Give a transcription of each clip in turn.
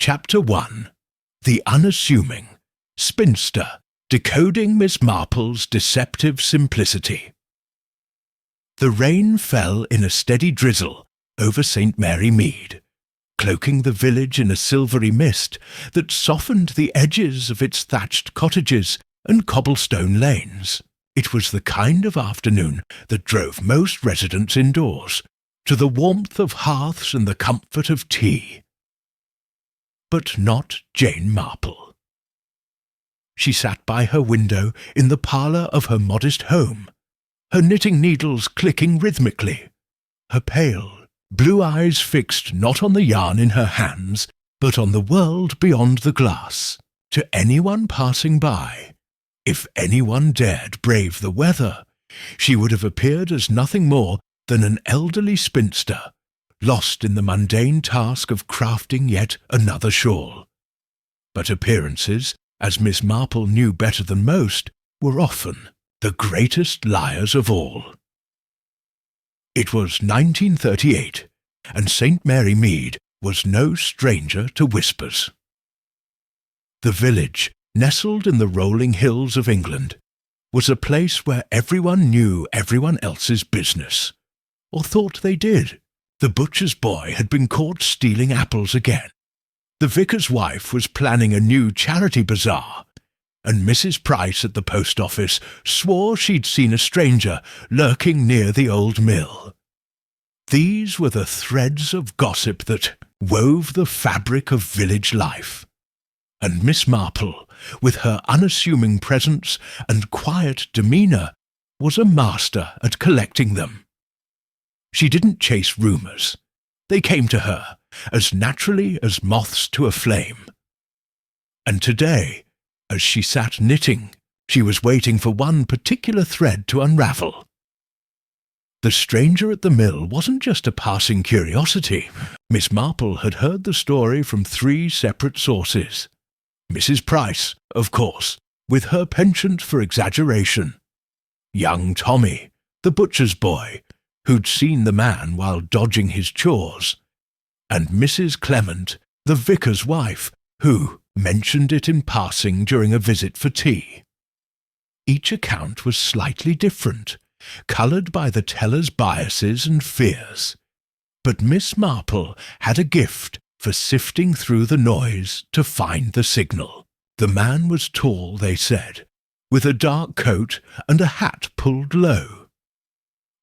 Chapter 1. The Unassuming, Spinster, Decoding Miss Marple's Deceptive Simplicity. The rain fell in a steady drizzle over St. Mary Mead, cloaking the village in a silvery mist that softened the edges of its thatched cottages and cobblestone lanes. It was the kind of afternoon that drove most residents indoors, to the warmth of hearths and the comfort of tea. But not Jane Marple. She sat by her window in the parlour of her modest home, her knitting needles clicking rhythmically, her pale, blue eyes fixed not on the yarn in her hands, but on the world beyond the glass. To anyone passing by, if anyone dared brave the weather, she would have appeared as nothing more than an elderly spinster, lost in the mundane task of crafting yet another shawl. But appearances, as Miss Marple knew better than most, were often the greatest liars of all. It was 1938, and St. Mary Mead was no stranger to whispers. The village, nestled in the rolling hills of England, was a place where everyone knew everyone else's business, or thought they did. The butcher's boy had been caught stealing apples again. The vicar's wife was planning a new charity bazaar, and Mrs. Price at the post office swore she'd seen a stranger lurking near the old mill. These were the threads of gossip that wove the fabric of village life, and Miss Marple, with her unassuming presence and quiet demeanour, was a master at collecting them. She didn't chase rumours. They came to her as naturally as moths to a flame. And today, as she sat knitting, she was waiting for one particular thread to unravel. The stranger at the mill wasn't just a passing curiosity. Miss Marple had heard the story from 3 separate sources. Mrs. Price, of course, with her penchant for exaggeration. Young Tommy, the butcher's boy, who'd seen the man while dodging his chores, and Mrs. Clement, the vicar's wife, who mentioned it in passing during a visit for tea. Each account was slightly different, coloured by the teller's biases and fears, but Miss Marple had a gift for sifting through the noise to find the signal. The man was tall, they said, with a dark coat and a hat pulled low.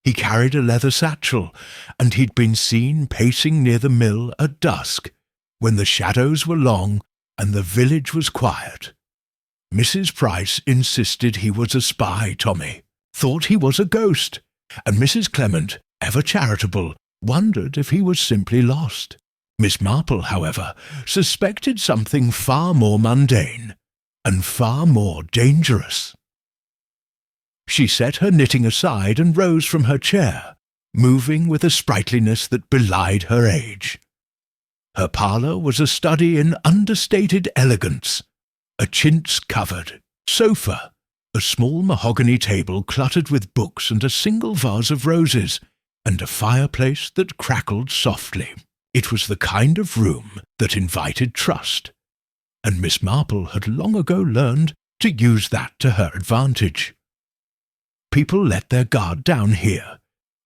He carried a leather satchel, and he'd been seen pacing near the mill at dusk, when the shadows were long and the village was quiet. Mrs. Price insisted he was a spy, Tommy, thought he was a ghost, and Mrs. Clement, ever charitable, wondered if he was simply lost. Miss Marple, however, suspected something far more mundane and far more dangerous. She set her knitting aside and rose from her chair, moving with a sprightliness that belied her age. Her parlour was a study in understated elegance, a chintz-covered sofa, a small mahogany table cluttered with books and a single vase of roses, and a fireplace that crackled softly. It was the kind of room that invited trust, and Miss Marple had long ago learned to use that to her advantage. People let their guard down here,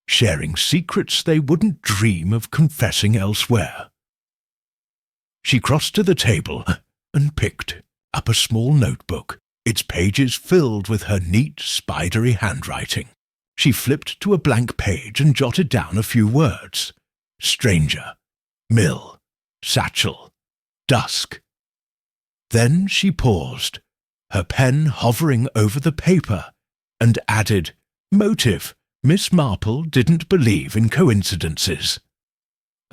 sharing secrets they wouldn't dream of confessing elsewhere. She crossed to the table and picked up a small notebook, its pages filled with her neat, spidery handwriting. She flipped to a blank page and jotted down a few words. Stranger, mill, satchel, dusk. Then she paused, her pen hovering over the paper, and added, motive. Miss Marple didn't believe in coincidences.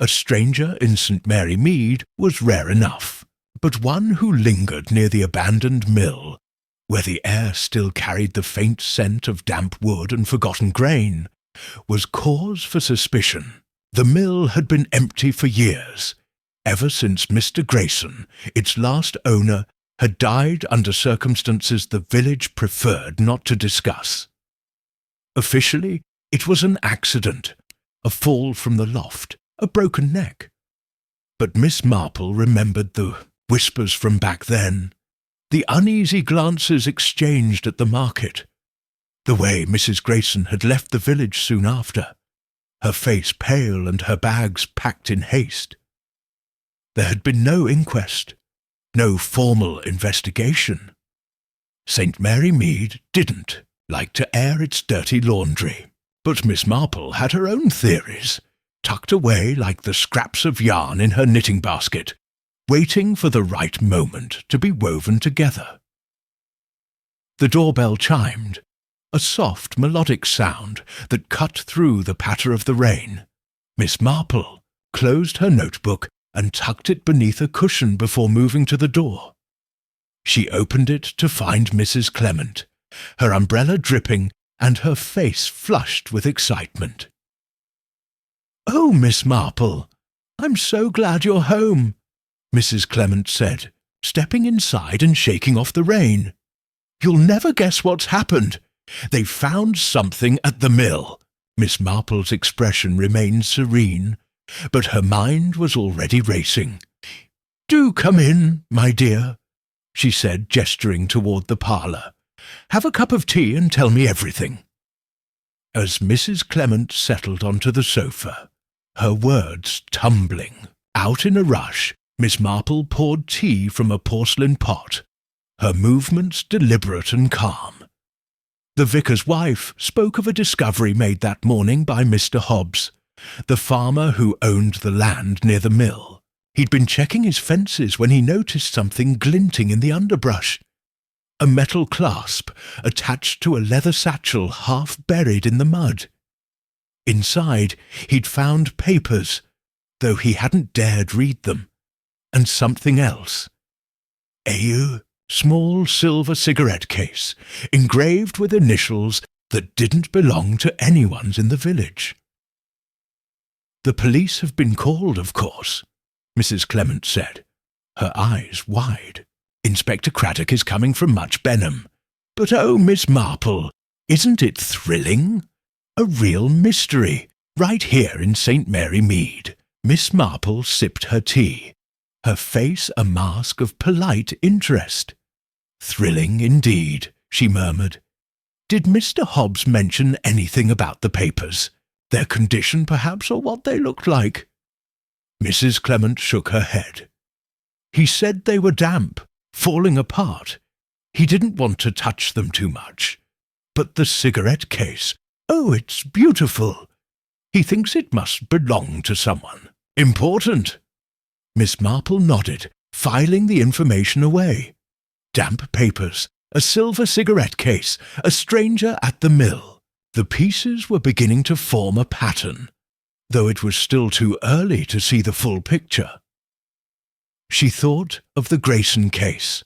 A stranger in St. Mary Mead was rare enough, but one who lingered near the abandoned mill, where the air still carried the faint scent of damp wood and forgotten grain, was cause for suspicion. The mill had been empty for years, ever since Mr. Grayson, its last owner, had died under circumstances the village preferred not to discuss. Officially, it was an accident, a fall from the loft, a broken neck. But Miss Marple remembered the whispers from back then, the uneasy glances exchanged at the market, the way Mrs. Grayson had left the village soon after, her face pale and her bags packed in haste. There had been no inquest, no formal investigation. St. Mary Mead didn't like to air its dirty laundry, but Miss Marple had her own theories, tucked away like the scraps of yarn in her knitting basket, waiting for the right moment to be woven together. The doorbell chimed, a soft melodic sound that cut through the patter of the rain. Miss Marple closed her notebook and tucked it beneath a cushion before moving to the door. She opened it to find Mrs. Clement, her umbrella dripping and her face flushed with excitement. "Oh, Miss Marple, I'm so glad you're home," Mrs. Clement said, stepping inside and shaking off the rain. "You'll never guess what's happened. They've found something at the mill." Miss Marple's expression remained serene, but her mind was already racing. "Do come in, my dear," she said, gesturing toward the parlour. "Have a cup of tea and tell me everything." As Mrs. Clement settled onto the sofa, her words tumbling out in a rush, Miss Marple poured tea from a porcelain pot, her movements deliberate and calm. The vicar's wife spoke of a discovery made that morning by Mr. Hobbs, the farmer who owned the land near the mill. He'd been checking his fences when he noticed something glinting in the underbrush. A metal clasp attached to a leather satchel half buried in the mud. Inside, he'd found papers, though he hadn't dared read them, and something else. A small silver cigarette case, engraved with initials that didn't belong to anyone's in the village. "The police have been called, of course," Mrs. Clement said, her eyes wide. "Inspector Craddock is coming from Much Benham. But oh, Miss Marple, isn't it thrilling? A real mystery, right here in St. Mary Mead." Miss Marple sipped her tea, her face a mask of polite interest. "Thrilling indeed," she murmured. "Did Mr. Hobbs mention anything about the papers? Their condition, perhaps, or what they looked like?" Mrs. Clement shook her head. "He said they were damp, falling apart. He didn't want to touch them too much. But the cigarette case, oh, it's beautiful. He thinks it must belong to someone important." Miss Marple nodded, filing the information away. Damp papers, a silver cigarette case, a stranger at the mill. The pieces were beginning to form a pattern, though it was still too early to see the full picture. She thought of the Grayson case,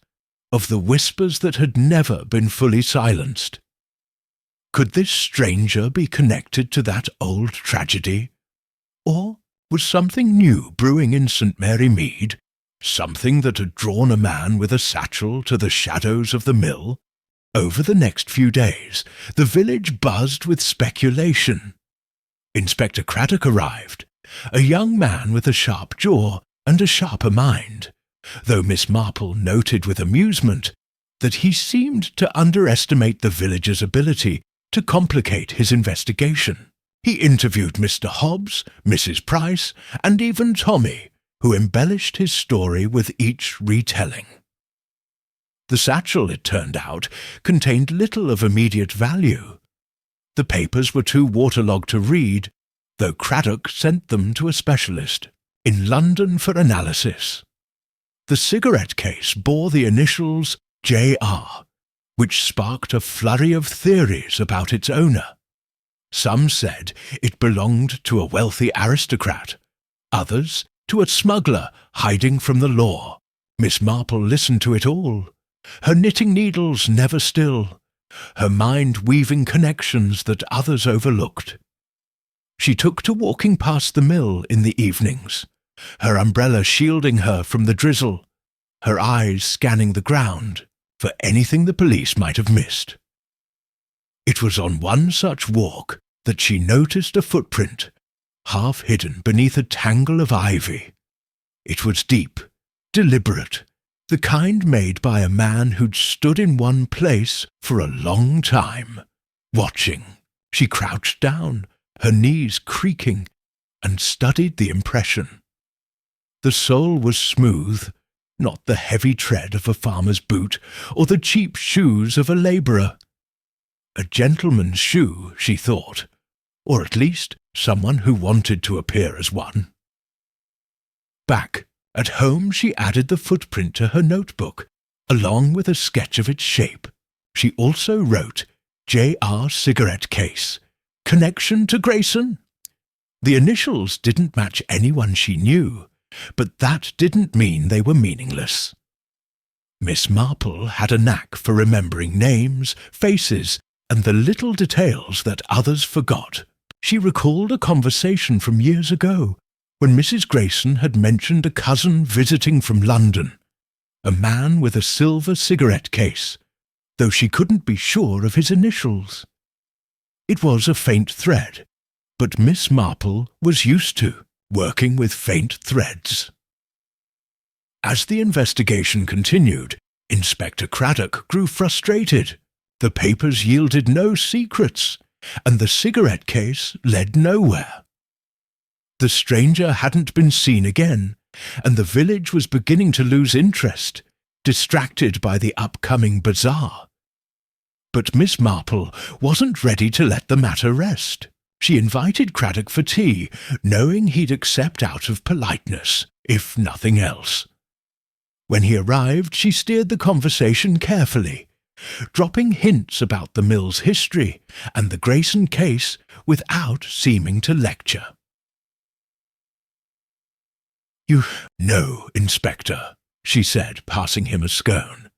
of the whispers that had never been fully silenced. Could this stranger be connected to that old tragedy? Or was something new brewing in St. Mary Mead, something that had drawn a man with a satchel to the shadows of the mill? Over the next few days, the village buzzed with speculation. Inspector Craddock arrived, a young man with a sharp jaw and a sharper mind, though Miss Marple noted with amusement that he seemed to underestimate the village's ability to complicate his investigation. He interviewed Mr. Hobbs, Mrs. Price, and even Tommy, who embellished his story with each retelling. The satchel, it turned out, contained little of immediate value. The papers were too waterlogged to read, though Craddock sent them to a specialist in London for analysis. The cigarette case bore the initials J.R., which sparked a flurry of theories about its owner. Some said it belonged to a wealthy aristocrat, others to a smuggler hiding from the law. Miss Marple listened to it all, her knitting needles never still, her mind weaving connections that others overlooked. She took to walking past the mill in the evenings, her umbrella shielding her from the drizzle, her eyes scanning the ground for anything the police might have missed. It was on one such walk that she noticed a footprint, half hidden beneath a tangle of ivy. It was deep, deliberate, the kind made by a man who'd stood in one place for a long time, watching. She crouched down, her knees creaking, and studied the impression. The sole was smooth, not the heavy tread of a farmer's boot or the cheap shoes of a labourer. A gentleman's shoe, she thought, or at least someone who wanted to appear as one. Back at home she added the footprint to her notebook, along with a sketch of its shape. She also wrote, J.R. cigarette case, connection to Grayson. The initials didn't match anyone she knew, but that didn't mean they were meaningless. Miss Marple had a knack for remembering names, faces, and the little details that others forgot. She recalled a conversation from years ago, when Mrs. Grayson had mentioned a cousin visiting from London, a man with a silver cigarette case, though she couldn't be sure of his initials. It was a faint thread, but Miss Marple was used to working with faint threads. As the investigation continued, Inspector Craddock grew frustrated. The papers yielded no secrets, and the cigarette case led nowhere. The stranger hadn't been seen again, and the village was beginning to lose interest, distracted by the upcoming bazaar. But Miss Marple wasn't ready to let the matter rest. She invited Craddock for tea, knowing he'd accept out of politeness, if nothing else. When he arrived, she steered the conversation carefully, dropping hints about the mill's history and the Grayson case without seeming to lecture. "You know, Inspector," she said, passing him a scone.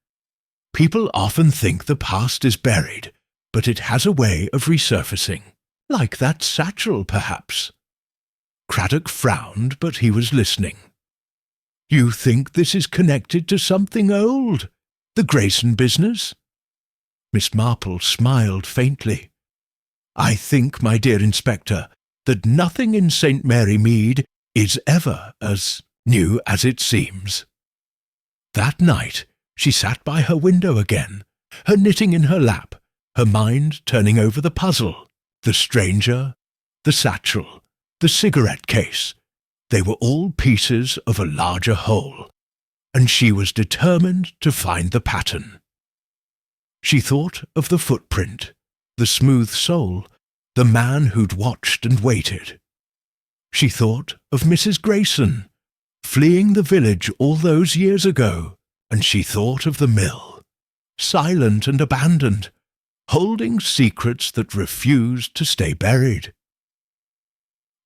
"People often think the past is buried, but it has a way of resurfacing. Like that satchel, perhaps." Craddock frowned, but he was listening. "You think this is connected to something old? The Grayson business?" Miss Marple smiled faintly. "I think, my dear Inspector, that nothing in St. Mary Mead is ever as new as it seems." That night she sat by her window again, her knitting in her lap, her mind turning over the puzzle. The stranger, the satchel, the cigarette case, they were all pieces of a larger whole, and she was determined to find the pattern. She thought of the footprint, the smooth sole, the man who'd watched and waited. She thought of Mrs. Grayson, fleeing the village all those years ago, and she thought of the mill, silent and abandoned, holding secrets that refused to stay buried.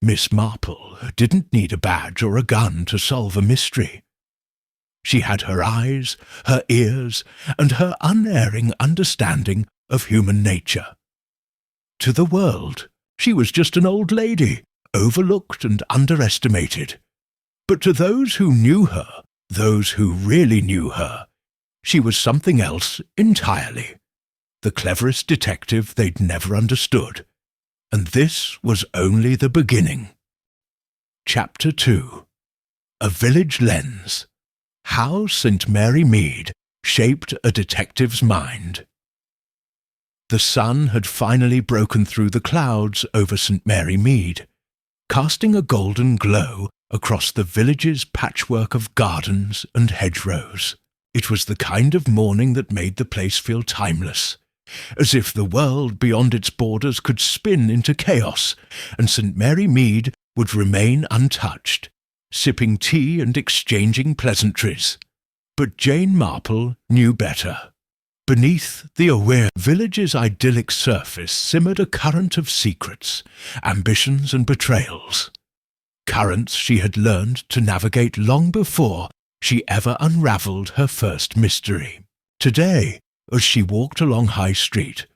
Miss Marple didn't need a badge or a gun to solve a mystery. She had her eyes, her ears, and her unerring understanding of human nature. To the world, she was just an old lady, overlooked and underestimated. But to those who knew her, those who really knew her, she was something else entirely. The cleverest detective they'd never understood. And this was only the beginning. Chapter 2. A Village Lens. How St. Mary Mead Shaped a Detective's Mind. The sun had finally broken through the clouds over St. Mary Mead, casting a golden glow across the village's patchwork of gardens and hedgerows. It was the kind of morning that made the place feel timeless, as if the world beyond its borders could spin into chaos, and St. Mary Mead would remain untouched, sipping tea and exchanging pleasantries. But Jane Marple knew better. Beneath the aware village's idyllic surface simmered a current of secrets, ambitions and betrayals. Currents she had learned to navigate long before she ever unravelled her first mystery. Today, as she walked along High Street,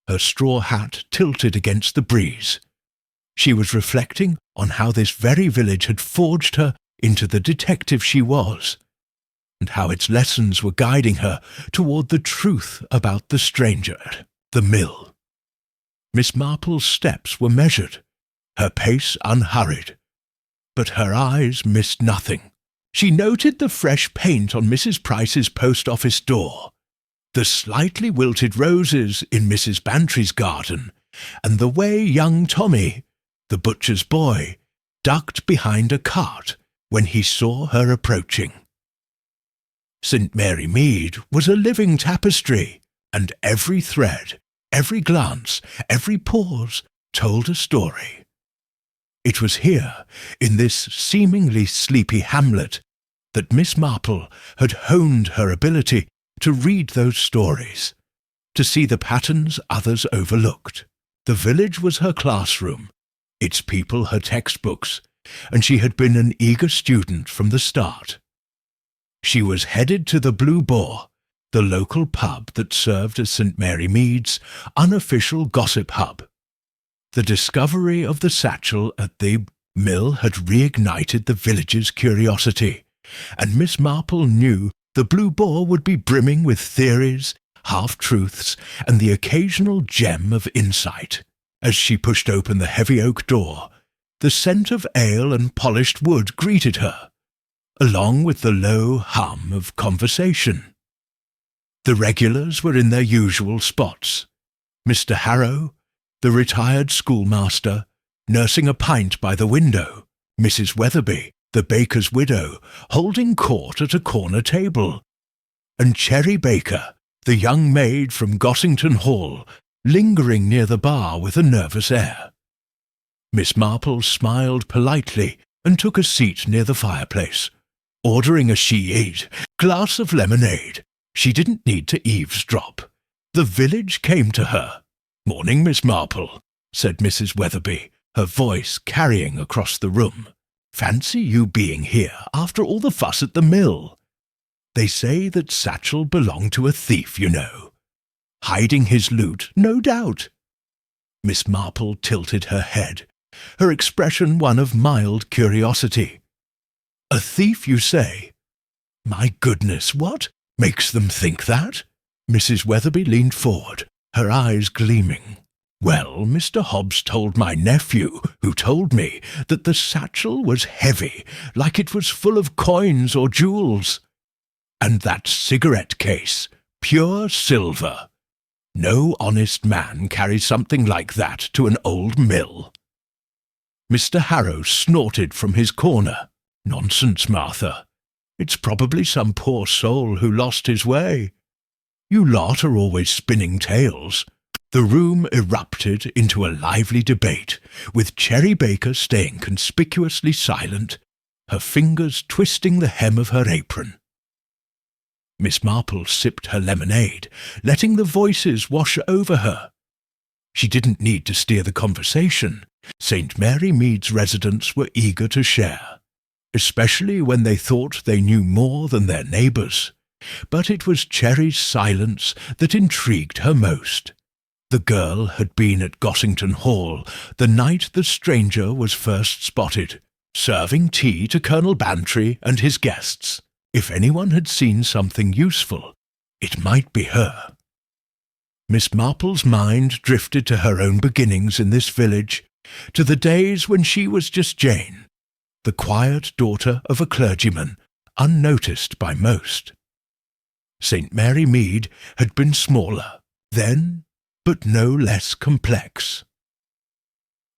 her straw hat tilted against the breeze, she was reflecting on how this very village had forged her into the detective she was, and how its lessons were guiding her toward the truth about the stranger at the mill. Miss Marple's steps were measured, her pace unhurried, but her eyes missed nothing. She noted the fresh paint on Mrs. Price's post office door, the slightly wilted roses in Mrs. Bantry's garden, and the way young Tommy, the butcher's boy, ducked behind a cart when he saw her approaching. St. Mary Mead was a living tapestry, and every thread, every glance, every pause told a story. It was here, in this seemingly sleepy hamlet, that Miss Marple had honed her ability to read those stories, to see the patterns others overlooked. The village was her classroom, its people her textbooks, and she had been an eager student from the start. She was headed to the Blue Boar, the local pub that served as St. Mary Mead's unofficial gossip hub. The discovery of the satchel at the mill had reignited the village's curiosity, and Miss Marple knew the Blue Boar would be brimming with theories, half-truths, and the occasional gem of insight. As she pushed open the heavy oak door, the scent of ale and polished wood greeted her, along with the low hum of conversation. The regulars were in their usual spots. Mr. Harrow, the retired schoolmaster, nursing a pint by the window, Mrs. Weatherby, the baker's widow, holding court at a corner table, and Cherry Baker, the young maid from Gossington Hall, lingering near the bar with a nervous air. Miss Marple smiled politely and took a seat near the fireplace, ordering a she-eat glass of lemonade. She didn't need to eavesdrop. The village came to her. "Morning, Miss Marple," said Mrs. Weatherby, her voice carrying across the room. "Fancy you being here after all the fuss at the mill. They say that Satchel belonged to a thief, you know. Hiding his loot, no doubt." Miss Marple tilted her head, her expression one of mild curiosity. "A thief, you say? My goodness, what makes them think that?" Mrs. Weatherby leaned forward, her eyes gleaming. "Well, Mr. Hobbs told my nephew, who told me, that the satchel was heavy, like it was full of coins or jewels. And that cigarette case, pure silver. No honest man carries something like that to an old mill." Mr. Harrow snorted from his corner. "Nonsense, Martha. It's probably some poor soul who lost his way. You lot are always spinning tales." The room erupted into a lively debate, with Cherry Baker staying conspicuously silent, her fingers twisting the hem of her apron. Miss Marple sipped her lemonade, letting the voices wash over her. She didn't need to steer the conversation. St. Mary Mead's residents were eager to share, especially when they thought they knew more than their neighbours. But it was Cherry's silence that intrigued her most. The girl had been at Gossington Hall the night the stranger was first spotted, serving tea to Colonel Bantry and his guests. If anyone had seen something useful, it might be her. Miss Marple's mind drifted to her own beginnings in this village, to the days when she was just Jane, the quiet daughter of a clergyman, unnoticed by most. St. Mary Mead had been smaller, then, but no less complex.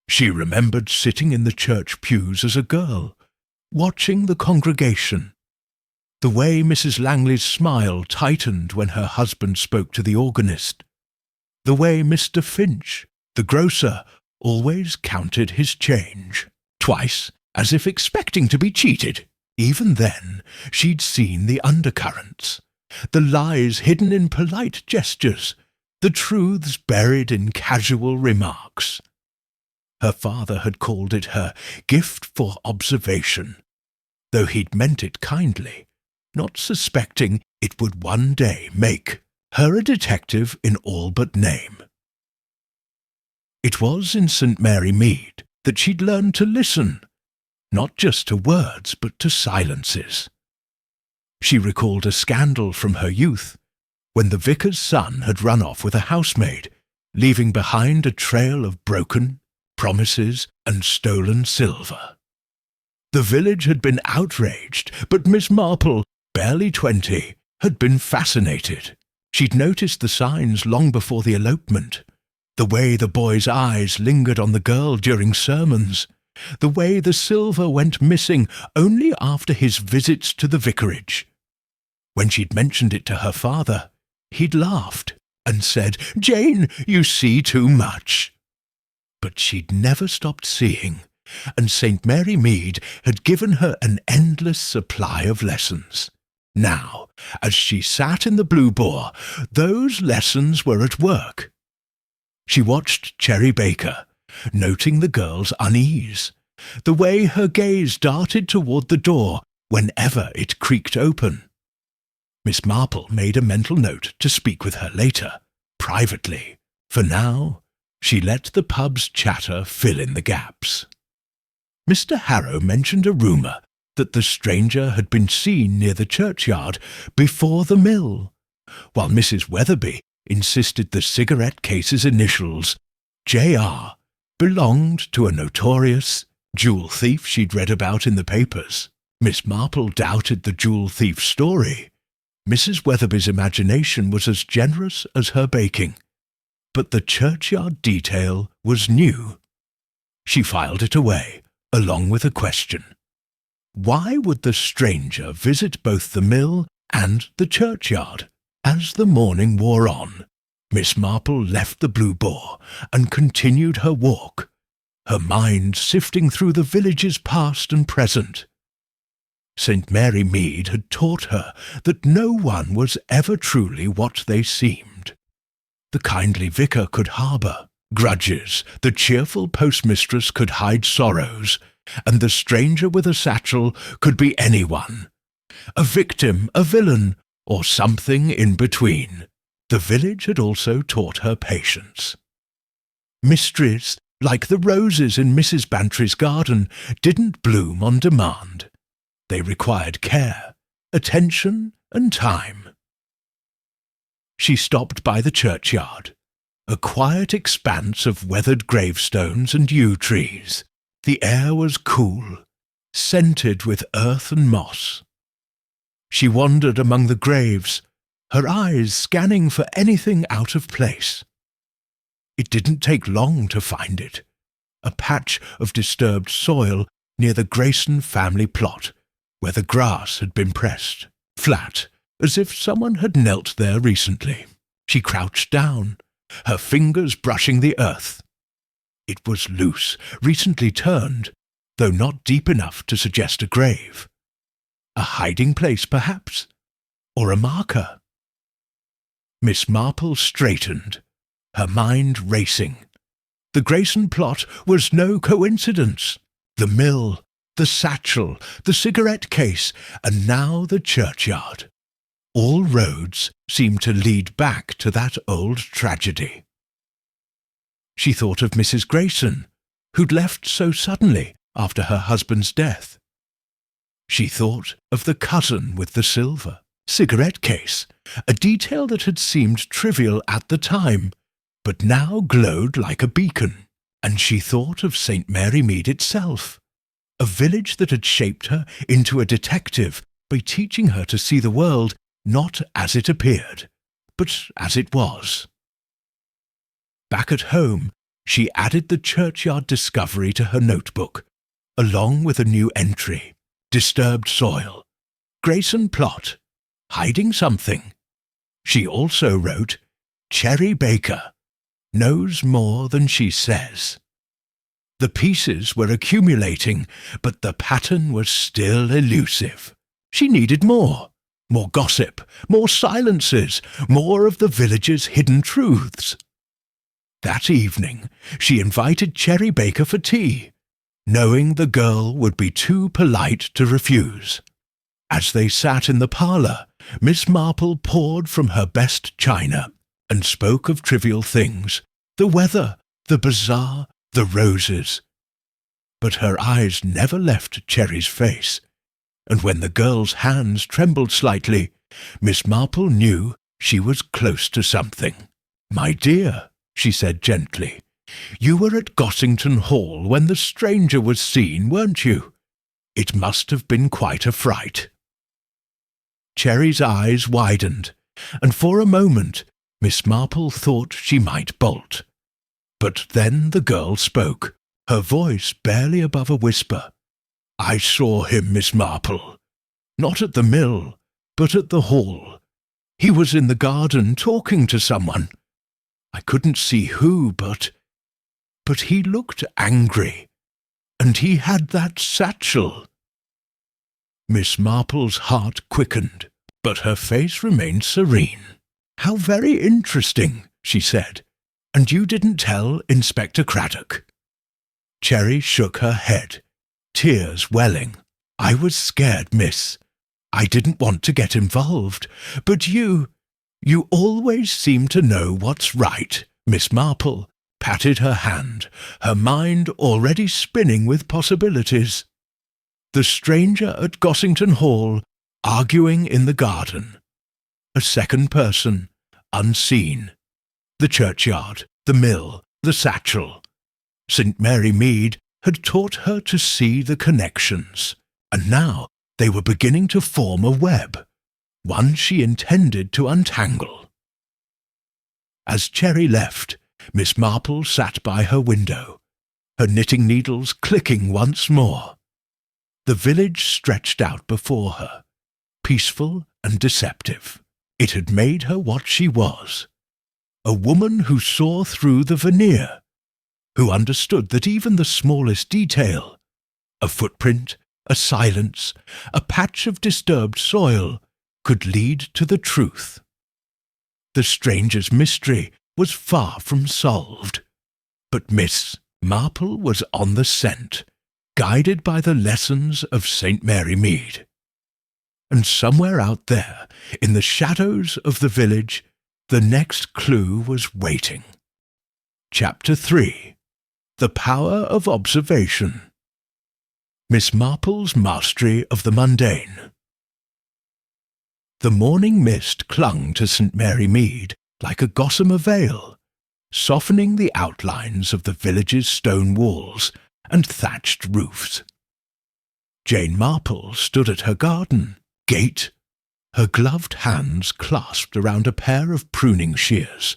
She remembered sitting in the church pews as a girl, watching the congregation. The way Mrs. Langley's smile tightened when her husband spoke to the organist. The way Mr. Finch, the grocer, always counted his change, twice, as if expecting to be cheated. Even then, she'd seen the undercurrents, the lies hidden in polite gestures, the truths buried in casual remarks. Her father had called it her gift for observation, though he'd meant it kindly, not suspecting it would one day make her a detective in all but name. It was in St. Mary Mead that she'd learned to listen, not just to words but to silences. She recalled a scandal from her youth, when the vicar's son had run off with a housemaid, leaving behind a trail of broken promises and stolen silver. The village had been outraged, but Miss Marple, barely 20, had been fascinated. She'd noticed the signs long before the elopement. The way the boy's eyes lingered on the girl during sermons. The way the silver went missing only after his visits to the vicarage. When she'd mentioned it to her father, he'd laughed and said, "Jane, you see too much." But she'd never stopped seeing, and St. Mary Mead had given her an endless supply of lessons. Now, as she sat in the Blue Boar, those lessons were at work. She watched Cherry Baker, noting the girl's unease, the way her gaze darted toward the door whenever it creaked open. Miss Marple made a mental note to speak with her later, privately. For now, she let the pub's chatter fill in the gaps. Mr. Harrow mentioned a rumour that the stranger had been seen near the churchyard before the mill, while Mrs. Weatherby insisted the cigarette case's initials, J.R., belonged to a notorious jewel thief she'd read about in the papers. Miss Marple doubted the jewel thief's story. Mrs. Weatherby's imagination was as generous as her baking, but the churchyard detail was new. She filed it away, along with a question. Why would the stranger visit both the mill and the churchyard? As the morning wore on, Miss Marple left the Blue Boar and continued her walk, her mind sifting through the village's past and present. St. Mary Mead had taught her that no one was ever truly what they seemed. The kindly vicar could harbour grudges, the cheerful postmistress could hide sorrows, and the stranger with a satchel could be anyone, a victim, a villain, or something in between. The village had also taught her patience. Mysteries, like the roses in Mrs. Bantry's garden, didn't bloom on demand. They required care, attention, and time. She stopped by the churchyard, a quiet expanse of weathered gravestones and yew trees. The air was cool, scented with earth and moss. She wandered among the graves, her eyes scanning for anything out of place. It didn't take long to find it, a patch of disturbed soil near the Grayson family plot, where the grass had been pressed, flat, as if someone had knelt there recently. She crouched down, her fingers brushing the earth. It was loose, recently turned, though not deep enough to suggest a grave. A hiding place, perhaps, or a marker. Miss Marple straightened, her mind racing. The Grayson plot was no coincidence. The mill, the satchel, the cigarette case, and now the churchyard. All roads seemed to lead back to that old tragedy. She thought of Mrs. Grayson, who'd left so suddenly after her husband's death. She thought of the cousin with the silver cigarette case, a detail that had seemed trivial at the time, but now glowed like a beacon. And she thought of St. Mary Mead itself, a village that had shaped her into a detective by teaching her to see the world not as it appeared, but as it was. Back at home, she added the churchyard discovery to her notebook, along with a new entry, disturbed soil, Grayson plot, hiding something. She also wrote, Cherry Baker knows more than she says. The pieces were accumulating, but the pattern was still elusive. She needed more gossip, more silences, more of the village's hidden truths. That evening, she invited Cherry Baker for tea, knowing the girl would be too polite to refuse. As they sat in the parlour, Miss Marple poured from her best china and spoke of trivial things, the weather, the bazaar, the roses. But her eyes never left Cherry's face, and when the girl's hands trembled slightly, Miss Marple knew she was close to something. "My dear," she said gently, "you were at Gossington Hall when the stranger was seen, weren't you? It must have been quite a fright. Cherry's eyes widened, and for a moment Miss Marple thought she might bolt. But then the girl spoke, her voice barely above a whisper. "I saw him, Miss Marple. Not at the mill, but at the hall. He was in the garden talking to someone. I couldn't see who, but he looked angry. And he had that satchel." Miss Marple's heart quickened, but her face remained serene. "How very interesting," she said. "And you didn't tell Inspector Craddock?" Cherry shook her head, tears welling. "I was scared, miss. I didn't want to get involved. But you always seem to know what's right." Miss Marple patted her hand, her mind already spinning with possibilities. The stranger at Gossington Hall, arguing in the garden. A second person, unseen. The churchyard, the mill, the satchel. St. Mary Mead had taught her to see the connections, and now they were beginning to form a web, one she intended to untangle. As Cherry left, Miss Marple sat by her window, her knitting needles clicking once more. The village stretched out before her, peaceful and deceptive. It had made her what she was, a woman who saw through the veneer, who understood that even the smallest detail, a footprint, a silence, a patch of disturbed soil, could lead to the truth. The stranger's mystery was far from solved, but Miss Marple was on the scent, guided by the lessons of St. Mary Mead. And somewhere out there, in the shadows of the village, the next clue was waiting. Chapter 3. The Power of Observation. Miss Marple's Mastery of the Mundane. The morning mist clung to St. Mary Mead like a gossamer veil, softening the outlines of the village's stone walls and thatched roofs. Jane Marple stood at her garden gate, her gloved hands clasped around a pair of pruning shears,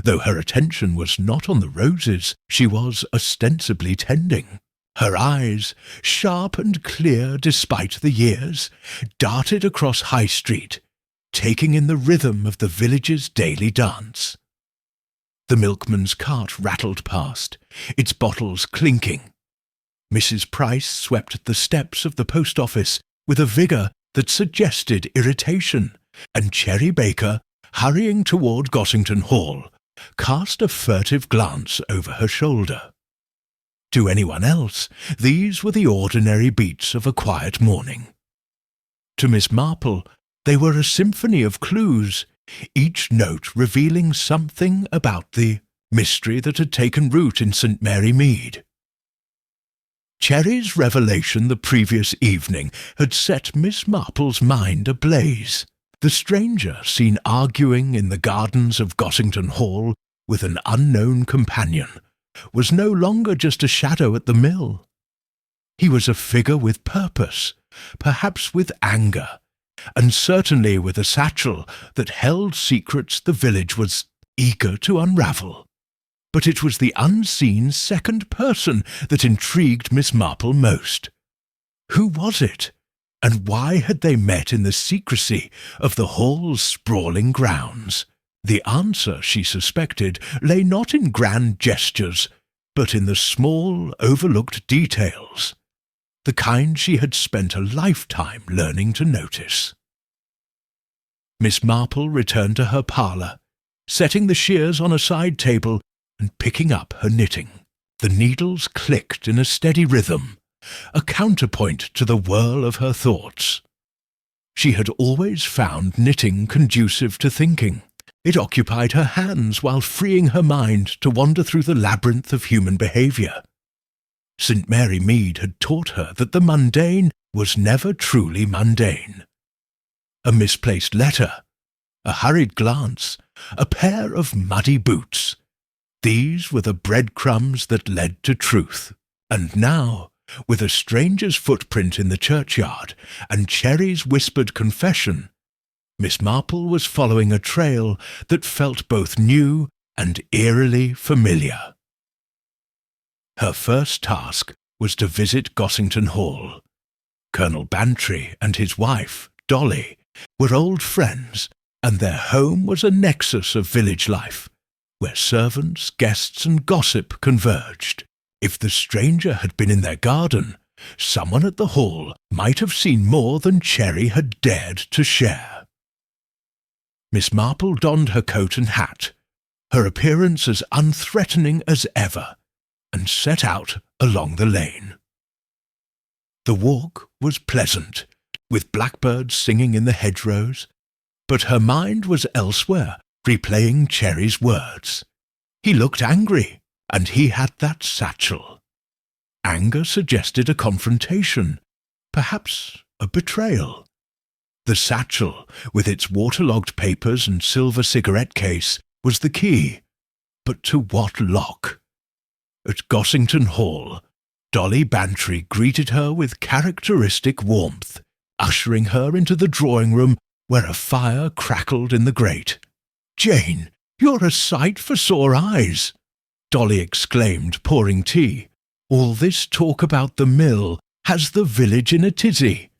though her attention was not on the roses she was ostensibly tending. Her eyes, sharp and clear despite the years, darted across High Street, taking in the rhythm of the village's daily dance. The milkman's cart rattled past, its bottles clinking. Mrs. Price swept the steps of the post office with a vigour that suggested irritation, and Cherry Baker, hurrying toward Gossington Hall, cast a furtive glance over her shoulder. To anyone else, these were the ordinary beats of a quiet morning. To Miss Marple, they were a symphony of clues, each note revealing something about the mystery that had taken root in St. Mary Mead. Cherry's revelation the previous evening had set Miss Marple's mind ablaze. The stranger seen arguing in the gardens of Gossington Hall with an unknown companion was no longer just a shadow at the mill. He was a figure with purpose, perhaps with anger, and certainly with a satchel that held secrets the village was eager to unravel. But it was the unseen second person that intrigued Miss Marple most. Who was it, and why had they met in the secrecy of the hall's sprawling grounds? The answer, she suspected, lay not in grand gestures, but in the small, overlooked details, the kind she had spent a lifetime learning to notice. Miss Marple returned to her parlour, setting the shears on a side table and picking up her knitting. The needles clicked in a steady rhythm, a counterpoint to the whirl of her thoughts. She had always found knitting conducive to thinking. It occupied her hands while freeing her mind to wander through the labyrinth of human behaviour. St. Mary Mead had taught her that the mundane was never truly mundane. A misplaced letter, a hurried glance, a pair of muddy boots. These were the breadcrumbs that led to truth. And now, with a stranger's footprint in the churchyard and Cherry's whispered confession, Miss Marple was following a trail that felt both new and eerily familiar. Her first task was to visit Gossington Hall. Colonel Bantry and his wife, Dolly, were old friends, and their home was a nexus of village life, where servants, guests, and gossip converged. If the stranger had been in their garden, someone at the hall might have seen more than Cherry had dared to share. Miss Marple donned her coat and hat, her appearance as unthreatening as ever, and set out along the lane. The walk was pleasant, with blackbirds singing in the hedgerows, but her mind was elsewhere, replaying Cherry's words. He looked angry, and he had that satchel. Anger suggested a confrontation, perhaps a betrayal. The satchel, with its waterlogged papers and silver cigarette case, was the key. But to what lock? At Gossington Hall, Dolly Bantry greeted her with characteristic warmth, ushering her into the drawing-room where a fire crackled in the grate. "Jane, you're a sight for sore eyes," Dolly exclaimed, pouring tea. "All this talk about the mill has the village in a tizzy.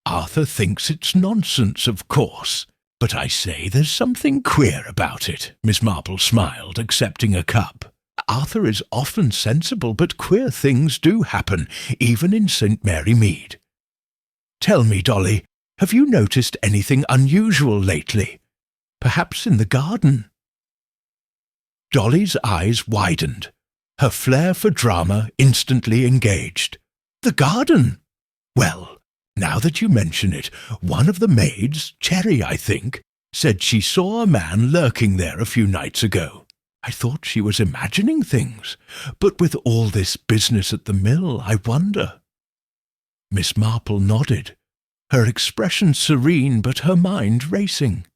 Arthur thinks it's nonsense, of course, but I say there's something queer about it." Miss Marple smiled, accepting a cup. "Arthur is often sensible, but queer things do happen, even in St. Mary Mead. Tell me, Dolly, have you noticed anything unusual lately? Perhaps in the garden?" Dolly's eyes widened, her flair for drama instantly engaged. "The garden? Well, now that you mention it, one of the maids, Cherry, I think, said she saw a man lurking there a few nights ago. I thought she was imagining things, but with all this business at the mill, I wonder." Miss Marple nodded, her expression serene but her mind racing.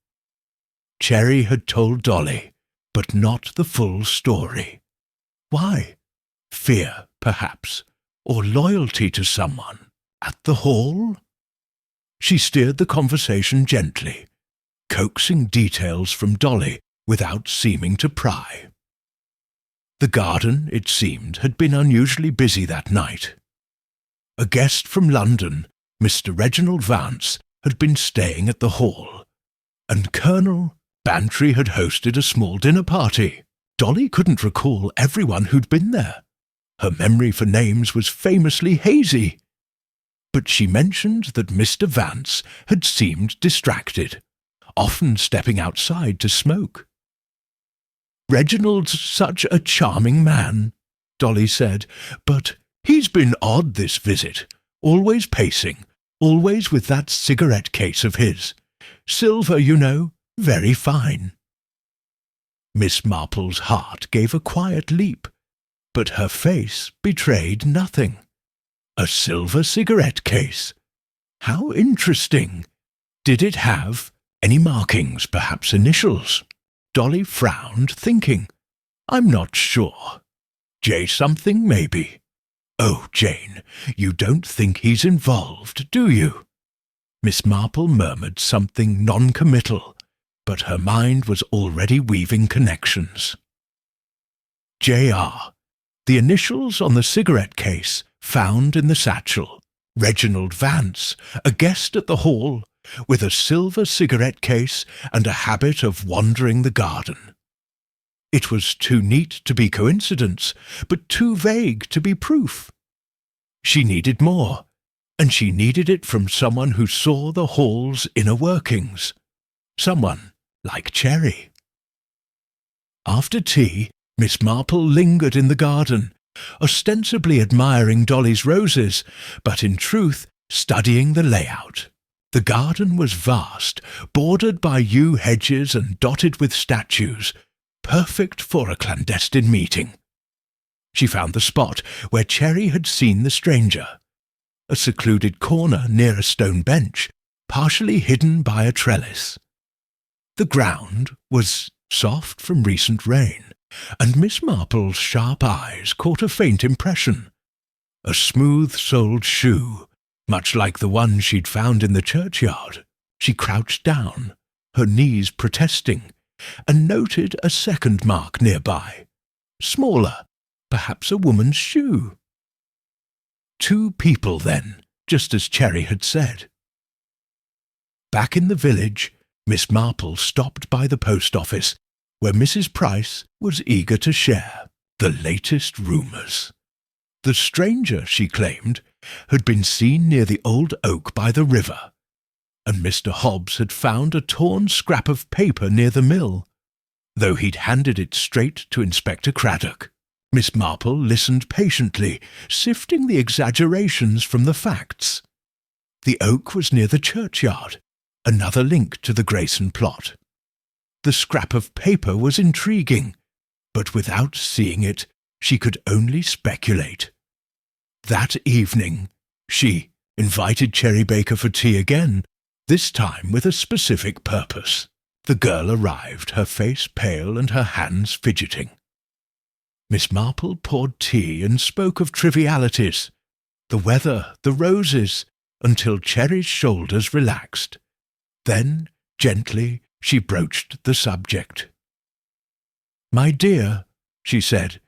Cherry had told Dolly, but not the full story. Why? Fear, perhaps, or loyalty to someone. At the hall? She steered the conversation gently, coaxing details from Dolly without seeming to pry. The garden, it seemed, had been unusually busy that night. A guest from London, Mr. Reginald Vance, had been staying at the hall, and Colonel Bantry had hosted a small dinner party. Dolly couldn't recall everyone who'd been there. Her memory for names was famously hazy. But she mentioned that Mr. Vance had seemed distracted, often stepping outside to smoke. "Reginald's such a charming man," Dolly said, "but he's been odd this visit, always pacing, always with that cigarette case of his. Silver, you know, very fine." Miss Marple's heart gave a quiet leap, but her face betrayed nothing. A silver cigarette case. How interesting. Did it have any markings, perhaps initials? Dolly frowned, thinking. "I'm not sure. J something, maybe. Oh, Jane, you don't think he's involved, do you?" Miss Marple murmured something non-committal, but her mind was already weaving connections. J.R., the initials on the cigarette case found in the satchel. Reginald Vance, a guest at the hall, with a silver cigarette case and a habit of wandering the garden. It was too neat to be coincidence, but too vague to be proof. She needed more, and she needed it from someone who saw the hall's inner workings. Someone like Cherry. After tea, Miss Marple lingered in the garden, ostensibly admiring Dolly's roses, but in truth studying the layout. The garden was vast, bordered by yew hedges and dotted with statues, perfect for a clandestine meeting. She found the spot where Cherry had seen the stranger, a secluded corner near a stone bench, partially hidden by a trellis. The ground was soft from recent rain, and Miss Marple's sharp eyes caught a faint impression. a smooth-soled shoe, much like the one she'd found in the churchyard. She crouched down, her knees protesting, and noted a second mark nearby, smaller, perhaps a woman's shoe. 2 people, then, just as Cherry had said. Back in the village, Miss Marple stopped by the post office, where Mrs. Price was eager to share the latest rumours. The stranger, she claimed, had been seen near the old oak by the river, and Mr. Hobbs had found a torn scrap of paper near the mill, though he'd handed it straight to Inspector Craddock. Miss Marple listened patiently, sifting the exaggerations from the facts. The oak was near the churchyard, another link to the Grayson plot. The scrap of paper was intriguing, but without seeing it, she could only speculate. That evening, she invited Cherry Baker for tea again, this time with a specific purpose. The girl arrived, her face pale and her hands fidgeting. Miss Marple poured tea and spoke of trivialities, the weather, the roses, until Cherry's shoulders relaxed. Then, gently, she broached the subject. "My dear," she said,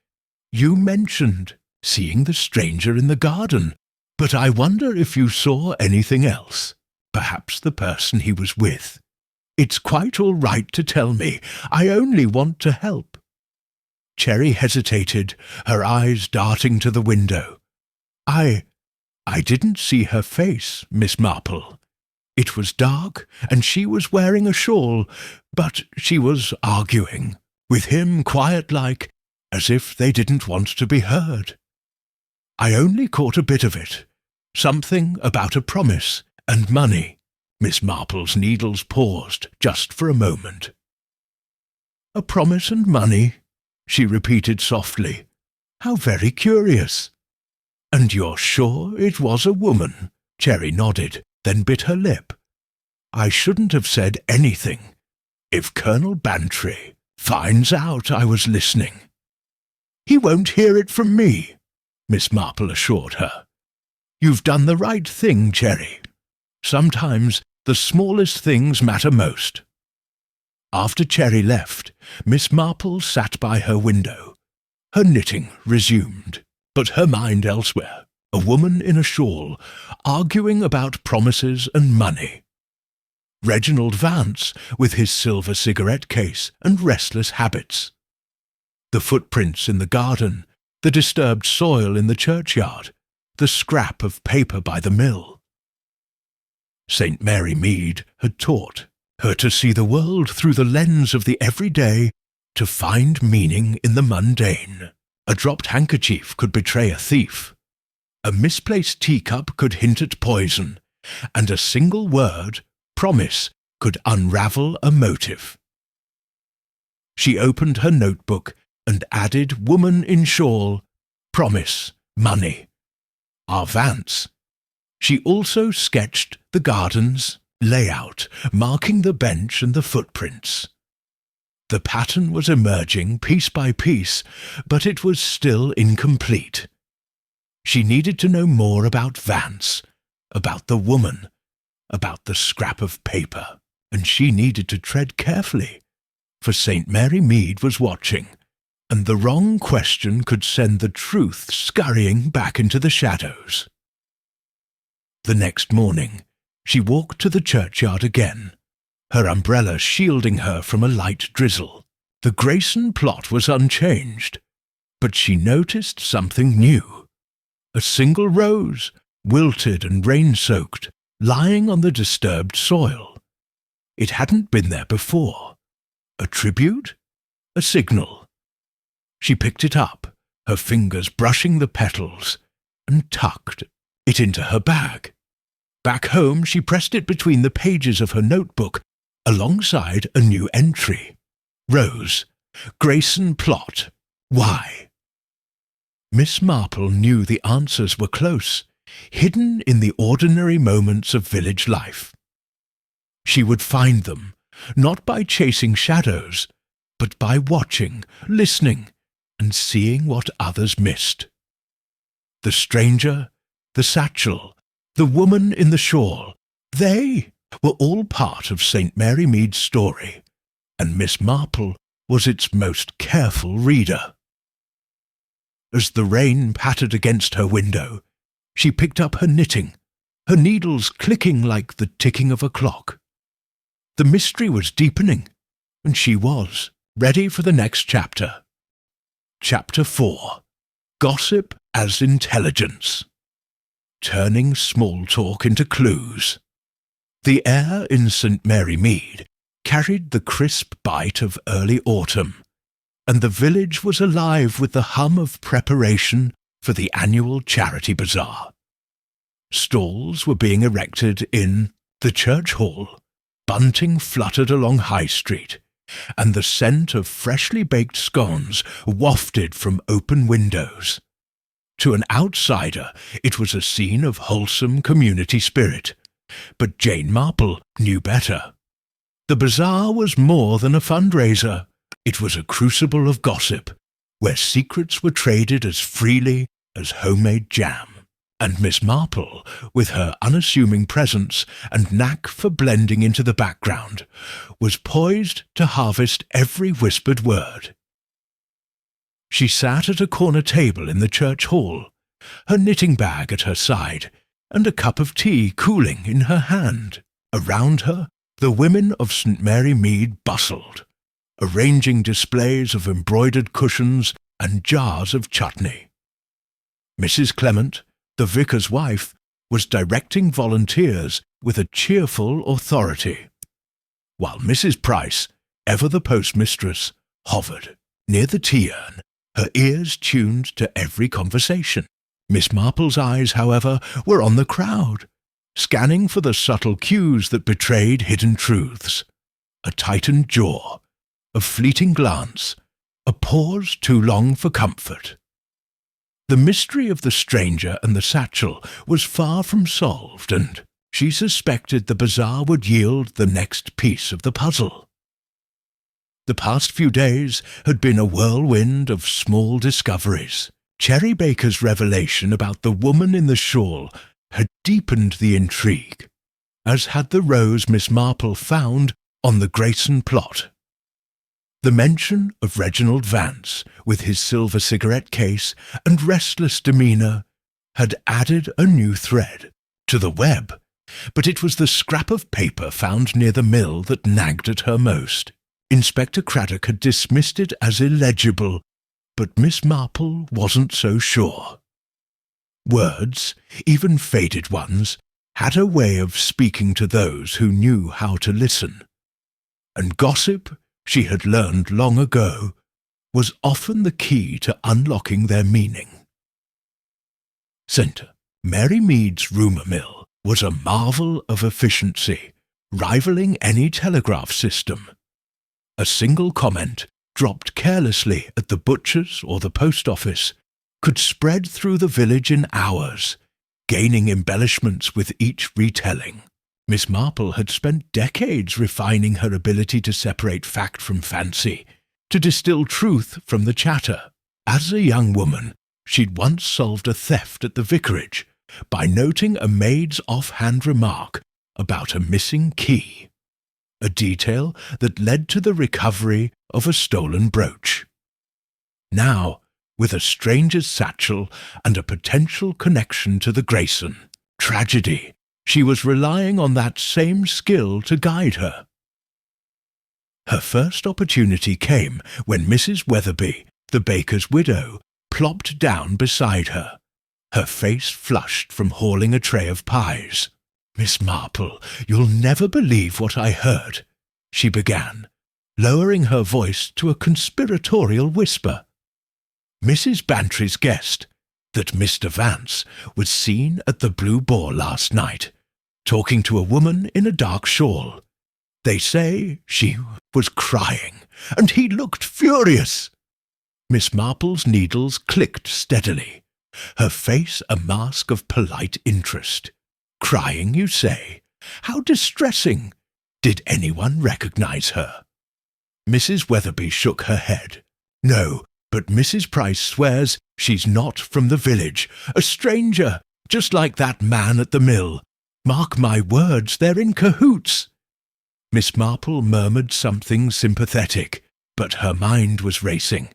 "you mentioned seeing the stranger in the garden, but I wonder if you saw anything else, perhaps the person he was with. It's quite all right to tell me. I only want to help." Cherry hesitated, her eyes darting to the window. I didn't see her face, Miss Marple. It was dark, and she was wearing a shawl, but she was arguing, with him quiet-like, as if they didn't want to be heard. I only caught a bit of it, something about a promise and money." Miss Marple's needles paused just for a moment. "A promise and money?" she repeated softly. "How very curious. And you're sure it was a woman?" Cherry nodded, then bit her lip. "I shouldn't have said anything. If Colonel Bantry finds out I was listening—" "He won't hear it from me," Miss Marple assured her. "You've done the right thing, Cherry. Sometimes the smallest things matter most." After Cherry left, Miss Marple sat by her window. Her knitting resumed, but her mind elsewhere, a woman in a shawl, arguing about promises and money. Reginald Vance, with his silver cigarette case and restless habits. The footprints in the garden, the disturbed soil in the churchyard, the scrap of paper by the mill. St. Mary Mead had taught her to see the world through the lens of the everyday, to find meaning in the mundane. A dropped handkerchief could betray a thief. A misplaced teacup could hint at poison, and a single word, promise, could unravel a motive. She opened her notebook and added woman in shawl, promise, money. Our Vance. She also sketched the garden's layout, marking the bench and the footprints. The pattern was emerging piece by piece, but it was still incomplete. She needed to know more about Vance, about the woman, about the scrap of paper, and she needed to tread carefully, for St. Mary Mead was watching, and the wrong question could send the truth scurrying back into the shadows. The next morning, she walked to the churchyard again, her umbrella shielding her from a light drizzle. The Grayson plot was unchanged, but she noticed something new. A single rose, wilted and rain-soaked, lying on the disturbed soil. It hadn't been there before. A tribute? A signal. She picked it up, her fingers brushing the petals, and tucked it into her bag. Back home, she pressed it between the pages of her notebook, alongside a new entry. Rose, Grayson plot. Why? Miss Marple knew the answers were close, hidden in the ordinary moments of village life. She would find them, not by chasing shadows, but by watching, listening, and seeing what others missed. the stranger, the satchel, the woman in the shawl, they were all part of St. Mary Mead's story, and Miss Marple was its most careful reader. As the rain pattered against her window, she picked up her knitting, her needles clicking like the ticking of a clock. The mystery was deepening, and she was ready for the next chapter. Chapter 4. Gossip as Intelligence. Turning small talk into clues. The air in St. Mary Mead carried the crisp bite of early autumn, and the village was alive with the hum of preparation for the annual charity bazaar. Stalls were being erected in the church hall, bunting fluttered along High Street, and the scent of freshly baked scones wafted from open windows. To an outsider, it was a scene of wholesome community spirit, but Jane Marple knew better. The bazaar was more than a fundraiser. It was a crucible of gossip, where secrets were traded as freely as homemade jam. And Miss Marple, with her unassuming presence and knack for blending into the background, was poised to harvest every whispered word. She sat at a corner table in the church hall, her knitting bag at her side, and a cup of tea cooling in her hand. Around her, the women of St. Mary Mead bustled, arranging displays of embroidered cushions and jars of chutney. Mrs. Clement, the vicar's wife, was directing volunteers with a cheerful authority, while Mrs. Price, ever the postmistress, hovered near the tea urn, her ears tuned to every conversation. Miss Marple's eyes, however, were on the crowd, scanning for the subtle cues that betrayed hidden truths. A tightened jaw, a fleeting glance, a pause too long for comfort. The mystery of the stranger and the satchel was far from solved, and she suspected the bazaar would yield the next piece of the puzzle. The past few days had been a whirlwind of small discoveries. Cherry Baker's revelation about the woman in the shawl had deepened the intrigue, as had the rose Miss Marple found on the Grayson plot. The mention of Reginald Vance, with his silver cigarette case and restless demeanour, had added a new thread to the web, but it was the scrap of paper found near the mill that nagged at her most. Inspector Craddock had dismissed it as illegible, but Miss Marple wasn't so sure. Words, even faded ones, had a way of speaking to those who knew how to listen, and gossip, she had learned long ago, was often the key to unlocking their meaning. St. Mary Mead's rumour mill was a marvel of efficiency, rivaling any telegraph system. A single comment, dropped carelessly at the butcher's or the post office, could spread through the village in hours, gaining embellishments with each retelling. Miss Marple had spent decades refining her ability to separate fact from fancy, to distill truth from the chatter. As a young woman, she'd once solved a theft at the vicarage by noting a maid's offhand remark about a missing key, a detail that led to the recovery of a stolen brooch. Now, with a stranger's satchel and a potential connection to the Grayson tragedy, she was relying on that same skill to guide her. Her first opportunity came when Mrs. Weatherby, the baker's widow, plopped down beside her, her face flushed from hauling a tray of pies. "Miss Marple, you'll never believe what I heard," she began, lowering her voice to a conspiratorial whisper. "Mrs. Bantry's guessed that Mr. Vance was seen at the Blue Boar last night, talking to a woman in a dark shawl. They say she was crying, and he looked furious." Miss Marple's needles clicked steadily, her face a mask of polite interest. "Crying, you say? How distressing! Did anyone recognize her?" Mrs. Weatherby shook her head. "No, But Mrs. Price swears she's not from the village, a stranger, just like that man at the mill. Mark my words, they're in cahoots." Miss Marple murmured something sympathetic, but her mind was racing.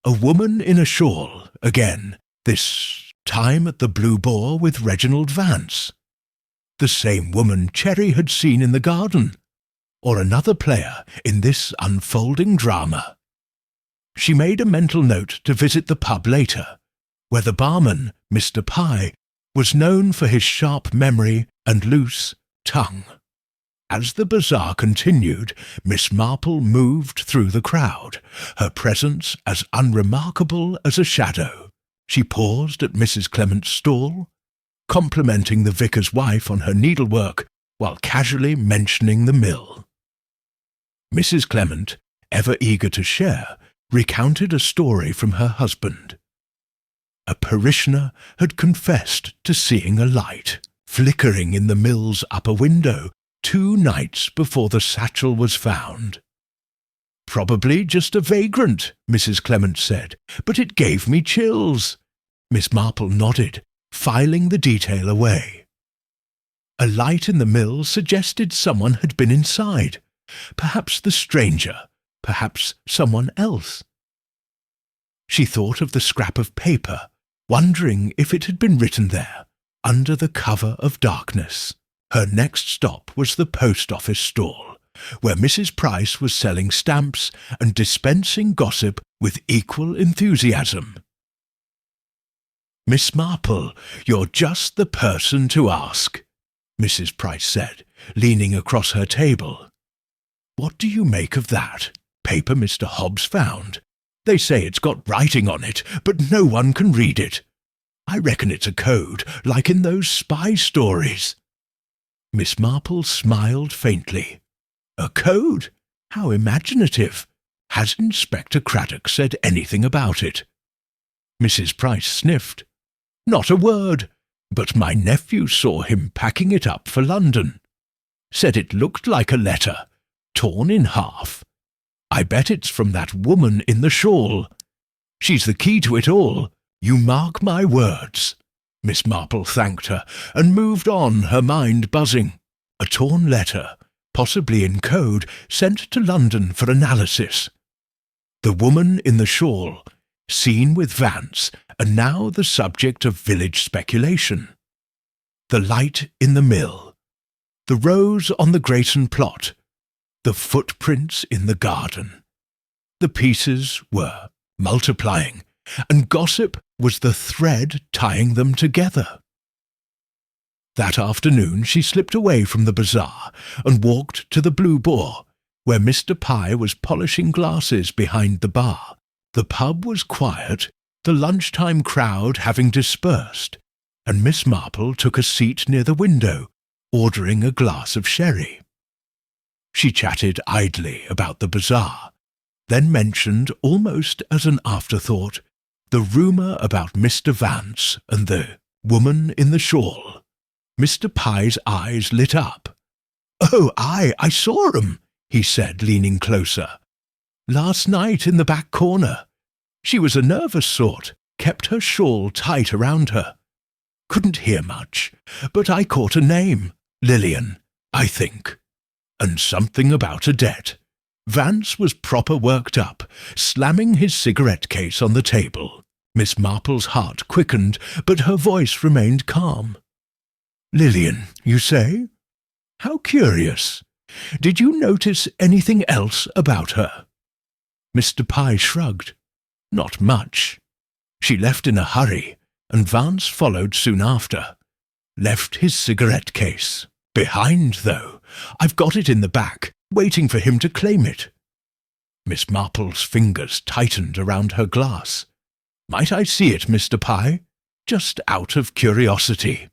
A woman in a shawl, again, this time at the Blue Boar with Reginald Vance. The same woman Cherry had seen in the garden, or another player in this unfolding drama. She made a mental note to visit the pub later, where the barman, Mr. Pye, was known for his sharp memory and loose tongue. As the bazaar continued, Miss Marple moved through the crowd, her presence as unremarkable as a shadow. She paused at Mrs. Clement's stall, complimenting the vicar's wife on her needlework while casually mentioning the mill. Mrs. Clement, ever eager to share, recounted a story from her husband. A parishioner had confessed to seeing a light flickering in the mill's upper window 2 nights before the satchel was found. "Probably just a vagrant," Mrs. Clement said, "but it gave me chills." Miss Marple nodded, filing the detail away. A light in the mill suggested someone had been inside, perhaps the stranger, perhaps someone else. She thought of the scrap of paper, wondering if it had been written there, under the cover of darkness. Her next stop was the post office stall, where Mrs. Price was selling stamps and dispensing gossip with equal enthusiasm. "Miss Marple, you're just the person to ask," Mrs. Price said, leaning across her table. "What do you make of that paper Mr. Hobbs found? They say it's got writing on it, but no one can read it. I reckon it's a code, like in those spy stories." Miss Marple smiled faintly. "A code? How imaginative! Has Inspector Craddock said anything about it?" Mrs. Price sniffed. "Not a word, but my nephew saw him packing it up for London. Said it looked like a letter, torn in half. I bet it's from that woman in the shawl. She's the key to it all, you mark my words." Miss Marple thanked her and moved on, her mind buzzing. A torn letter, possibly in code, sent to London for analysis. The woman in the shawl, seen with Vance, and now the subject of village speculation. The light in the mill. The rose on the Grayson plot. The footprints in the garden. The pieces were multiplying, and gossip was the thread tying them together. That afternoon she slipped away from the bazaar and walked to the Blue Boar, where Mr. Pye was polishing glasses behind the bar. The pub was quiet, the lunchtime crowd having dispersed, and Miss Marple took a seat near the window, ordering a glass of sherry. She chatted idly about the bazaar, then mentioned, almost as an afterthought, the rumour about Mr. Vance and the woman in the shawl. Mr. Pye's eyes lit up. "Oh, I saw 'em," he said, leaning closer. "Last night in the back corner. She was a nervous sort, kept her shawl tight around her. Couldn't hear much, but I caught a name, Lillian, I think, and something about a debt." Vance was proper worked up, slamming his cigarette case on the table. Miss Marple's heart quickened, but her voice remained calm. "Lillian, you say? How curious. Did you notice anything else about her?" Mr. Pye shrugged. "Not much. She left in a hurry, and Vance followed soon after. Left his cigarette case. Behind, though. I've got it in the back, waiting for him to claim it." Miss Marple's fingers tightened around her glass. "Might I see it, Mr. Pye? Just out of curiosity."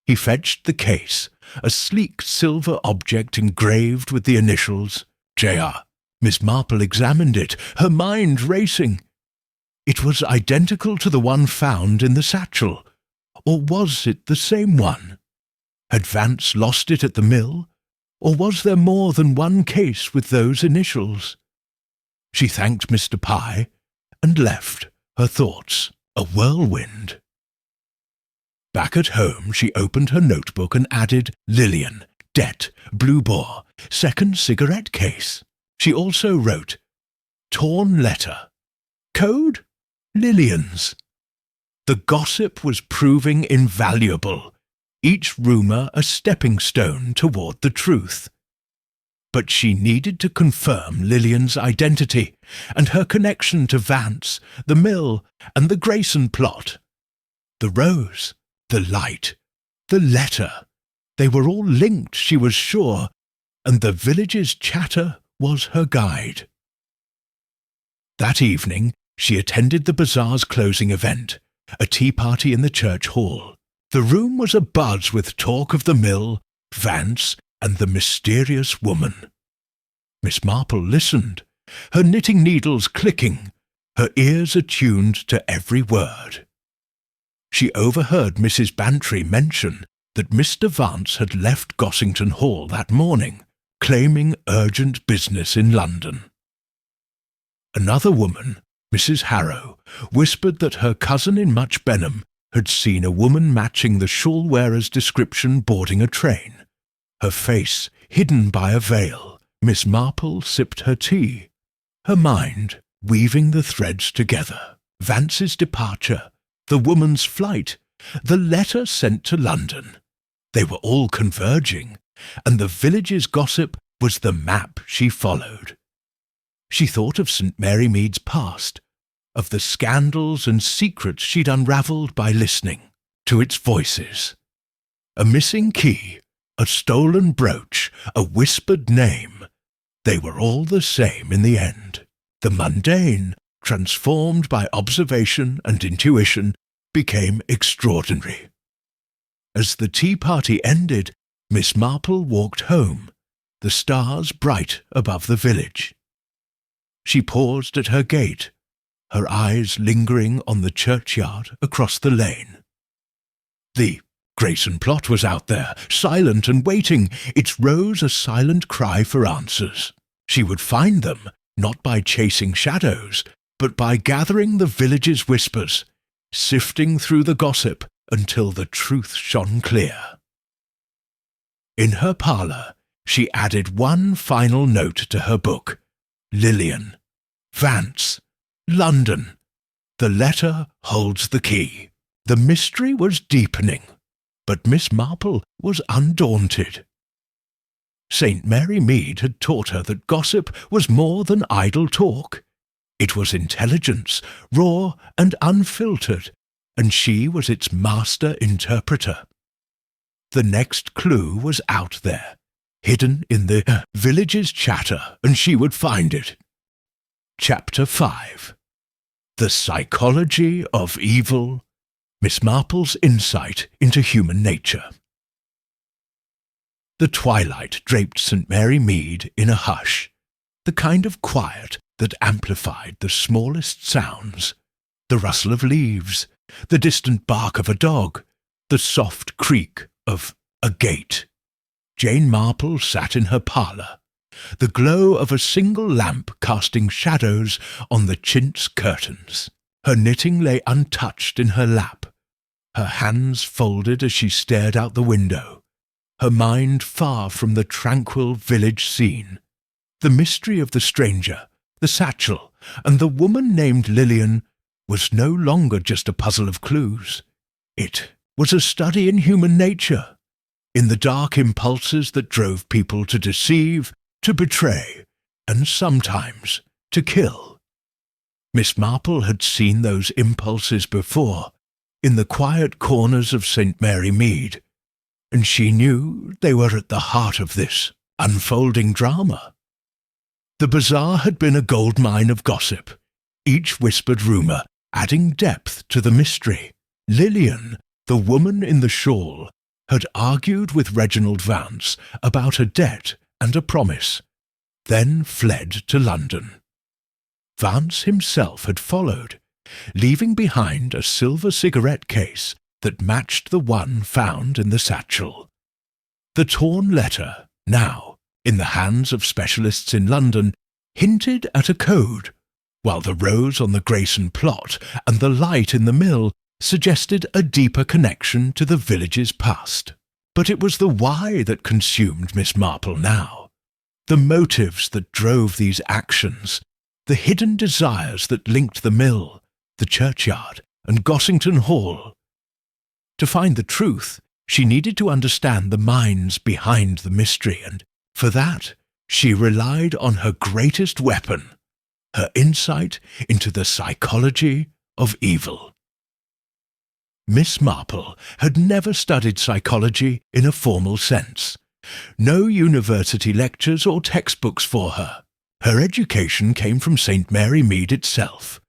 He fetched the case, a sleek silver object engraved with the initials J.R. Miss Marple examined it, her mind racing. It was identical to the one found in the satchel, or was it the same one? Had Vance lost it at the mill, or was there more than one case with those initials? She thanked Mr. Pye, and left, her thoughts a whirlwind. Back at home, she opened her notebook and added Lillian, debt, blue boar, second cigarette case. She also wrote, torn letter. Code? Lillian's. The gossip was proving invaluable, each rumour a stepping stone toward the truth. But she needed to confirm Lillian's identity and her connection to Vance, the mill, and the Grayson plot. The rose, the light, the letter, they were all linked, she was sure, and the village's chatter was her guide. That evening, she attended the bazaar's closing event, a tea party in the church hall. The room was abuzz with talk of the mill, Vance, and the mysterious woman. Miss Marple listened, her knitting needles clicking, her ears attuned to every word. She overheard Mrs. Bantry mention that Mr. Vance had left Gossington Hall that morning, claiming urgent business in London. Another woman, Mrs. Harrow, whispered that her cousin in Much Benham had seen a woman matching the shawl-wearer's description boarding a train. Her face hidden by a veil, Miss Marple sipped her tea, her mind weaving the threads together. Vance's departure, the woman's flight, the letter sent to London. They were all converging, and the village's gossip was the map she followed. She thought of St. Mary Mead's past, of the scandals and secrets she'd unravelled by listening to its voices. A missing key, a stolen brooch, a whispered name. They were all the same in the end. The mundane, transformed by observation and intuition, became extraordinary. As the tea party ended, Miss Marple walked home, the stars bright above the village. She paused at her gate, her eyes lingering on the churchyard across the lane. The Grayson plot was out there, silent and waiting. It rose a silent cry for answers. She would find them, not by chasing shadows, but by gathering the village's whispers, sifting through the gossip until the truth shone clear. In her parlour, she added one final note to her book. Lillian, Vance, London. The letter holds the key. The mystery was deepening, but Miss Marple was undaunted. St. Mary Mead had taught her that gossip was more than idle talk. It was intelligence, raw and unfiltered, and she was its master interpreter. The next clue was out there, hidden in the village's chatter, and she would find it. Chapter 5. The Psychology of Evil. Miss Marple's insight into human nature. The twilight draped St. Mary Mead in a hush, the kind of quiet that amplified the smallest sounds, the rustle of leaves, the distant bark of a dog, the soft creak of a gate. Jane Marple sat in her parlour, the glow of a single lamp casting shadows on the chintz curtains. Her knitting lay untouched in her lap, her hands folded as she stared out the window, her mind far from the tranquil village scene. The mystery of the stranger, the satchel, and the woman named Lillian was no longer just a puzzle of clues. It was a study in human nature, in the dark impulses that drove people to deceive, to betray, and sometimes to kill. Miss Marple had seen those impulses before, in the quiet corners of St. Mary Mead, and she knew they were at the heart of this unfolding drama. The bazaar had been a goldmine of gossip, each whispered rumour adding depth to the mystery. Lillian, the woman in the shawl, had argued with Reginald Vance about a debt and a promise, then fled to London. Vance himself had followed, leaving behind a silver cigarette case that matched the one found in the satchel. The torn letter, now in the hands of specialists in London, hinted at a code, while the rose on the Grayson plot and the light in the mill suggested a deeper connection to the village's past. But it was the why that consumed Miss Marple now, the motives that drove these actions, the hidden desires that linked the mill, the churchyard, and Gossington Hall. To find the truth, she needed to understand the minds behind the mystery, and for that, she relied on her greatest weapon, her insight into the psychology of evil. Miss Marple had never studied psychology in a formal sense. No university lectures or textbooks for her. Her education came from St. Mary Mead itself,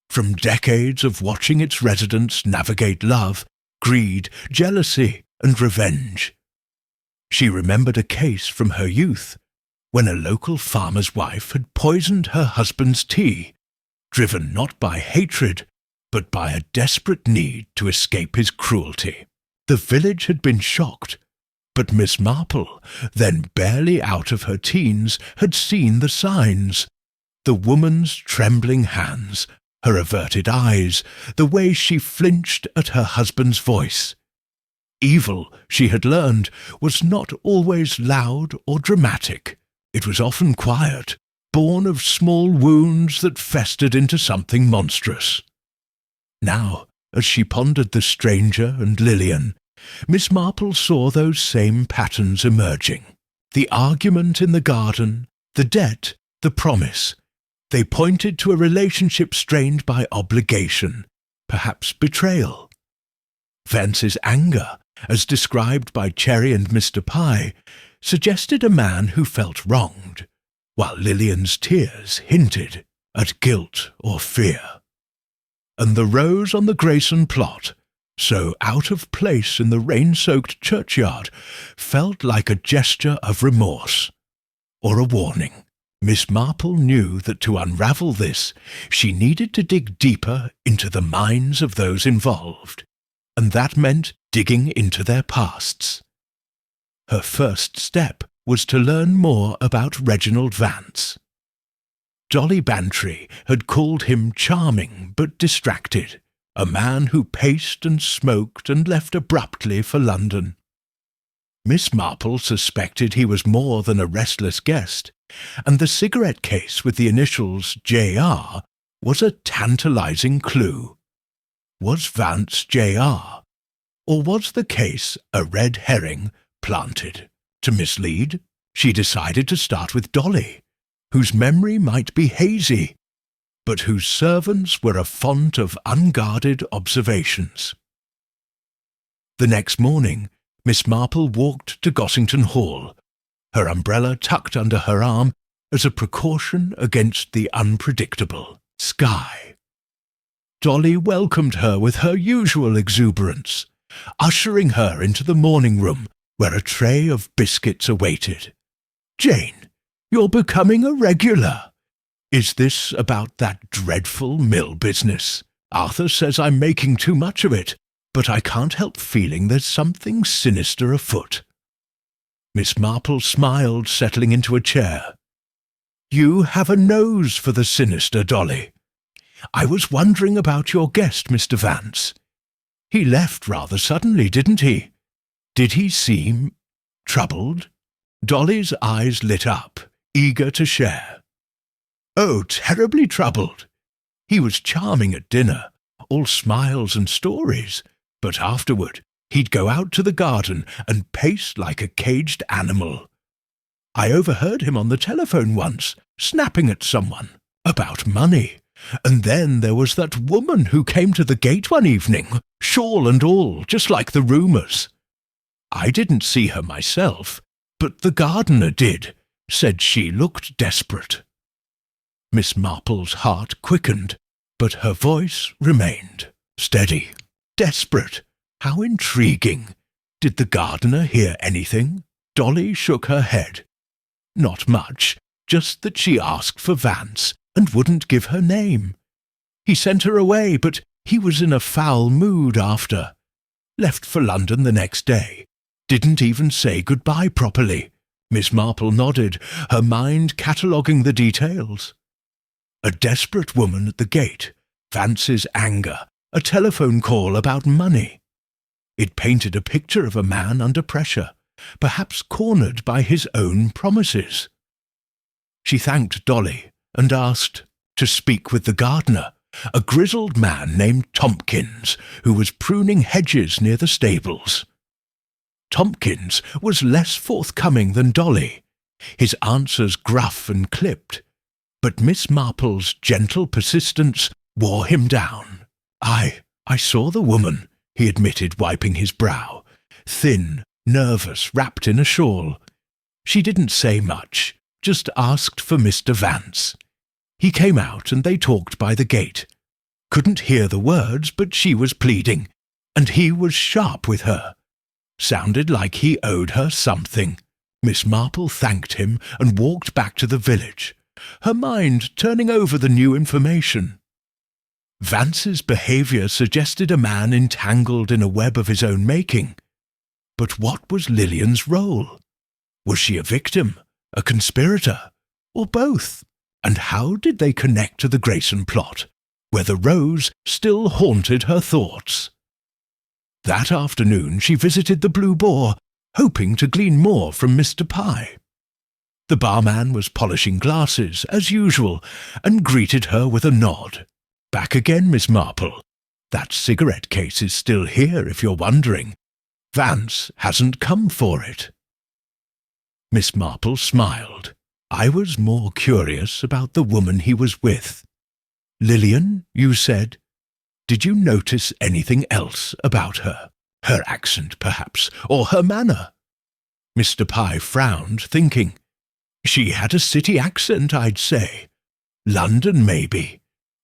from decades of watching its residents navigate love, greed, jealousy, and revenge. She remembered a case from her youth, when a local farmer's wife had poisoned her husband's tea, driven not by hatred, but by a desperate need to escape his cruelty. The village had been shocked, but Miss Marple, then barely out of her teens, had seen the signs. The woman's trembling hands, her averted eyes, the way she flinched at her husband's voice. Evil, she had learned, was not always loud or dramatic. It was often quiet, born of small wounds that festered into something monstrous. Now, as she pondered the stranger and Lillian, Miss Marple saw those same patterns emerging. The argument in the garden, the debt, the promise. They pointed to a relationship strained by obligation, perhaps betrayal. Vance's anger, as described by Cherry and Mr. Pye, suggested a man who felt wronged, while Lillian's tears hinted at guilt or fear. And the rose on the Grayson plot, so out of place in the rain-soaked churchyard, felt like a gesture of remorse, or a warning. Miss Marple knew that to unravel this, she needed to dig deeper into the minds of those involved, and that meant digging into their pasts. Her first step was to learn more about Reginald Vance. Dolly Bantry had called him charming but distracted, a man who paced and smoked and left abruptly for London. Miss Marple suspected he was more than a restless guest, and the cigarette case with the initials J.R. was a tantalizing clue. Was Vance J.R., or was the case a red herring planted to mislead? She decided to start with Dolly, whose memory might be hazy, but whose servants were a font of unguarded observations. The next morning, Miss Marple walked to Gossington Hall, her umbrella tucked under her arm as a precaution against the unpredictable sky. Dolly welcomed her with her usual exuberance, ushering her into the morning room where a tray of biscuits awaited. "Jane, you're becoming a regular. Is this about that dreadful mill business? Arthur says I'm making too much of it, but I can't help feeling there's something sinister afoot." Miss Marple smiled, settling into a chair. "You have a nose for the sinister, Dolly. I was wondering about your guest, Mr. Vance. He left rather suddenly, didn't he? Did he seem troubled?" Dolly's eyes lit up, eager to share. "Oh, terribly troubled. He was charming at dinner, all smiles and stories, but afterward he'd go out to the garden and pace like a caged animal. I overheard him on the telephone once, snapping at someone about money. And then there was that woman who came to the gate one evening, shawl and all, just like the rumours. I didn't see her myself, but the gardener did, said she looked desperate." Miss Marple's heart quickened, but her voice remained steady. "Desperate? How intriguing. Did the gardener hear anything?" Dolly shook her head. "Not much, just that she asked for Vance and wouldn't give her name. He sent her away, but he was in a foul mood after. Left for London the next day. Didn't even say goodbye properly." Miss Marple nodded, her mind cataloguing the details. A desperate woman at the gate, Vance's anger, a telephone call about money. It painted a picture of a man under pressure, perhaps cornered by his own promises. She thanked Dolly and asked to speak with the gardener, a grizzled man named Tompkins, who was pruning hedges near the stables. Tompkins was less forthcoming than Dolly, his answers gruff and clipped, but Miss Marple's gentle persistence wore him down. I saw the woman," he admitted, wiping his brow, thin, nervous, wrapped in a shawl. "She didn't say much, just asked for Mr. Vance. He came out and they talked by the gate. Couldn't hear the words, but she was pleading, and he was sharp with her. Sounded like he owed her something." Miss Marple thanked him and walked back to the village, her mind turning over the new information. Vance's behaviour suggested a man entangled in a web of his own making. But what was Lillian's role? Was she a victim, a conspirator, or both? And how did they connect to the Grayson plot, where the rose still haunted her thoughts? That afternoon she visited the Blue Boar, hoping to glean more from Mr. Pye. The barman was polishing glasses, as usual, and greeted her with a nod. "Back again, Miss Marple. That cigarette case is still here, if you're wondering. Vance hasn't come for it." Miss Marple smiled. "I was more curious about the woman he was with. Lillian, you said. Did you notice anything else about her? Her accent, perhaps, or her manner?" Mr. Pye frowned, thinking. "She had a city accent, I'd say. London, maybe.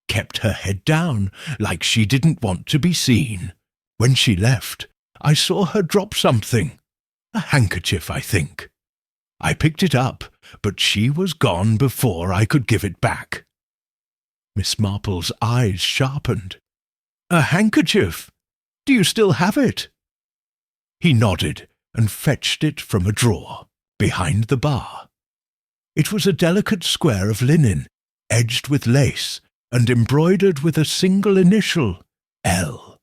Kept her head down, like she didn't want to be seen. When she left, I saw her drop something. A handkerchief, I think. I picked it up, but she was gone before I could give it back." Miss Marple's eyes sharpened. "A handkerchief? Do you still have it?" He nodded and fetched it from a drawer, behind the bar. It was a delicate square of linen, edged with lace, and embroidered with a single initial, L.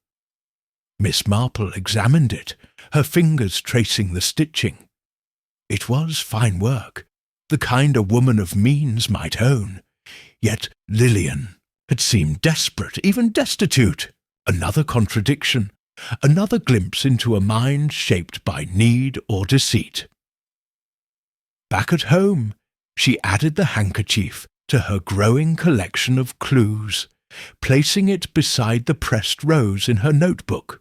Miss Marple examined it, her fingers tracing the stitching. It was fine work, the kind a woman of means might own. Yet Lillian had seemed desperate, even destitute. Another contradiction, another glimpse into a mind shaped by need or deceit. Back at home, she added the handkerchief to her growing collection of clues, placing it beside the pressed rose in her notebook.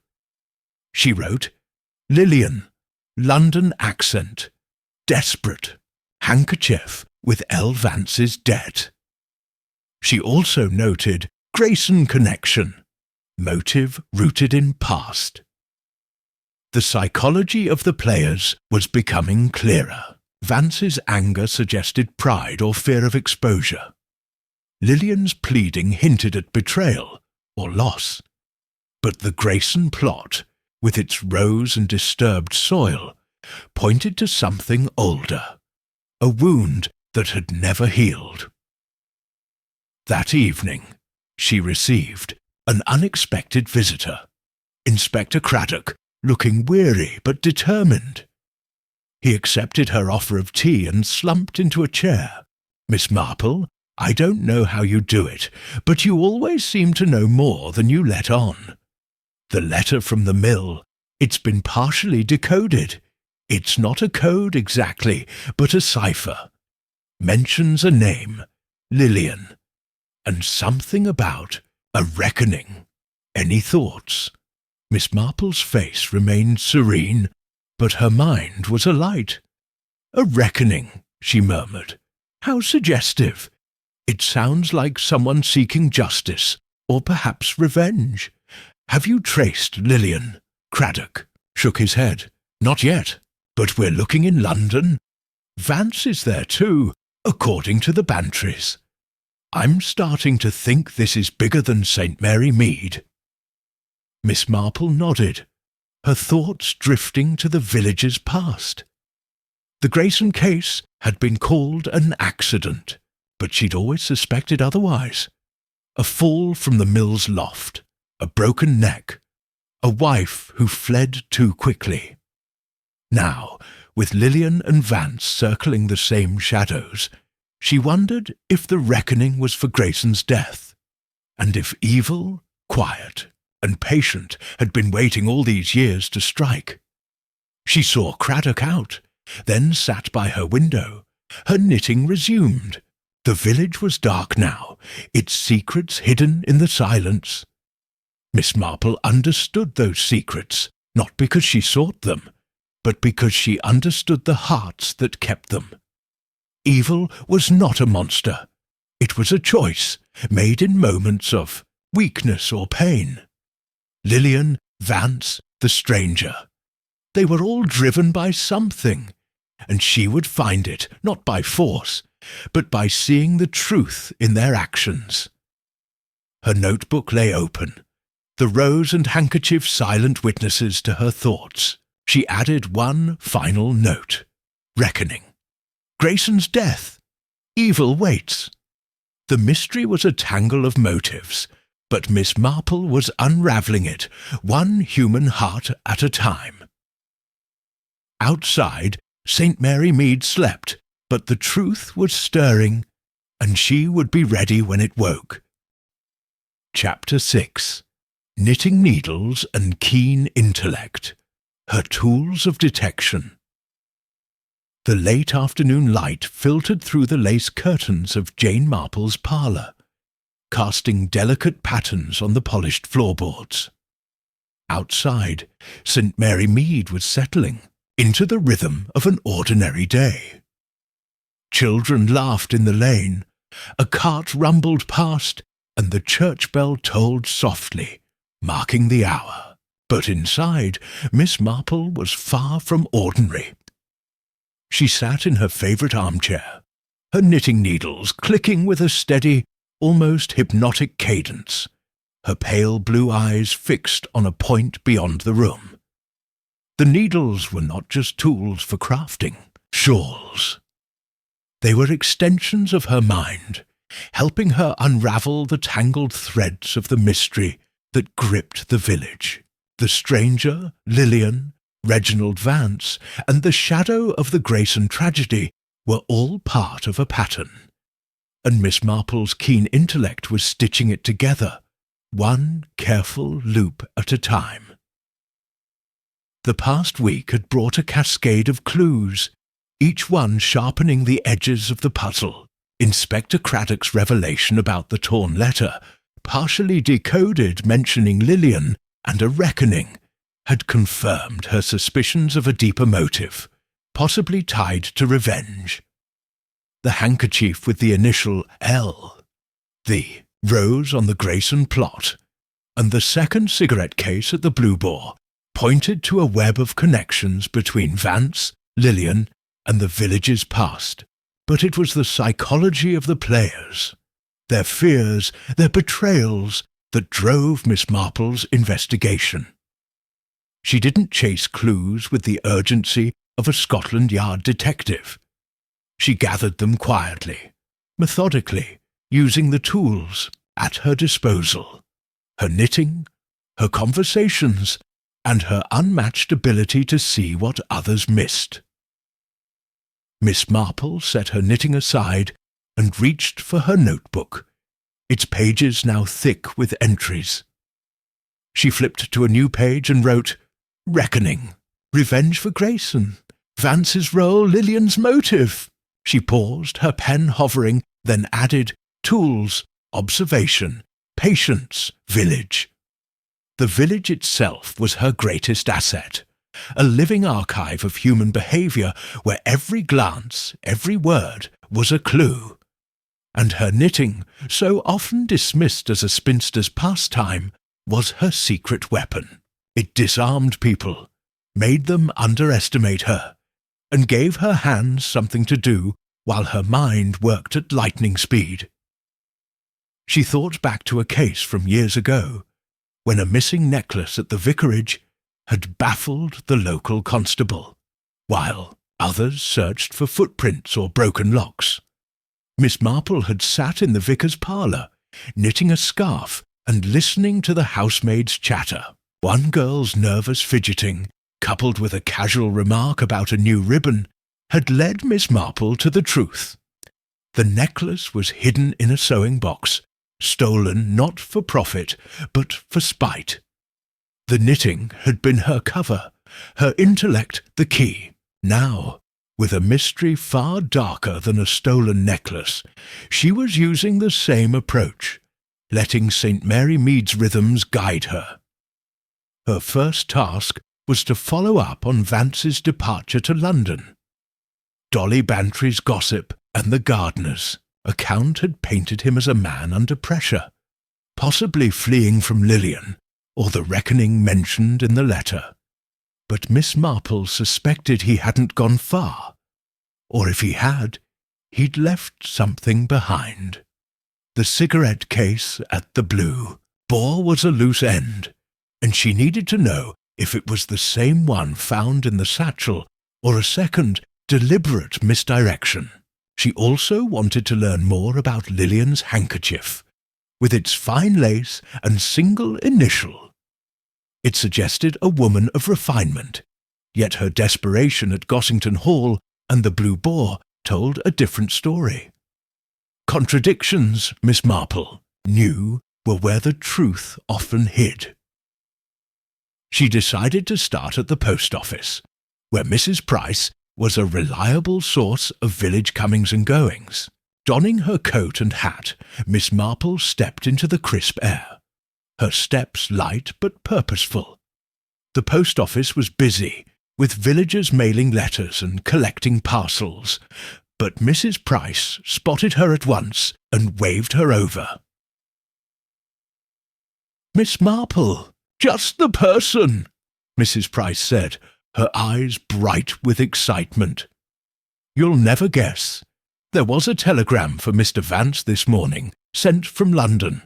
She wrote, "Lillian, London accent, desperate, handkerchief with L. Vance's debt." She also noted Grayson connection, motive rooted in past. The psychology of the players was becoming clearer. Vance's anger suggested pride or fear of exposure. Lillian's pleading hinted at betrayal or loss. But the Grayson plot, with its rose and disturbed soil, pointed to something older, a wound that had never healed. That evening, she received an unexpected visitor, Inspector Craddock, looking weary but determined. He accepted her offer of tea and slumped into a chair. "Miss Marple, I don't know how you do it, but you always seem to know more than you let on. The letter from the mill, it's been partially decoded. It's not a code exactly, but a cipher. Mentions a name, Lillian, and something about a reckoning. Any thoughts?" Miss Marple's face remained serene, but her mind was alight. "A reckoning," she murmured. "How suggestive. It sounds like someone seeking justice, or perhaps revenge. Have you traced Lillian?" Craddock shook his head. "Not yet, but we're looking in London. Vance is there too, according to the Bantries. I'm starting to think this is bigger than St. Mary Mead." Miss Marple nodded, her thoughts drifting to the village's past. The Grayson case had been called an accident, but she'd always suspected otherwise. A fall from the mill's loft, a broken neck, a wife who fled too quickly. Now, with Lillian and Vance circling the same shadows, she wondered if the reckoning was for Grayson's death, and if evil, quiet, and patient had been waiting all these years to strike. She saw Craddock out, then sat by her window. Her knitting resumed. The village was dark now, its secrets hidden in the silence. Miss Marple understood those secrets, not because she sought them, but because she understood the hearts that kept them. Evil was not a monster. It was a choice, made in moments of weakness or pain. Lillian, Vance, the stranger. They were all driven by something, and she would find it, not by force, but by seeing the truth in their actions. Her notebook lay open, the rose and handkerchief silent witnesses to her thoughts. She added one final note. Reckoning. Grayson's death. Evil waits. The mystery was a tangle of motives, but Miss Marple was unravelling it, one human heart at a time. Outside, St. Mary Mead slept, but the truth was stirring, and she would be ready when it woke. Chapter 6. Knitting Needles and Keen Intellect. Her Tools of Detection. The late afternoon light filtered through the lace curtains of Jane Marple's parlour, casting delicate patterns on the polished floorboards. Outside, St. Mary Mead was settling into the rhythm of an ordinary day. Children laughed in the lane, a cart rumbled past, and the church bell tolled softly, marking the hour. But inside, Miss Marple was far from ordinary. She sat in her favourite armchair, her knitting needles clicking with a steady, almost hypnotic cadence, her pale blue eyes fixed on a point beyond the room. The needles were not just tools for crafting, shawls. They were extensions of her mind, helping her unravel the tangled threads of the mystery that gripped the village. The stranger, Lillian, Reginald Vance, and the shadow of the Grayson tragedy were all part of a pattern, and Miss Marple's keen intellect was stitching it together, one careful loop at a time. The past week had brought a cascade of clues, each one sharpening the edges of the puzzle. Inspector Craddock's revelation about the torn letter, partially decoded mentioning Lillian and a reckoning, had confirmed her suspicions of a deeper motive, possibly tied to revenge. The handkerchief with the initial L, the rose on the Grayson plot, and the second cigarette case at the Blue Boar pointed to a web of connections between Vance, Lillian, and the village's past. But it was the psychology of the players, their fears, their betrayals, that drove Miss Marple's investigation. She didn't chase clues with the urgency of a Scotland Yard detective. She gathered them quietly, methodically, using the tools at her disposal, her knitting, her conversations, and her unmatched ability to see what others missed. Miss Marple set her knitting aside and reached for her notebook, its pages now thick with entries. She flipped to a new page and wrote, Reckoning, Revenge for Grayson, Vance's role, Lillian's motive. She paused, her pen hovering, then added, Tools, observation, patience, village. The village itself was her greatest asset, a living archive of human behaviour where every glance, every word, was a clue. And her knitting, so often dismissed as a spinster's pastime, was her secret weapon. It disarmed people, made them underestimate her, and gave her hands something to do while her mind worked at lightning speed. She thought back to a case from years ago, when a missing necklace at the vicarage had baffled the local constable, while others searched for footprints or broken locks. Miss Marple had sat in the vicar's parlour, knitting a scarf and listening to the housemaid's chatter. One girl's nervous fidgeting, coupled with a casual remark about a new ribbon, had led Miss Marple to the truth. The necklace was hidden in a sewing box, stolen not for profit, but for spite. The knitting had been her cover, her intellect the key. Now, with a mystery far darker than a stolen necklace, she was using the same approach, letting St. Mary Mead's rhythms guide her. Her first task was to follow up on Vance's departure to London. Dolly Bantry's gossip and the gardener's account had painted him as a man under pressure, possibly fleeing from Lillian or the reckoning mentioned in the letter. But Miss Marple suspected he hadn't gone far, or if he had, he'd left something behind. The cigarette case at the Blue Boar was a loose end, and she needed to know if it was the same one found in the satchel or a second, deliberate misdirection. She also wanted to learn more about Lillian's handkerchief, with its fine lace and single initial. It suggested a woman of refinement, yet her desperation at Gossington Hall and the Blue Boar told a different story. Contradictions, Miss Marple knew, were where the truth often hid. She decided to start at the post office, where Mrs. Price was a reliable source of village comings and goings. Donning her coat and hat, Miss Marple stepped into the crisp air, her steps light but purposeful. The post office was busy, with villagers mailing letters and collecting parcels, but Mrs. Price spotted her at once and waved her over. "Miss Marple, just the person," Mrs. Price said, her eyes bright with excitement. "You'll never guess. There was a telegram for Mr. Vance this morning, sent from London.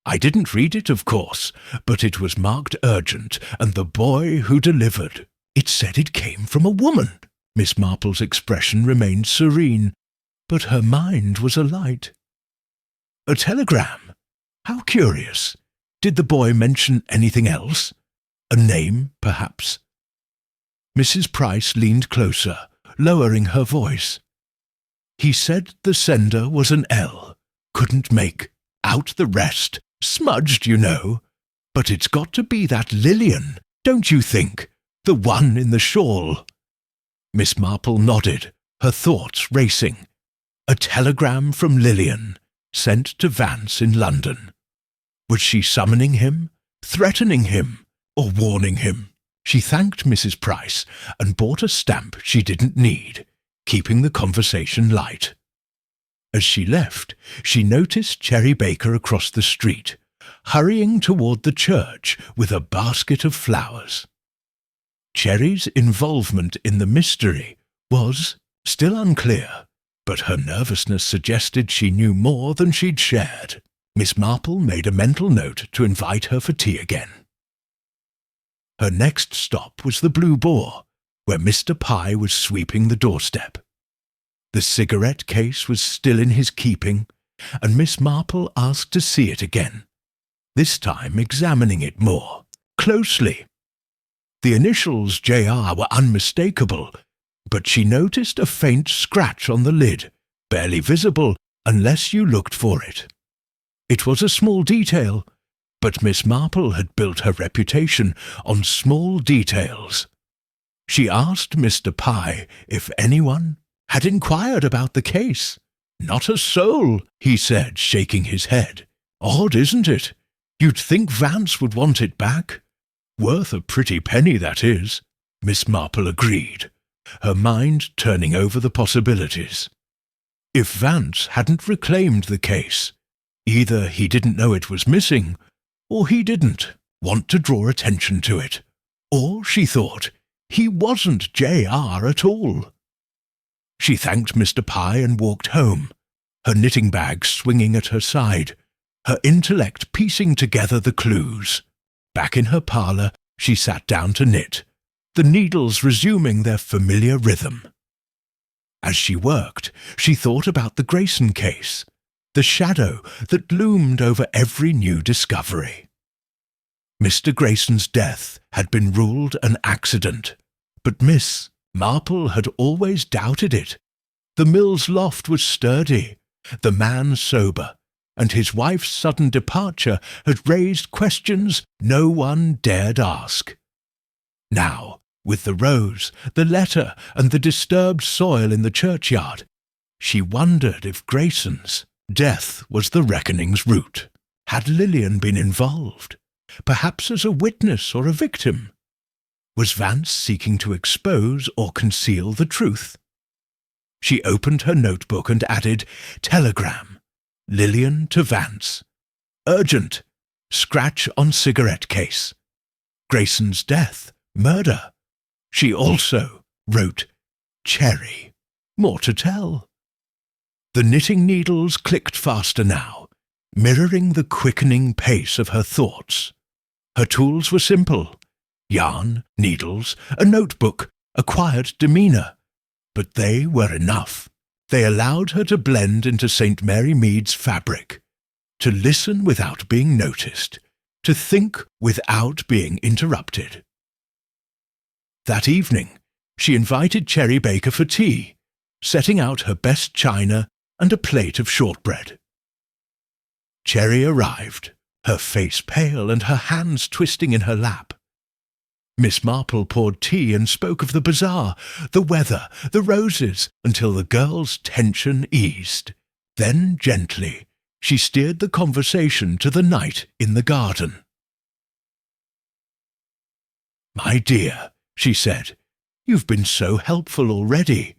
I didn't read it, of course, but it was marked urgent, and the boy who delivered. It said it came from a woman." Miss Marple's expression remained serene, but her mind was alight. "A telegram? How curious. Did the boy mention anything else? A name, perhaps?" Mrs. Price leaned closer, lowering her voice. "He said the sender was an L. Couldn't make out the rest. Smudged, you know. But it's got to be that Lillian, don't you think? The one in the shawl." Miss Marple nodded, her thoughts racing. A telegram from Lillian, sent to Vance in London. Was she summoning him, threatening him, or warning him? She thanked Mrs. Price and bought a stamp she didn't need, keeping the conversation light. As she left, she noticed Cherry Baker across the street, hurrying toward the church with a basket of flowers. Cherry's involvement in the mystery was still unclear, but her nervousness suggested she knew more than she'd shared. Miss Marple made a mental note to invite her for tea again. Her next stop was the Blue Boar, where Mr. Pye was sweeping the doorstep. The cigarette case was still in his keeping, and Miss Marple asked to see it again, this time examining it more closely. The initials J.R. were unmistakable, but she noticed a faint scratch on the lid, barely visible unless you looked for it. It was a small detail, but Miss Marple had built her reputation on small details. She asked Mr. Pye if anyone had inquired about the case. "Not a soul," he said, shaking his head. "Odd, isn't it? You'd think Vance would want it back. Worth a pretty penny, that is," Miss Marple agreed, her mind turning over the possibilities. If Vance hadn't reclaimed the case, either he didn't know it was missing, or he didn't want to draw attention to it, or, she thought, he wasn't J.R. at all. She thanked Mr. Pye and walked home, her knitting bag swinging at her side, her intellect piecing together the clues. Back in her parlour, she sat down to knit, the needles resuming their familiar rhythm. As she worked, she thought about the Grayson case, the shadow that loomed over every new discovery. Mr. Grayson's death had been ruled an accident, but Miss Marple had always doubted it. The mill's loft was sturdy, the man sober, and his wife's sudden departure had raised questions no one dared ask. Now, with the rose, the letter, and the disturbed soil in the churchyard, she wondered if Grayson's death was the reckoning's root. Had Lillian been involved, perhaps as a witness or a victim? Was Vance seeking to expose or conceal the truth? She opened her notebook and added, "Telegram. Lillian to Vance. Urgent. Scratch on cigarette case. Grayson's death. Murder." She also wrote, "Cherry. More to tell." The knitting needles clicked faster now, mirroring the quickening pace of her thoughts. Her tools were simple: yarn, needles, a notebook, a quiet demeanour. But they were enough. They allowed her to blend into St. Mary Mead's fabric, to listen without being noticed, to think without being interrupted. That evening, she invited Cherry Baker for tea, setting out her best china and a plate of shortbread. Cherry arrived, her face pale and her hands twisting in her lap. Miss Marple poured tea and spoke of the bazaar, the weather, the roses, until the girl's tension eased. Then, gently, she steered the conversation to the night in the garden. "My dear," she said, "you've been so helpful already.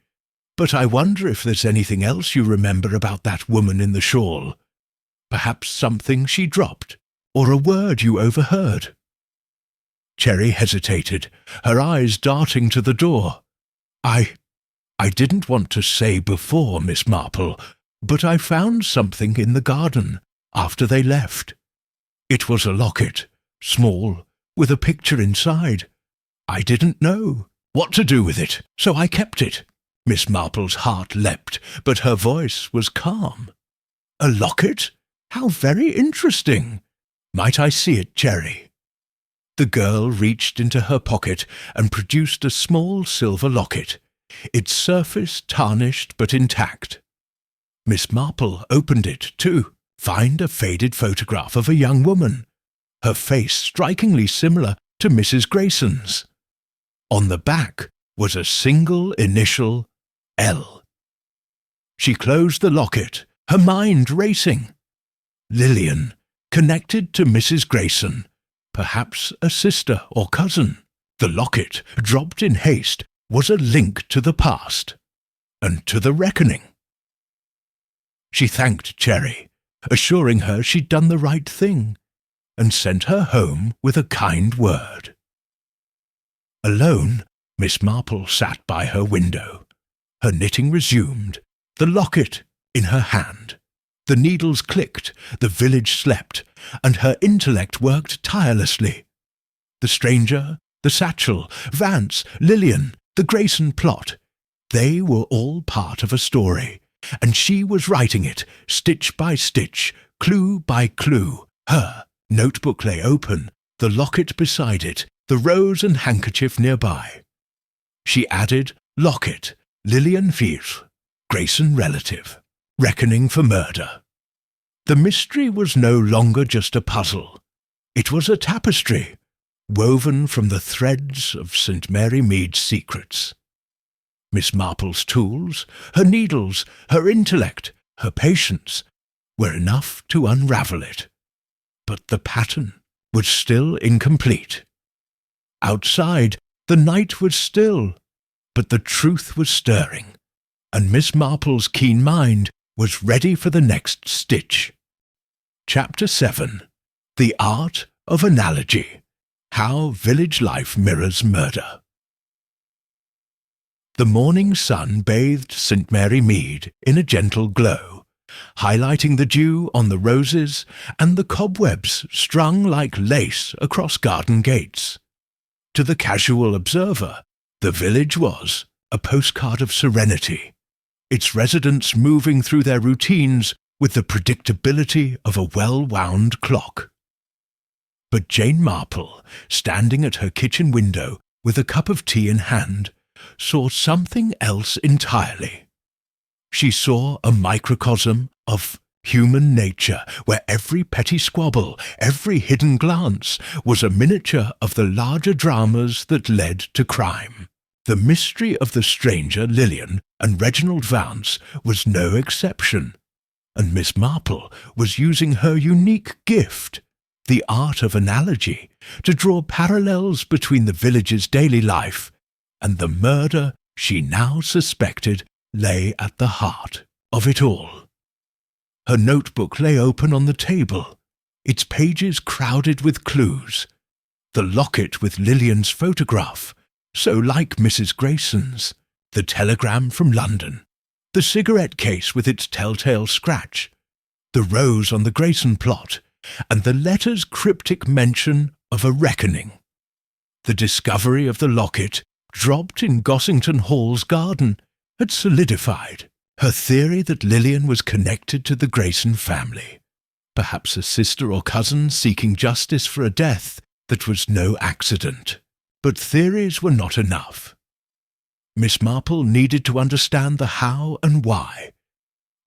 But I wonder if there's anything else you remember about that woman in the shawl. Perhaps something she dropped, or a word you overheard." Cherry hesitated, her eyes darting to the door. I didn't want to say before, Miss Marple, but I found something in the garden after they left. It was a locket, small, with a picture inside. I didn't know what to do with it, so I kept it." Miss Marple's heart leapt, but her voice was calm. "A locket? How very interesting! Might I see it, Cherry?" The girl reached into her pocket and produced a small silver locket, its surface tarnished but intact. Miss Marple opened it, to find a faded photograph of a young woman, her face strikingly similar to Mrs. Grayson's. On the back was a single initial L. She closed the locket, her mind racing. Lillian, connected to Mrs. Grayson, perhaps a sister or cousin. The locket, dropped in haste, was a link to the past, and to the reckoning. She thanked Cherry, assuring her she'd done the right thing, and sent her home with a kind word. Alone, Miss Marple sat by her window, her knitting resumed, the locket in her hand. The needles clicked, the village slept, and her intellect worked tirelessly. The stranger, the satchel, Vance, Lillian, the Grayson plot, they were all part of a story, and she was writing it, stitch by stitch, clue by clue. Her notebook lay open, the locket beside it, the rose and handkerchief nearby. She added, "Locket, Lillian Fils, Grayson relative, reckoning for murder." The mystery was no longer just a puzzle. It was a tapestry, woven from the threads of St. Mary Mead's secrets. Miss Marple's tools, her needles, her intellect, her patience, were enough to unravel it. But the pattern was still incomplete. Outside, the night was still, but the truth was stirring, and Miss Marple's keen mind was ready for the next stitch. Chapter 7. The Art of Analogy. How Village Life Mirrors Murder. The morning sun bathed St. Mary Mead in a gentle glow, highlighting the dew on the roses and the cobwebs strung like lace across garden gates. To the casual observer, the village was a postcard of serenity, its residents moving through their routines with the predictability of a well-wound clock. But Jane Marple, standing at her kitchen window with a cup of tea in hand, saw something else entirely. She saw a microcosm of human nature where every petty squabble, every hidden glance was a miniature of the larger dramas that led to crime. The mystery of the stranger Lillian and Reginald Vance was no exception, and Miss Marple was using her unique gift, the art of analogy, to draw parallels between the village's daily life and the murder she now suspected lay at the heart of it all. Her notebook lay open on the table, its pages crowded with clues. The locket with Lillian's photograph, so like Mrs. Grayson's, the telegram from London, the cigarette case with its telltale scratch, the rose on the Grayson plot, and the letter's cryptic mention of a reckoning. The discovery of the locket, dropped in Gossington Hall's garden, had solidified her theory that Lillian was connected to the Grayson family, perhaps a sister or cousin seeking justice for a death that was no accident. But theories were not enough. Miss Marple needed to understand the how and why,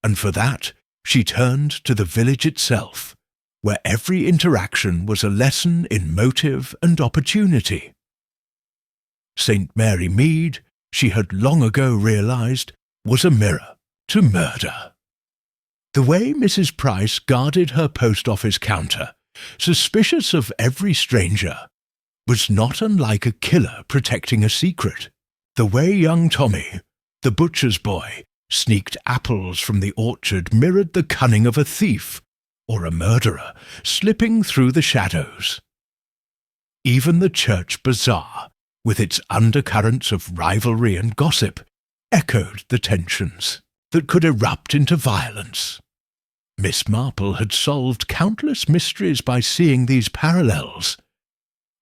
and for that she turned to the village itself, where every interaction was a lesson in motive and opportunity. St. Mary Mead, she had long ago realized, was a mirror to murder. The way Mrs. Price guarded her post office counter, suspicious of every stranger, was not unlike a killer protecting a secret. The way young Tommy, the butcher's boy, sneaked apples from the orchard mirrored the cunning of a thief or a murderer slipping through the shadows. Even the church bazaar, with its undercurrents of rivalry and gossip, echoed the tensions that could erupt into violence. Miss Marple had solved countless mysteries by seeing these parallels,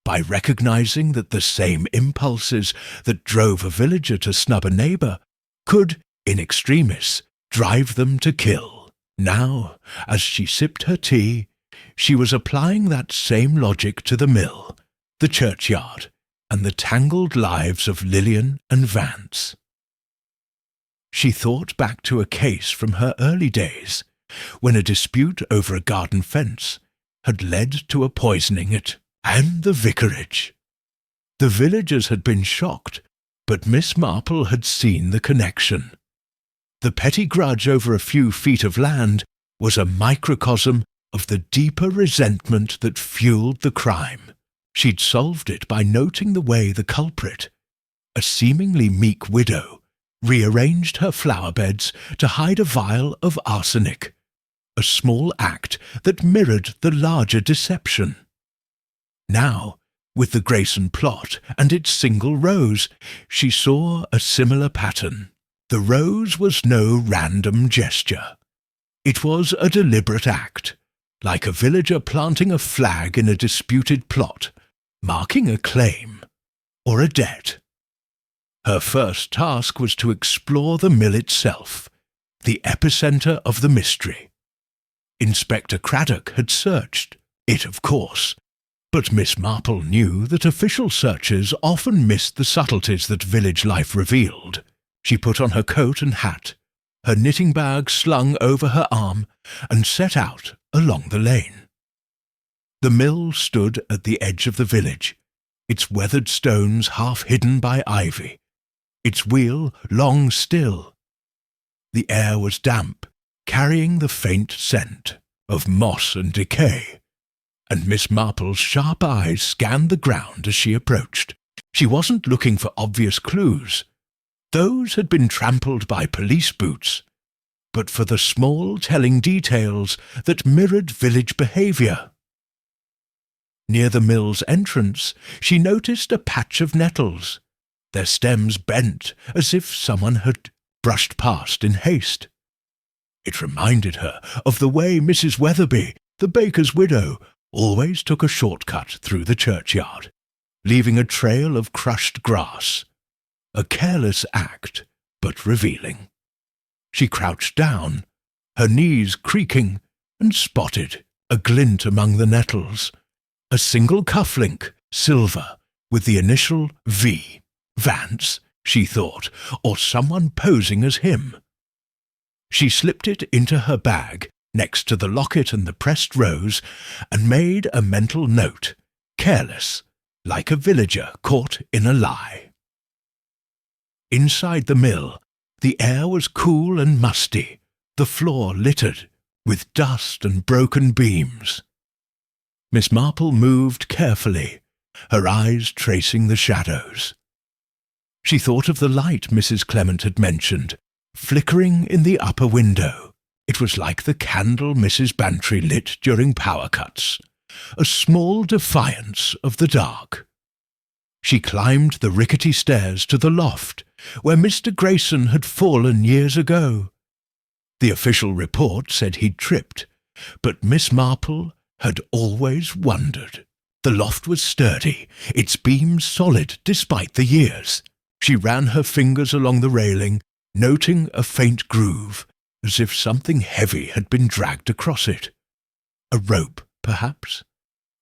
by recognizing that the same impulses that drove a villager to snub a neighbour could, in extremis, drive them to kill. Now, as she sipped her tea, she was applying that same logic to the mill, the churchyard, and the tangled lives of Lillian and Vance. She thought back to a case from her early days, when a dispute over a garden fence had led to a poisoning and the vicarage. The villagers had been shocked, but Miss Marple had seen the connection. The petty grudge over a few feet of land was a microcosm of the deeper resentment that fueled the crime. She'd solved it by noting the way the culprit, a seemingly meek widow, rearranged her flower beds to hide a vial of arsenic, a small act that mirrored the larger deception. Now, with the Grayson plot and its single rose, she saw a similar pattern. The rose was no random gesture. It was a deliberate act, like a villager planting a flag in a disputed plot, marking a claim or a debt. Her first task was to explore the mill itself, the epicenter of the mystery. Inspector Craddock had searched it, of course, but Miss Marple knew that official searches often missed the subtleties that village life revealed. She put on her coat and hat, her knitting bag slung over her arm, and set out along the lane. The mill stood at the edge of the village, its weathered stones half hidden by ivy, its wheel long still. The air was damp, carrying the faint scent of moss and decay, and Miss Marple's sharp eyes scanned the ground as she approached. She wasn't looking for obvious clues. Those had been trampled by police boots, but for the small telling details that mirrored village behaviour. Near the mill's entrance, she noticed a patch of nettles, their stems bent as if someone had brushed past in haste. It reminded her of the way Mrs. Weatherby, the baker's widow, always took a shortcut through the churchyard, leaving a trail of crushed grass. A careless act, but revealing. She crouched down, her knees creaking, and spotted a glint among the nettles. A single cufflink, silver, with the initial V. Vance, she thought, or someone posing as him. She slipped it into her bag, next to the locket and the pressed rose, and made a mental note, careless, like a villager caught in a lie. Inside the mill, the air was cool and musty, the floor littered with dust and broken beams. Miss Marple moved carefully, her eyes tracing the shadows. She thought of the light Mrs. Clement had mentioned, flickering in the upper window. It was like the candle Mrs. Bantry lit during power cuts, a small defiance of the dark. She climbed the rickety stairs to the loft, where Mr. Grayson had fallen years ago. The official report said he'd tripped, but Miss Marple had always wondered. The loft was sturdy, its beams solid despite the years. She ran her fingers along the railing, noting a faint groove, as if something heavy had been dragged across it. A rope, perhaps,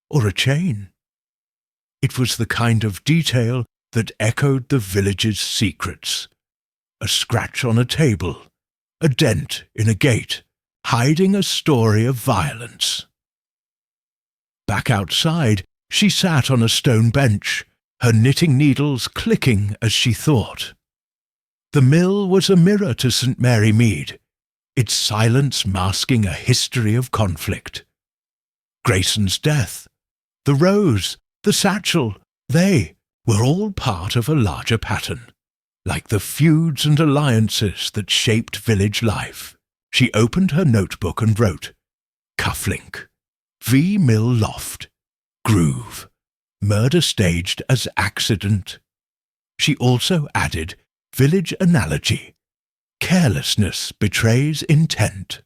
or a chain. It was the kind of detail that echoed the village's secrets. A scratch on a table, a dent in a gate, hiding a story of violence. Back outside, she sat on a stone bench, her knitting needles clicking as she thought. The mill was a mirror to St. Mary Mead, its silence masking a history of conflict. Grayson's death, the rose, the satchel, they were all part of a larger pattern, like the feuds and alliances that shaped village life. She opened her notebook and wrote, Cufflink, V Mill Loft, Groove, murder staged as accident. She also added village analogy, carelessness betrays intent.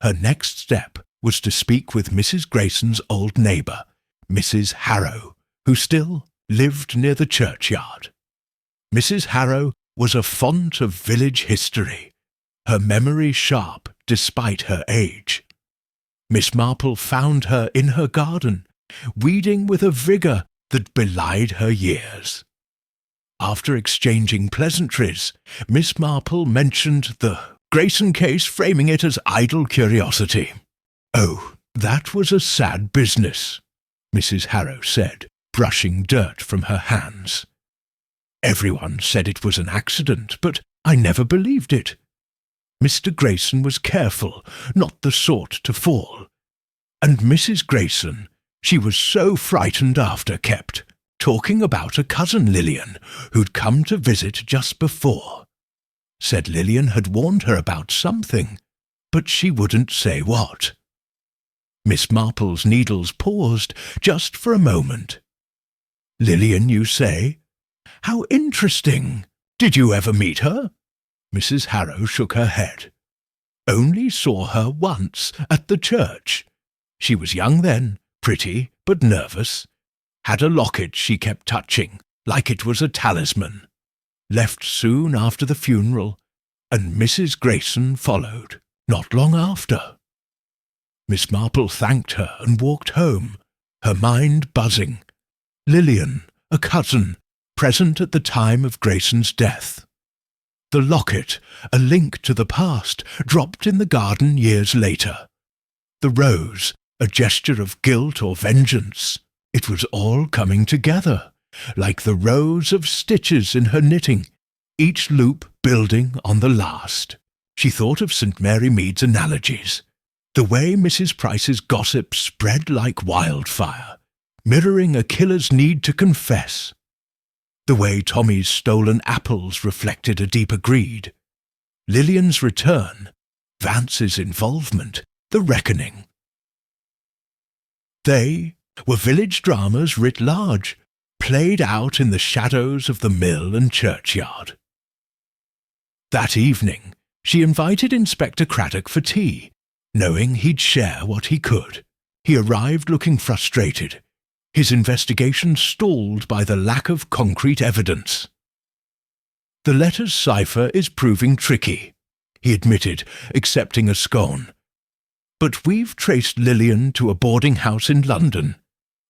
Her next step was to speak with Mrs. Grayson's old neighbour, Mrs. Harrow, who still lived near the churchyard. Mrs. Harrow was a font of village history, her memory sharp despite her age. Miss Marple found her in her garden, weeding with a vigour that belied her years. After exchanging pleasantries, Miss Marple mentioned the Grayson case, framing it as idle curiosity. "Oh, that was a sad business," Mrs. Harrow said, brushing dirt from her hands. "Everyone said it was an accident, but I never believed it. Mr. Grayson was careful, not the sort to fall. And Mrs. Grayson, she was so frightened after, kept talking about a cousin Lillian who'd come to visit just before. Said Lillian had warned her about something, but she wouldn't say what." Miss Marple's needles paused just for a moment. "Lillian, you say? How interesting! Did you ever meet her?" Mrs. Harrow shook her head. "Only saw her once at the church. She was young then, pretty but nervous. Had a locket she kept touching, like it was a talisman. Left soon after the funeral, and Mrs. Grayson followed, not long after." Miss Marple thanked her and walked home, her mind buzzing. Lillian, a cousin, present at the time of Grayson's death. The locket, a link to the past, dropped in the garden years later. The rose, a gesture of guilt or vengeance. It was all coming together, like the rows of stitches in her knitting, each loop building on the last. She thought of St. Mary Mead's analogies, the way Mrs. Price's gossip spread like wildfire, mirroring a killer's need to confess. The way Tommy's stolen apples reflected a deeper greed. Lillian's return, Vance's involvement, the reckoning. They were village dramas writ large, played out in the shadows of the mill and churchyard. That evening, she invited Inspector Craddock for tea, knowing he'd share what he could. He arrived looking frustrated, his investigation stalled by the lack of concrete evidence. "The letter's cipher is proving tricky," he admitted, accepting a scone. "But we've traced Lillian to a boarding house in London.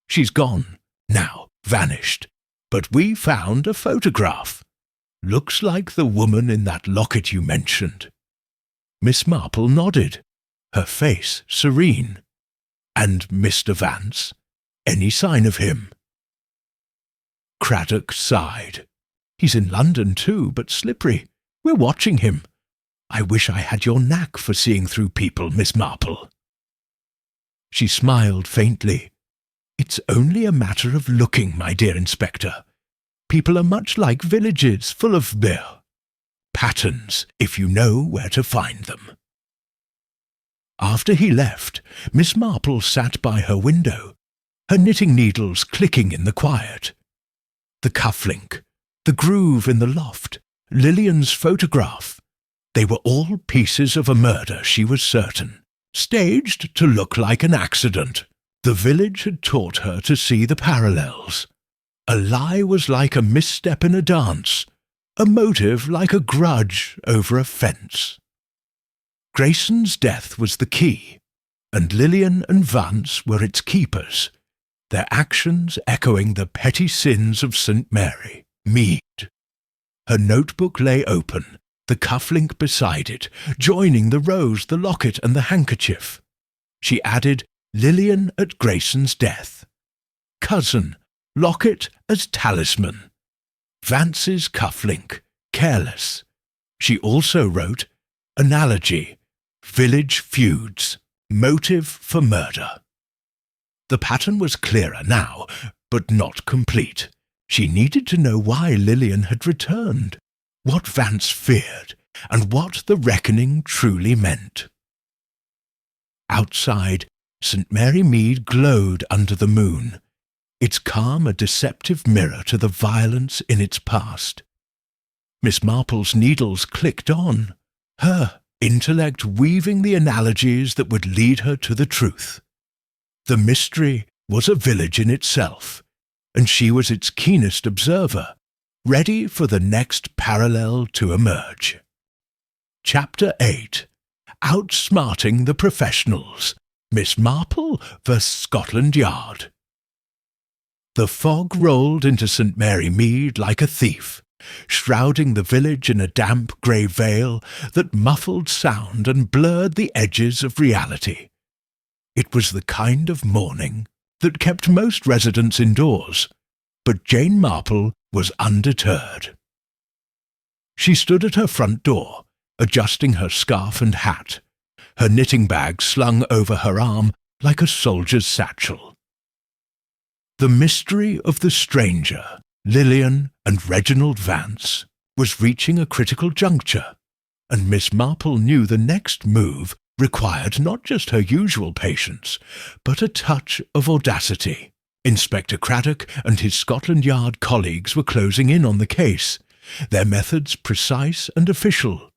She's gone, now, vanished. But we found a photograph. Looks like the woman in that locket you mentioned." Miss Marple nodded, her face serene. "And Mr. Vance? Any sign of him?" Craddock sighed. "He's in London too, but slippery. We're watching him. I wish I had your knack for seeing through people, Miss Marple." She smiled faintly. "It's only a matter of looking, my dear Inspector. People are much like villages, full of patterns, if you know where to find them." After he left, Miss Marple sat by her window, her knitting needles clicking in the quiet. The cufflink, the groove in the loft, Lillian's photograph. They were all pieces of a murder, she was certain, staged to look like an accident. The village had taught her to see the parallels. A lie was like a misstep in a dance, a motive like a grudge over a fence. Grayson's death was the key, and Lillian and Vance were its keepers, their actions echoing the petty sins of St. Mary, Mead. Her notebook lay open, the cufflink beside it, joining the rose, the locket, and the handkerchief. She added Lillian at Grayson's death. Cousin, locket as talisman. Vance's cufflink, careless. She also wrote analogy, village feuds, motive for murder. The pattern was clearer now, but not complete. She needed to know why Lillian had returned, what Vance feared, and what the reckoning truly meant. Outside, St. Mary Mead glowed under the moon, its calm a deceptive mirror to the violence in its past. Miss Marple's needles clicked on, her intellect weaving the analogies that would lead her to the truth. The mystery was a village in itself, and she was its keenest observer, ready for the next parallel to emerge. Chapter 8. Outsmarting the Professionals. Miss Marple vs. Scotland Yard. The fog rolled into St. Mary Mead like a thief, shrouding the village in a damp grey veil that muffled sound and blurred the edges of reality. It was the kind of morning that kept most residents indoors, but Jane Marple was undeterred. She stood at her front door, adjusting her scarf and hat, her knitting bag slung over her arm like a soldier's satchel. The mystery of the stranger, Lillian and Reginald Vance, was reaching a critical juncture, and Miss Marple knew the next move required not just her usual patience, but a touch of audacity. Inspector Craddock and his Scotland Yard colleagues were closing in on the case, their methods precise and official.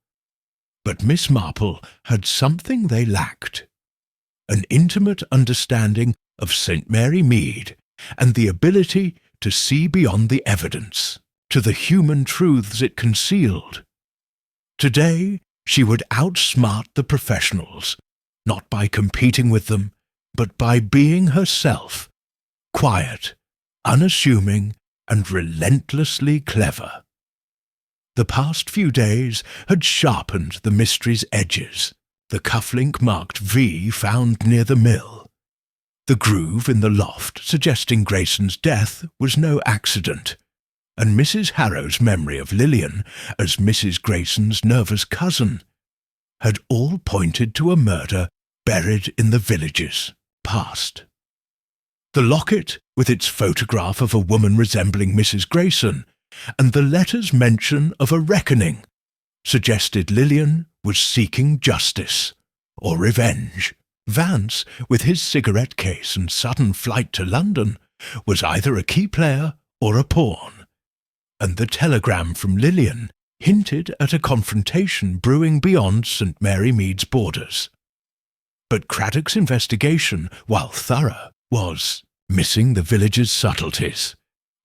But Miss Marple had something they lacked: an intimate understanding of St. Mary Mead and the ability to see beyond the evidence, to the human truths it concealed. Today, she would outsmart the professionals, not by competing with them, but by being herself, quiet, unassuming, and relentlessly clever. The past few days had sharpened the mystery's edges, the cufflink marked V found near the mill. The groove in the loft suggesting Grayson's death was no accident, and Mrs. Harrow's memory of Lillian as Mrs. Grayson's nervous cousin had all pointed to a murder buried in the village's past. The locket, with its photograph of a woman resembling Mrs. Grayson, and the letter's mention of a reckoning, suggested Lillian was seeking justice, or revenge. Vance, with his cigarette case and sudden flight to London, was either a key player or a pawn, and the telegram from Lillian hinted at a confrontation brewing beyond St. Mary Mead's borders. But Craddock's investigation, while thorough, was missing the village's subtleties,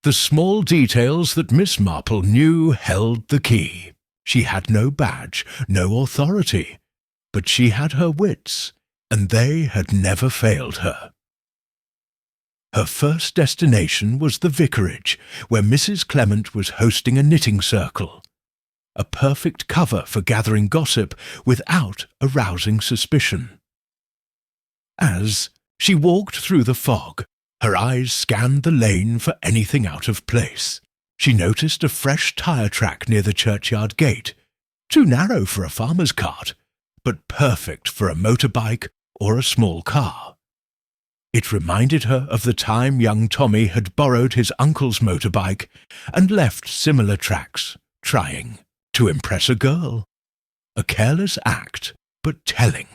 the small details that Miss Marple knew held the key. She had no badge, no authority, but she had her wits, and they had never failed her. Her first destination was the vicarage, where Mrs. Clement was hosting a knitting circle, a perfect cover for gathering gossip without arousing suspicion. As she walked through the fog, her eyes scanned the lane for anything out of place. She noticed a fresh tyre track near the churchyard gate, too narrow for a farmer's cart, but perfect for a motorbike or a small car. It reminded her of the time young Tommy had borrowed his uncle's motorbike and left similar tracks, trying to impress a girl. A careless act, but telling.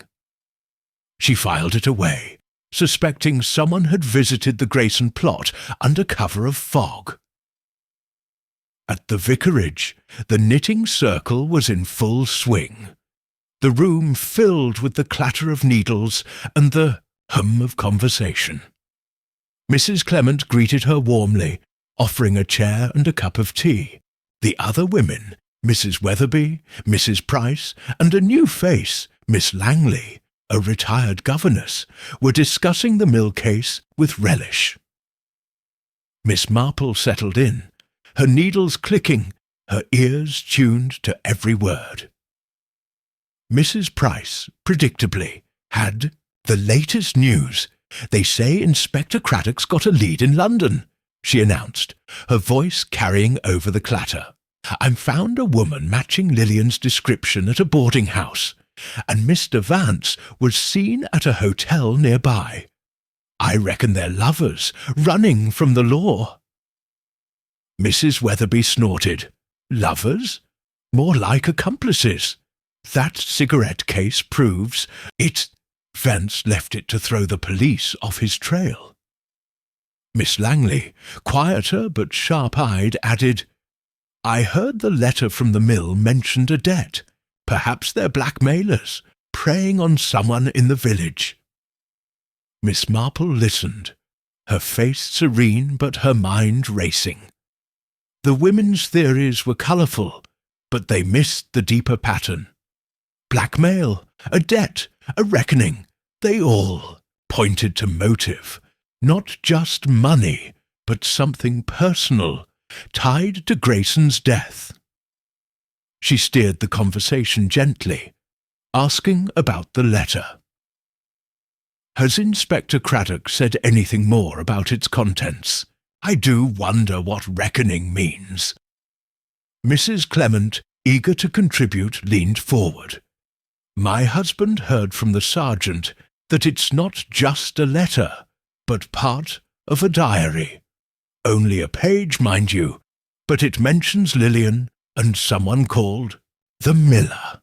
She filed it away, suspecting someone had visited the Grayson plot under cover of fog. At the vicarage, the knitting circle was in full swing, the room filled with the clatter of needles and the hum of conversation. Mrs. Clement greeted her warmly, offering a chair and a cup of tea. The other women, Mrs. Weatherby, Mrs. Price, and a new face, Miss Langley, a retired governess, were discussing the mill case with relish. Miss Marple settled in, her needles clicking, her ears tuned to every word. Mrs. Price, predictably, had the latest news. They say Inspector Craddock's got a lead in London, she announced, her voice carrying over the clatter. I've found a woman matching Lillian's description at a boarding house, and Mr. Vance was seen at a hotel nearby. I reckon they're lovers, running from the law. Mrs. Weatherby snorted. Lovers? More like accomplices. That cigarette case proves it. Vance left it to throw the police off his trail. Miss Langley, quieter but sharp-eyed, added, I heard the letter from the mill mentioned a debt. Perhaps they're blackmailers, preying on someone in the village. Miss Marple listened, her face serene but her mind racing. The women's theories were colourful, but they missed the deeper pattern. Blackmail, a debt, a reckoning, they all pointed to motive, not just money, but something personal, tied to Grayson's death. She steered the conversation gently, asking about the letter. Has Inspector Craddock said anything more about its contents? I do wonder what reckoning means. Mrs. Clement, eager to contribute, leaned forward. My husband heard from the sergeant that it's not just a letter, but part of a diary. Only a page, mind you, but it mentions Lillian and someone called the Miller.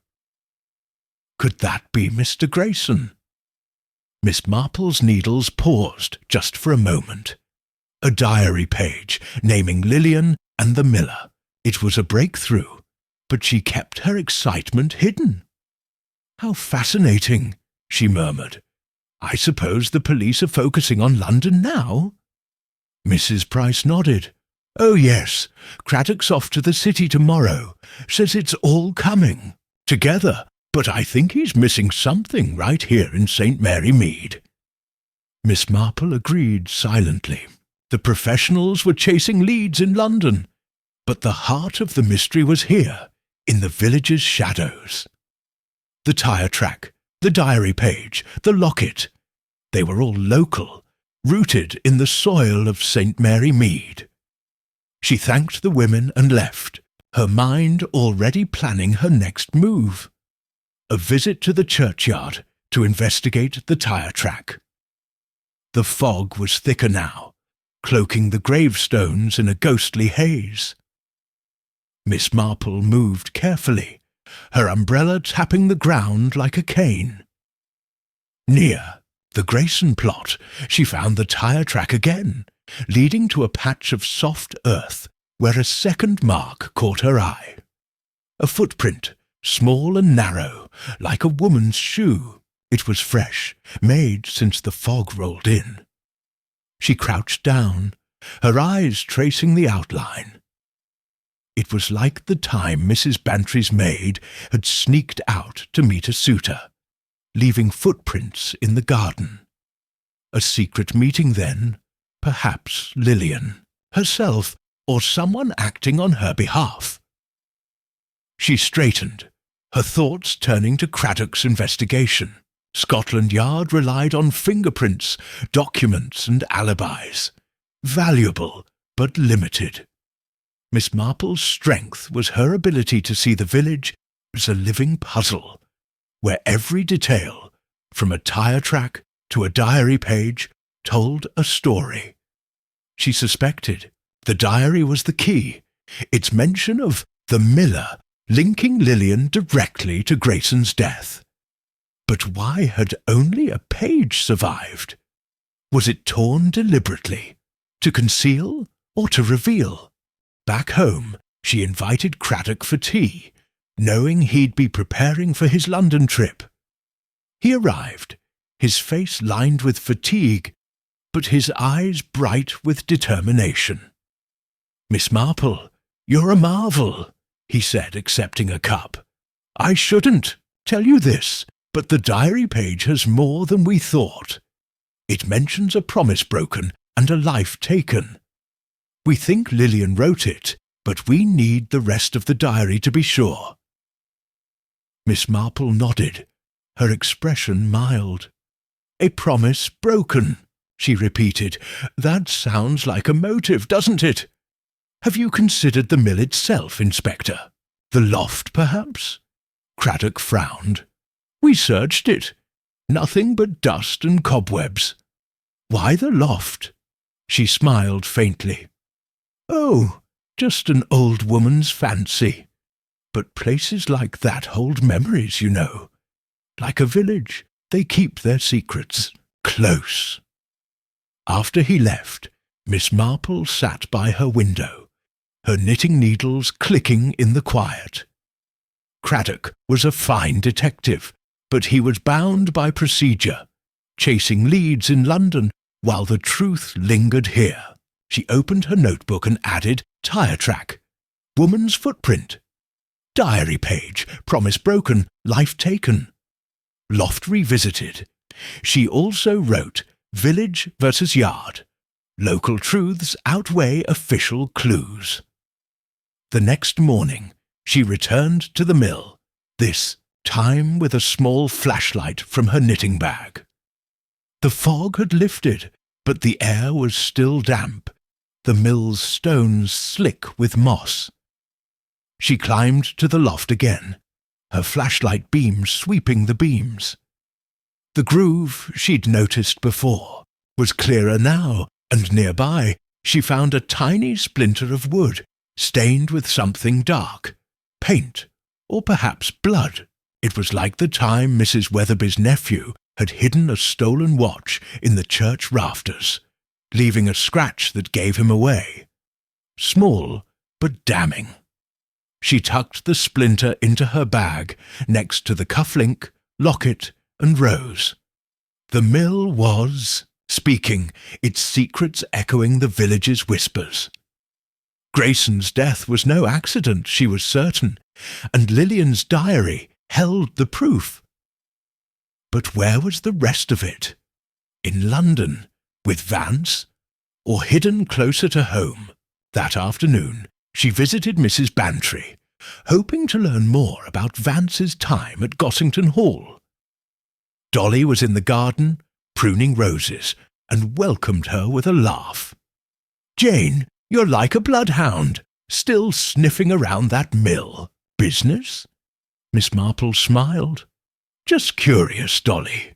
Could that be Mr. Grayson? Miss Marple's needles paused just for a moment. A diary page naming Lillian and the Miller. It was a breakthrough, but she kept her excitement hidden. How fascinating, she murmured. I suppose the police are focusing on London now? Mrs. Price nodded. Oh, yes, Craddock's off to the city tomorrow. Says it's all coming. Together, but I think he's missing something right here in St. Mary Mead. Miss Marple agreed silently. The professionals were chasing leads in London, but the heart of the mystery was here, in the village's shadows. The tyre track, the diary page, the locket. They were all local, rooted in the soil of St. Mary Mead. She thanked the women and left, her mind already planning her next move. A visit to the churchyard to investigate the tyre track. The fog was thicker now, cloaking the gravestones in a ghostly haze. Miss Marple moved carefully, her umbrella tapping the ground like a cane. Near the Grayson plot, she found the tyre track again, leading to a patch of soft earth where a second mark caught her eye. A footprint, small and narrow, like a woman's shoe. It was fresh, made since the fog rolled in. She crouched down, her eyes tracing the outline. It was like the time Mrs. Bantry's maid had sneaked out to meet a suitor, leaving footprints in the garden. A secret meeting then, perhaps Lillian, herself, or someone acting on her behalf. She straightened, her thoughts turning to Craddock's investigation. Scotland Yard relied on fingerprints, documents and alibis. Valuable, but limited. Miss Marple's strength was her ability to see the village as a living puzzle, where every detail, from a tyre track to a diary page, told a story. She suspected the diary was the key, its mention of the miller linking Lillian directly to Grayson's death. But why had only a page survived? Was it torn deliberately, to conceal or to reveal? Back home, she invited Craddock for tea, knowing he'd be preparing for his London trip. He arrived, his face lined with fatigue, but his eyes bright with determination. "Miss Marple, you're a marvel," he said, accepting a cup. "I shouldn't tell you this, but the diary page has more than we thought. It mentions a promise broken and a life taken. We think Lillian wrote it, but we need the rest of the diary to be sure." Miss Marple nodded, her expression mild. "A promise broken," she repeated. "That sounds like a motive, doesn't it? Have you considered the mill itself, Inspector? The loft, perhaps?" Craddock frowned. "We searched it. Nothing but dust and cobwebs." "Why the loft?" She smiled faintly. "Oh, just an old woman's fancy. But places like that hold memories, you know. Like a village, they keep their secrets close." After he left, Miss Marple sat by her window, her knitting needles clicking in the quiet. Craddock was a fine detective, but he was bound by procedure, chasing leads in London while the truth lingered here. She opened her notebook and added tyre track, woman's footprint, diary page, promise broken, life taken, loft revisited. She also wrote village versus yard. Local truths outweigh official clues. The next morning, she returned to the mill, this time with a small flashlight from her knitting bag. The fog had lifted, but the air was still damp, the mill's stones slick with moss. She climbed to the loft again, her flashlight beam sweeping the beams. The groove she'd noticed before was clearer now, and nearby she found a tiny splinter of wood, stained with something dark, paint, or perhaps blood. It was like the time Mrs. Weatherby's nephew had hidden a stolen watch in the church rafters, leaving a scratch that gave him away. Small, but damning. She tucked the splinter into her bag next to the cufflink, locket, and rose. The mill was speaking, its secrets echoing the village's whispers. Grayson's death was no accident, she was certain, and Lillian's diary held the proof. But where was the rest of it? In London, with Vance, or hidden closer to home? That afternoon, she visited Mrs. Bantry, hoping to learn more about Vance's time at Gossington Hall. Dolly was in the garden, pruning roses, and welcomed her with a laugh. "Jane, you're like a bloodhound, still sniffing around that mill. Business?" Miss Marple smiled. "Just curious, Dolly.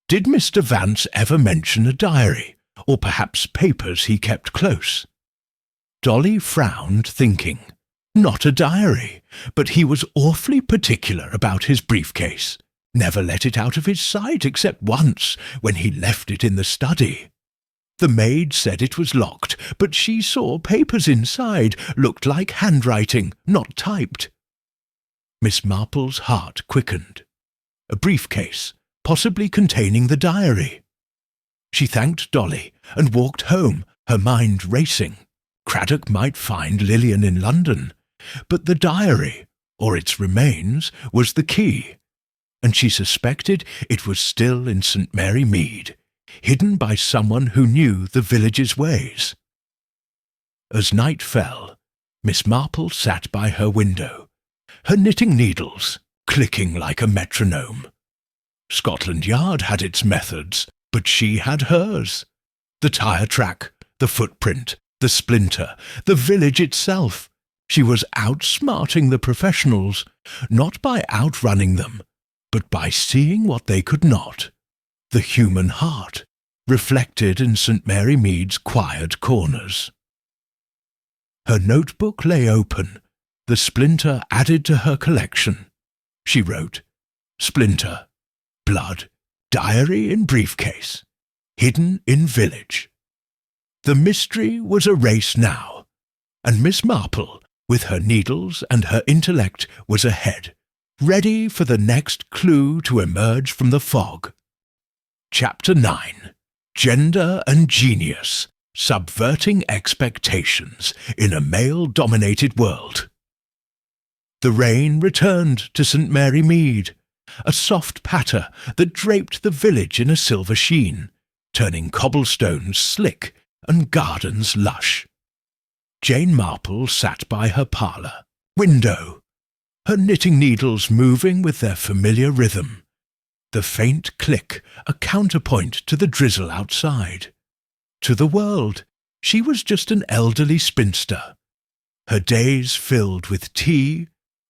Did Mr. Vance ever mention a diary, or perhaps papers he kept close?" Dolly frowned, thinking. Not a diary, but he was awfully particular about his briefcase. Never let it out of his sight except once, when he left it in the study. The maid said it was locked, but she saw papers inside, looked like handwriting, not typed. Miss Marple's heart quickened. A briefcase, possibly containing the diary. She thanked Dolly and walked home, her mind racing. Craddock might find Lillian in London, But the diary, or its remains, was the key, and she suspected it was still in St. Mary Mead, hidden by someone who knew the village's ways. As night fell, Miss Marple sat by her window, her knitting needles clicking like a metronome. Scotland Yard had its methods, but she had hers. The tyre track, the footprint, the splinter, the village itself. She was outsmarting the professionals, not by outrunning them, but by seeing what they could not. The human heart, reflected in St. Mary Mead's quiet corners. Her notebook lay open, the splinter added to her collection. She wrote, "Splinter, blood, diary in briefcase, hidden in village." The mystery was a race now, and Miss Marple, with her needles and her intellect, was ahead, ready for the next clue to emerge from the fog. Chapter 9. Gender and Genius, Subverting Expectations in a Male-Dominated World. The rain returned to St. Mary Mead, a soft patter that draped the village in a silver sheen, turning cobblestones slick and gardens lush. Jane Marple sat by her parlour window, her knitting needles moving with their familiar rhythm, the faint click a counterpoint to the drizzle outside. To the world, she was just an elderly spinster, her days filled with tea,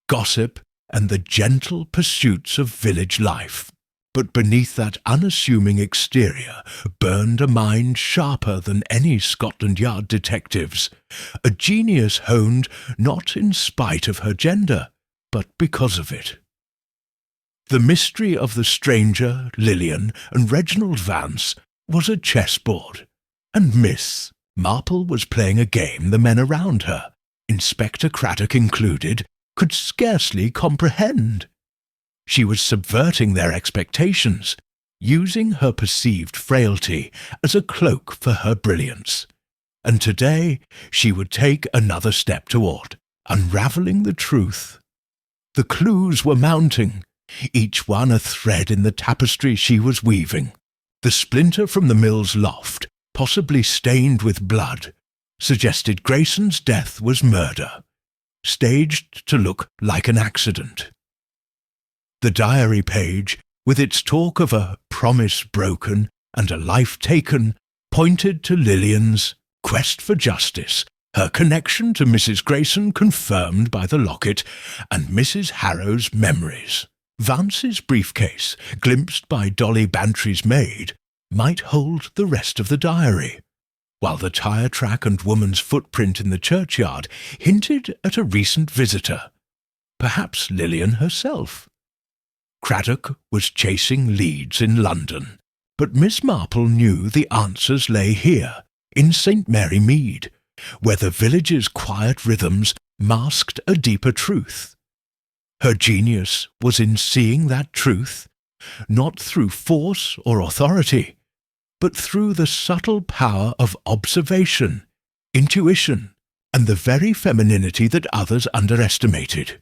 gossip, and the gentle pursuits of village life. But beneath that unassuming exterior burned a mind sharper than any Scotland Yard detective's, a genius honed not in spite of her gender, but because of it. The mystery of the stranger, Lillian, and Reginald Vance was a chessboard, and Miss Marple was playing a game the men around her, Inspector Craddock included, could scarcely comprehend. She was subverting their expectations, using her perceived frailty as a cloak for her brilliance. And today she would take another step toward unravelling the truth. The clues were mounting, each one a thread in the tapestry she was weaving. The splinter from the mill's loft, possibly stained with blood, suggested Grayson's death was murder, staged to look like an accident. The diary page, with its talk of a promise broken and a life taken, pointed to Lillian's quest for justice, her connection to Mrs. Grayson confirmed by the locket, and Mrs. Harrow's memories. Vance's briefcase, glimpsed by Dolly Bantry's maid, might hold the rest of the diary, while the tyre track and woman's footprint in the churchyard hinted at a recent visitor, perhaps Lillian herself. Craddock was chasing leads in London, but Miss Marple knew the answers lay here, in St. Mary Mead, where the village's quiet rhythms masked a deeper truth. Her genius was in seeing that truth, not through force or authority, but through the subtle power of observation, intuition, and the very femininity that others underestimated.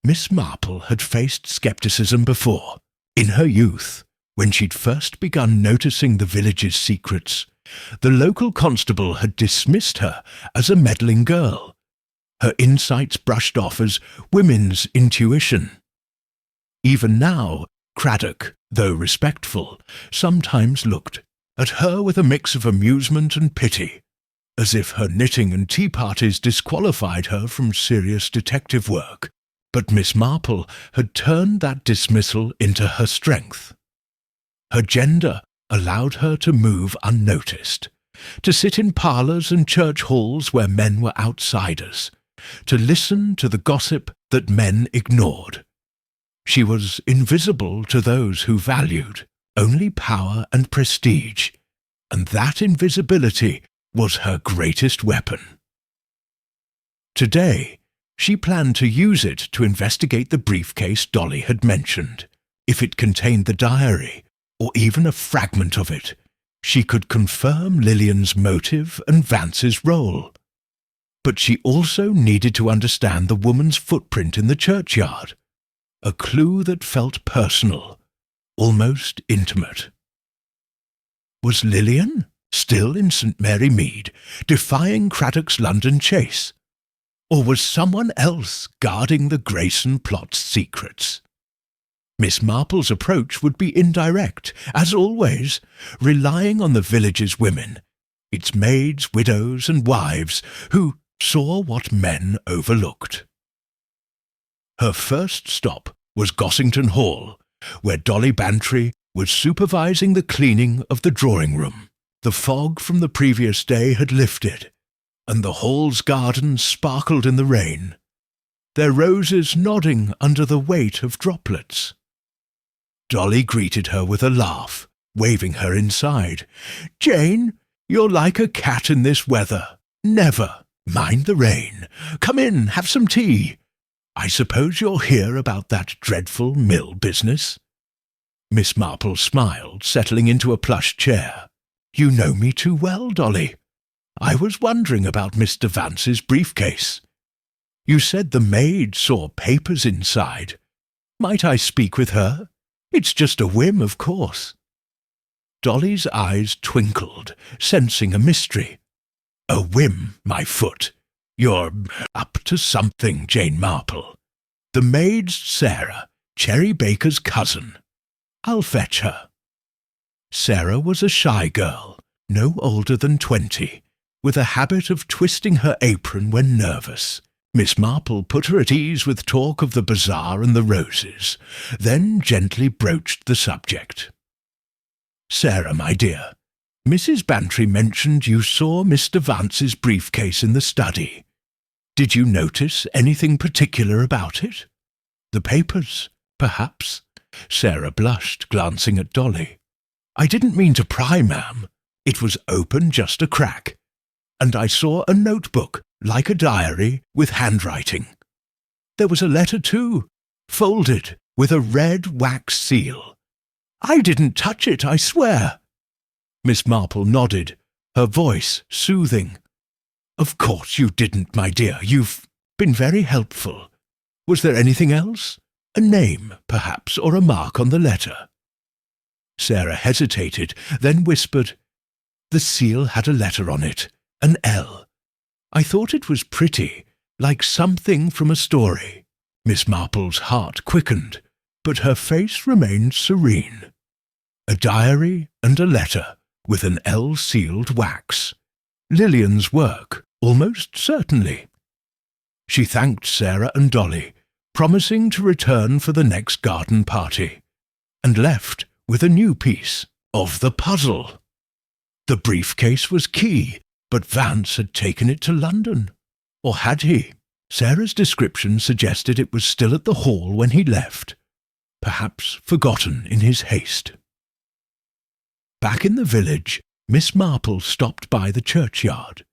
Miss Marple had faced scepticism before, in her youth, when she'd first begun noticing the village's secrets. The local constable had dismissed her as a meddling girl, her insights brushed off as women's intuition. Even now, Craddock, though respectful, sometimes looked at her with a mix of amusement and pity, as if her knitting and tea parties disqualified her from serious detective work. But Miss Marple had turned that dismissal into her strength. Her gender allowed her to move unnoticed, to sit in parlours and church halls where men were outsiders, to listen to the gossip that men ignored. She was invisible to those who valued only power and prestige, and that invisibility was her greatest weapon. Today, she planned to use it to investigate the briefcase Dolly had mentioned. If it contained the diary, or even a fragment of it, she could confirm Lillian's motive and Vance's role. But she also needed to understand the woman's footprint in the churchyard, a clue that felt personal, almost intimate. Was Lillian still in St. Mary Mead, defying Craddock's London chase? Or was someone else guarding the Grayson plot's secrets? Miss Marple's approach would be indirect, as always, relying on the village's women, its maids, widows, and wives, who saw what men overlooked. Her first stop was Gossington Hall, where Dolly Bantry was supervising the cleaning of the drawing-room. The fog from the previous day had lifted, and the hall's garden sparkled in the rain, their roses nodding under the weight of droplets. Dolly greeted her with a laugh, waving her inside. "Jane, you're like a cat in this weather. Never mind the rain. Come in, have some tea. I suppose you're here about that dreadful mill business?" Miss Marple smiled, settling into a plush chair. "You know me too well, Dolly. I was wondering about Mr. Vance's briefcase. You said the maid saw papers inside. Might I speak with her? It's just a whim, of course." Dolly's eyes twinkled, sensing a mystery. "A whim, my foot. You're up to something, Jane Marple. The maid's Sarah, Cherry Baker's cousin. I'll fetch her." Sarah was a shy girl, no older than 20, with a habit of twisting her apron when nervous. Miss Marple put her at ease with talk of the bazaar and the roses, then gently broached the subject. "Sarah, my dear, Mrs. Bantry mentioned you saw Mr. Vance's briefcase in the study. Did you notice anything particular about it? The papers, perhaps?" Sarah blushed, glancing at Dolly. "I didn't mean to pry, ma'am. It was open just a crack, and I saw a notebook, like a diary, with handwriting. There was a letter too, folded, with a red wax seal. I didn't touch it, I swear." Miss Marple nodded, her voice soothing. "Of course you didn't, my dear. You've been very helpful. Was there anything else? A name, perhaps, or a mark on the letter?" Sarah hesitated, then whispered, "The seal had a letter on it, an L. I thought it was pretty, like something from a story." Miss Marple's heart quickened, but her face remained serene. A diary and a letter, with an L sealed wax. Lillian's work, almost certainly. She thanked Sarah and Dolly, promising to return for the next garden party, and left with a new piece of the puzzle. The briefcase was key, but Vance had taken it to London. Or had he? Sarah's description suggested it was still at the hall when he left, perhaps forgotten in his haste. Back in the village, Miss Marple stopped by the churchyard,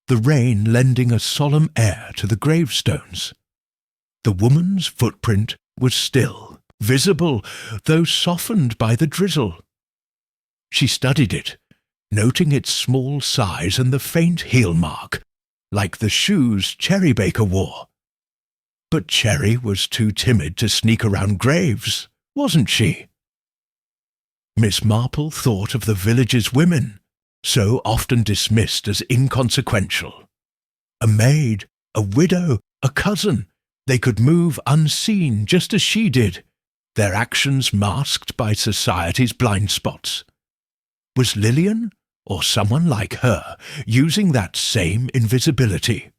the rain lending a solemn air to the gravestones. The woman's footprint was still, visible, though softened by the drizzle. She studied it, noting its small size and the faint heel mark, like the shoes Cherry Baker wore. But Cherry was too timid to sneak around graves, wasn't she? Miss Marple thought of the village's women, so often dismissed as inconsequential. A maid, a widow, a cousin, they could move unseen just as she did, their actions masked by society's blind spots. Was Lillian, or someone like her, using that same invisibility?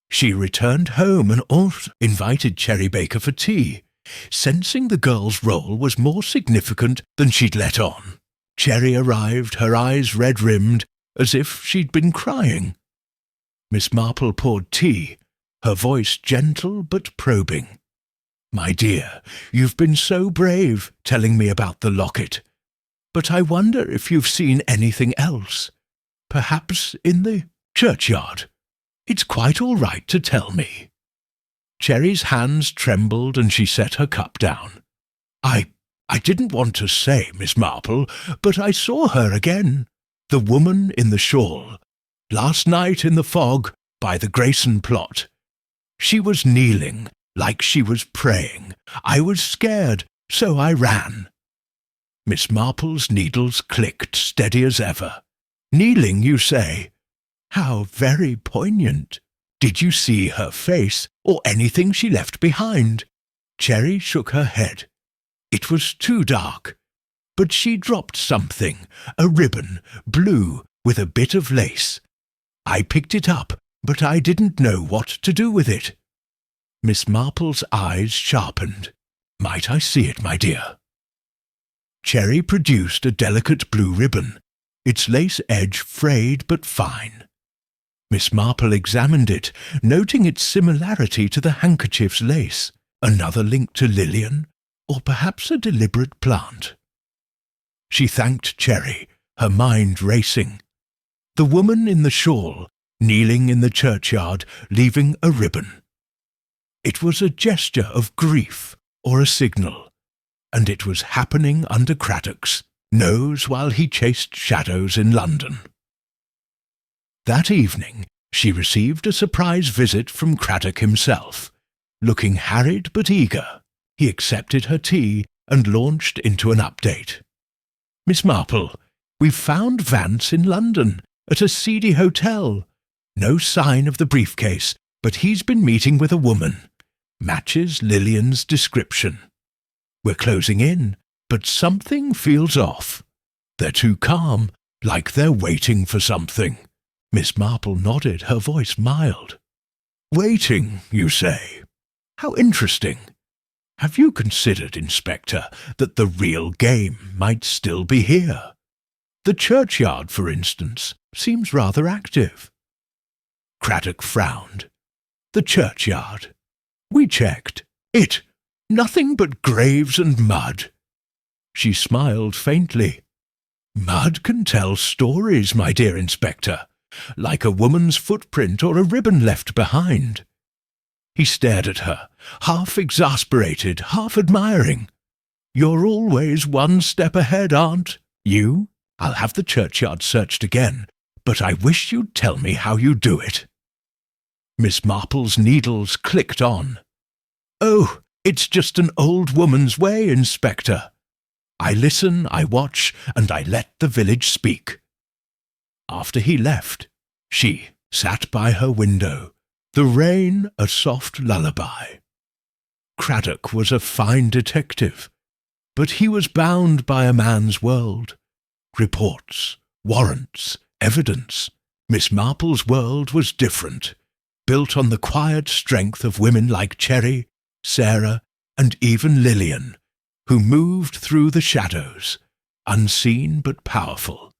She returned home and also invited Cherry Baker for tea, sensing the girl's role was more significant than she'd let on. Cherry arrived, her eyes red-rimmed, as if she'd been crying. Miss Marple poured tea, her voice gentle but probing. "My dear, you've been so brave, telling me about the locket. But I wonder if you've seen anything else. Perhaps in the churchyard. It's quite all right to tell me." Cherry's hands trembled and she set her cup down. I didn't want to say, Miss Marple, but I saw her again. The woman in the shawl. Last night in the fog, by the Grayson plot. She was kneeling, like she was praying. I was scared, so I ran." Miss Marple's needles clicked steady as ever. "Kneeling, you say? How very poignant. Did you see her face, or anything she left behind?" Cherry shook her head. "It was too dark. But she dropped something, a ribbon, blue, with a bit of lace. I picked it up, but I didn't know what to do with it." Miss Marple's eyes sharpened. "Might I see it, my dear?" Cherry produced a delicate blue ribbon, its lace edge frayed but fine. Miss Marple examined it, noting its similarity to the handkerchief's lace, another link to Lillian, or perhaps a deliberate plant. She thanked Cherry, her mind racing. The woman in the shawl, kneeling in the churchyard, leaving a ribbon. It was a gesture of grief or a signal, and it was happening under Craddock's nose while he chased shadows in London. That evening she received a surprise visit from Craddock himself. Looking harried but eager, he accepted her tea and launched into an update. "Miss Marple, we've found Vance in London, at a seedy hotel. No sign of the briefcase, but he's been meeting with a woman. Matches Lillian's description. We're closing in, but something feels off. They're too calm, like they're waiting for something." Miss Marple nodded, her voice mild. "Waiting, you say? How interesting. Have you considered, Inspector, that the real game might still be here? The churchyard, for instance, seems rather active." Craddock frowned. "The churchyard. We checked. Nothing but graves and mud." She smiled faintly. "Mud can tell stories, my dear Inspector, like a woman's footprint or a ribbon left behind." He stared at her, half exasperated, half admiring. "You're always one step ahead, aren't you? I'll have the churchyard searched again, but I wish you'd tell me how you do it." Miss Marple's needles clicked on. "Oh, it's just an old woman's way, Inspector. I listen, I watch, and I let the village speak." After he left, she sat by her window, the rain a soft lullaby. Craddock was a fine detective, but he was bound by a man's world. Reports, warrants, evidence. Miss Marple's world was different, built on the quiet strength of women like Cherry, Sarah, and even Lillian, who moved through the shadows, unseen but powerful.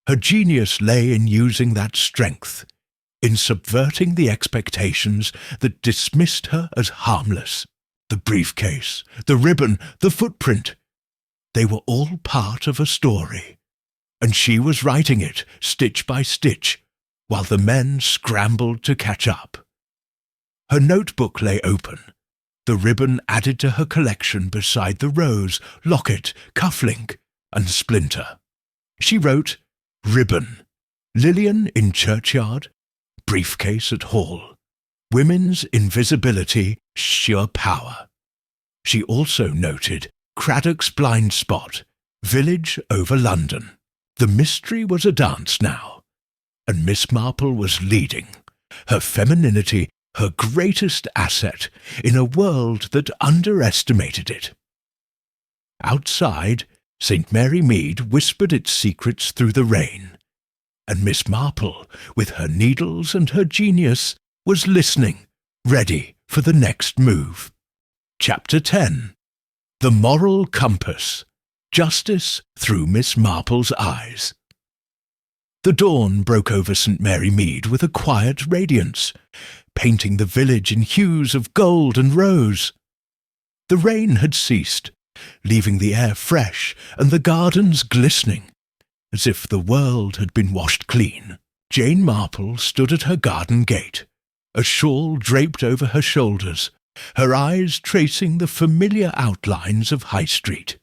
Her genius lay in using that strength, in subverting the expectations that dismissed her as harmless. The briefcase, the ribbon, the footprint, they were all part of a story, and she was writing it stitch by stitch, while the men scrambled to catch up. Her notebook lay open, the ribbon added to her collection beside the rose, locket, cufflink, and splinter. She wrote, "Ribbon, Lillian in churchyard, briefcase at hall, women's invisibility, sheer power." She also noted Craddock's blind spot, village over London. The mystery was a dance now, and Miss Marple was leading, her femininity her greatest asset in a world that underestimated it. Outside, St. Mary Mead whispered its secrets through the rain, and Miss Marple, with her needles and her genius, was listening, ready for the next move. Chapter 10. The Moral Compass. Justice through Miss Marple's eyes. The dawn broke over St. Mary Mead with a quiet radiance, painting the village in hues of gold and rose. The rain had ceased, leaving the air fresh and the gardens glistening, as if the world had been washed clean. Jane Marple stood at her garden gate, a shawl draped over her shoulders, her eyes tracing the familiar outlines of High Street.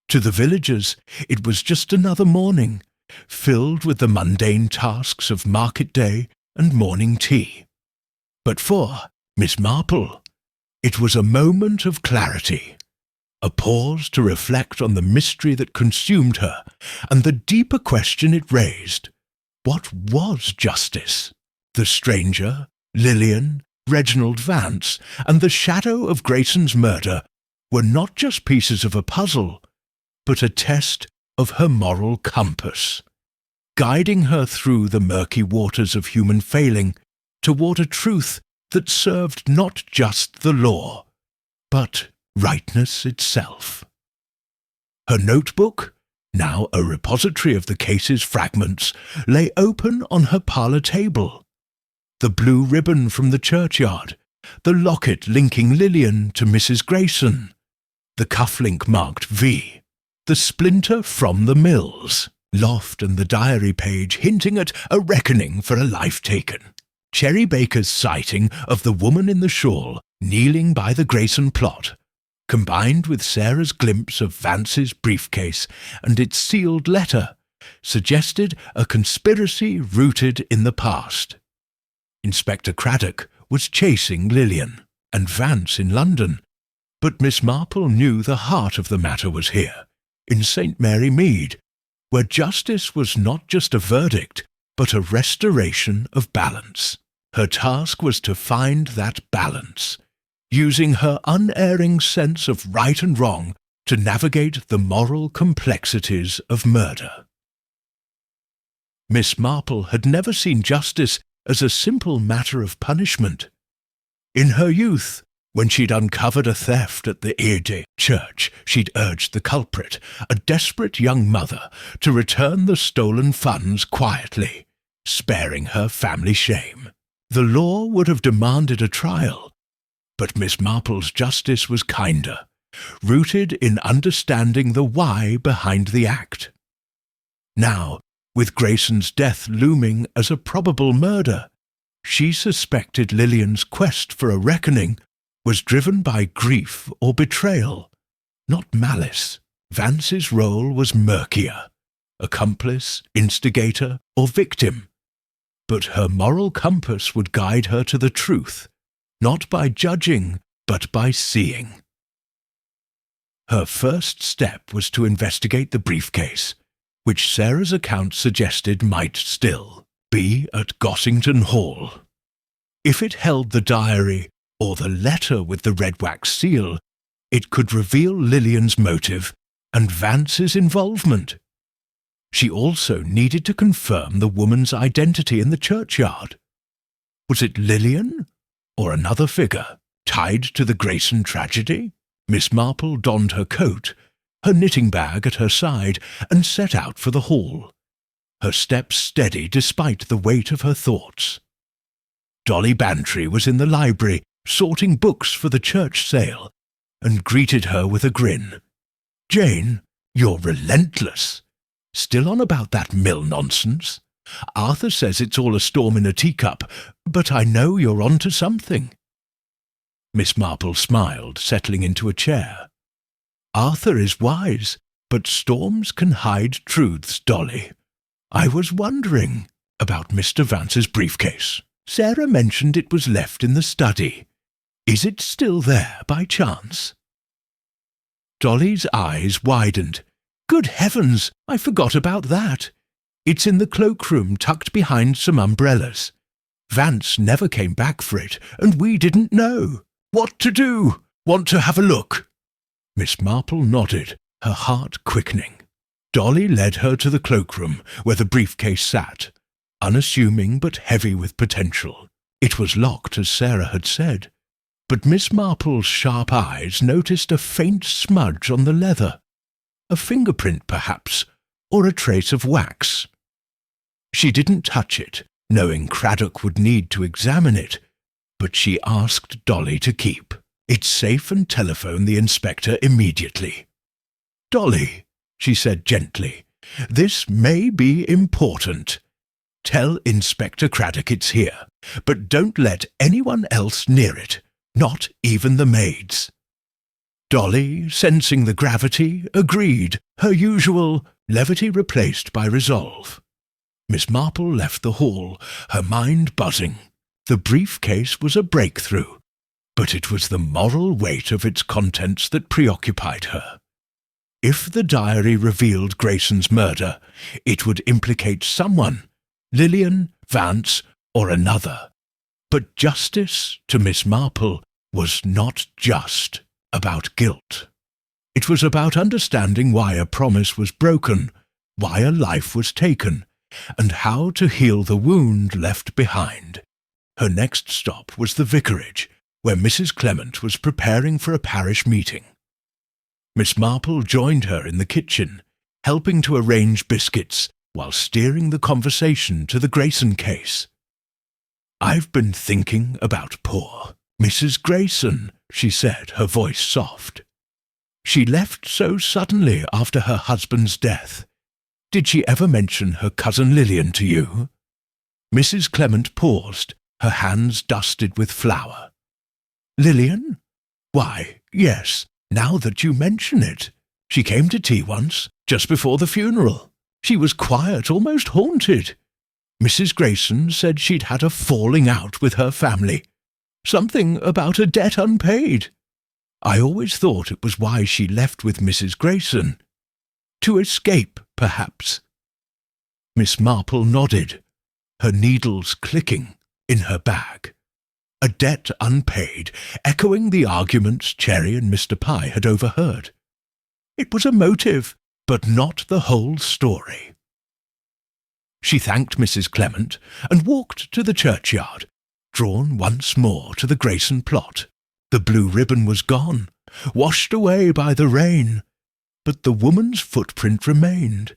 To the villagers, it was just another morning, filled with the mundane tasks of market day and morning tea. But for Miss Marple, it was a moment of clarity, a pause to reflect on the mystery that consumed her and the deeper question it raised. What was justice? The stranger, Lillian, Reginald Vance, and the shadow of Grayson's murder were not just pieces of a puzzle, but a test of her moral compass, guiding her through the murky waters of human failing toward a truth that served not just the law, but rightness itself. Her notebook, now a repository of the case's fragments, lay open on her parlour table. The blue ribbon from the churchyard, the locket linking Lillian to Mrs. Grayson, the cufflink marked V, the splinter from the mills, loft and the diary page hinting at a reckoning for a life taken, Cherry Baker's sighting of the woman in the shawl kneeling by the Grayson plot, combined with Sarah's glimpse of Vance's briefcase and its sealed letter, suggested a conspiracy rooted in the past. Inspector Craddock was chasing Lillian, and Vance in London, but Miss Marple knew the heart of the matter was here, in St. Mary Mead, where justice was not just a verdict, but a restoration of balance. Her task was to find that balance, using her unerring sense of right and wrong to navigate the moral complexities of murder. Miss Marple had never seen justice as a simple matter of punishment. In her youth, when she'd uncovered a theft at the Erde church, she'd urged the culprit, a desperate young mother, to return the stolen funds quietly, sparing her family shame. The law would have demanded a trial, but Miss Marple's justice was kinder, rooted in understanding the why behind the act. Now, with Grayson's death looming as a probable murder, she suspected Lillian's quest for a reckoning was driven by grief or betrayal, not malice. Vance's role was murkier, accomplice, instigator, or victim. But her moral compass would guide her to the truth, not by judging, but by seeing. Her first step was to investigate the briefcase, which Sarah's account suggested might still be at Gossington Hall. If it held the diary or the letter with the red wax seal, it could reveal Lillian's motive and Vance's involvement. She also needed to confirm the woman's identity in the churchyard. Was it Lillian or another figure tied to the Grayson tragedy? Miss Marple donned her coat, her knitting bag at her side, and set out for the hall, her steps steady despite the weight of her thoughts. Dolly Bantry was in the library, sorting books for the church sale, and greeted her with a grin. "Jane, you're relentless. Still on about that mill nonsense? Arthur says it's all a storm in a teacup, but I know you're on to something." Miss Marple smiled, settling into a chair. "Arthur is wise, but storms can hide truths, Dolly. I was wondering about Mr. Vance's briefcase. Sarah mentioned it was left in the study. Is it still there by chance?" Dolly's eyes widened. "Good heavens, I forgot about that. It's in the cloakroom tucked behind some umbrellas. Vance never came back for it, and we didn't know. What to do? Want to have a look?" Miss Marple nodded, her heart quickening. Dolly led her to the cloakroom, where the briefcase sat, unassuming but heavy with potential. It was locked, as Sarah had said, but Miss Marple's sharp eyes noticed a faint smudge on the leather. A fingerprint, perhaps, or a trace of wax. She didn't touch it, knowing Craddock would need to examine it, but she asked Dolly to keep. "It's safe, and telephone the inspector immediately." "Dolly," she said gently, "this may be important. Tell Inspector Craddock it's here, but don't let anyone else near it, not even the maids." Dolly, sensing the gravity, agreed, her usual levity replaced by resolve. Miss Marple left the hall, her mind buzzing. The briefcase was a breakthrough, but it was the moral weight of its contents that preoccupied her. If the diary revealed Grayson's murder, it would implicate someone, Lillian, Vance, or another. But justice, to Miss Marple, was not just about guilt. It was about understanding why a promise was broken, why a life was taken, and how to heal the wound left behind. Her next stop was the vicarage, where Mrs. Clement was preparing for a parish meeting. Miss Marple joined her in the kitchen, helping to arrange biscuits while steering the conversation to the Grayson case. "I've been thinking about poor Mrs. Grayson," she said, her voice soft. "She left so suddenly after her husband's death. Did she ever mention her cousin Lillian to you?" Mrs. Clement paused, her hands dusted with flour. "Lillian? Why, yes, now that you mention it. She came to tea once, just before the funeral. She was quiet, almost haunted. Mrs. Grayson said she'd had a falling out with her family. Something about a debt unpaid. I always thought it was why she left with Mrs. Grayson. To escape, perhaps." Miss Marple nodded, her needles clicking in her bag. A debt unpaid, echoing the arguments Cherry and Mr. Pye had overheard. It was a motive, but not the whole story. She thanked Mrs. Clement and walked to the churchyard, drawn once more to the Grayson plot. The blue ribbon was gone, washed away by the rain, but the woman's footprint remained,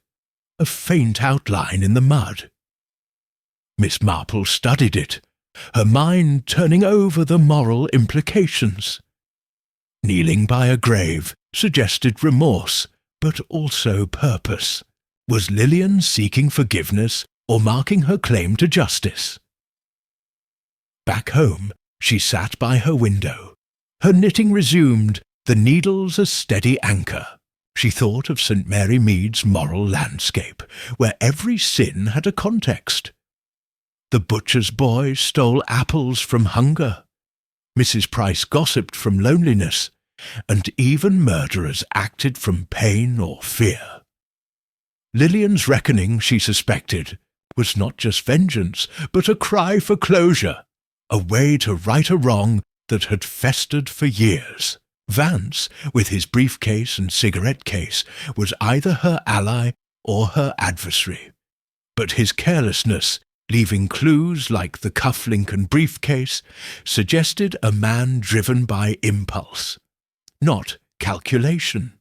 a faint outline in the mud. Miss Marple studied it, her mind turning over the moral implications. Kneeling by a grave suggested remorse, but also purpose. Was Lillian seeking forgiveness or marking her claim to justice? Back home, she sat by her window. Her knitting resumed, the needles a steady anchor. She thought of St. Mary Mead's moral landscape, where every sin had a context. The butcher's boy stole apples from hunger. Mrs. Price gossiped from loneliness, and even murderers acted from pain or fear. Lillian's reckoning, she suspected, was not just vengeance, but a cry for closure, a way to right a wrong that had festered for years. Vance, with his briefcase and cigarette case, was either her ally or her adversary. But his carelessness, leaving clues like the cufflink and briefcase, suggested a man driven by impulse, not calculation.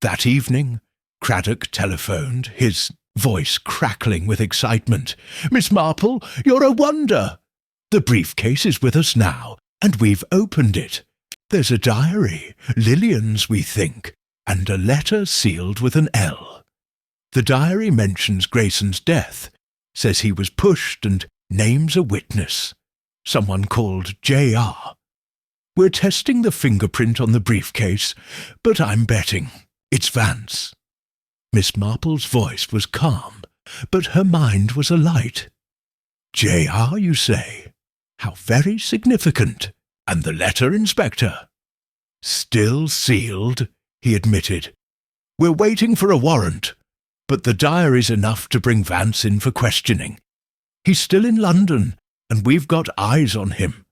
That evening, Craddock telephoned, his voice crackling with excitement. "Miss Marple, you're a wonder! The briefcase is with us now, and we've opened it. There's a diary, Lillian's, we think, and a letter sealed with an L. The diary mentions Grayson's death, says he was pushed, and names a witness, someone called J.R. We're testing the fingerprint on the briefcase, but I'm betting it's Vance." Miss Marple's voice was calm, but her mind was alight. "J.R., you say? How very significant. And the letter, Inspector?" "Still sealed," he admitted. "We're waiting for a warrant, but the diary's enough to bring Vance in for questioning. He's still in London, and we've got eyes on him.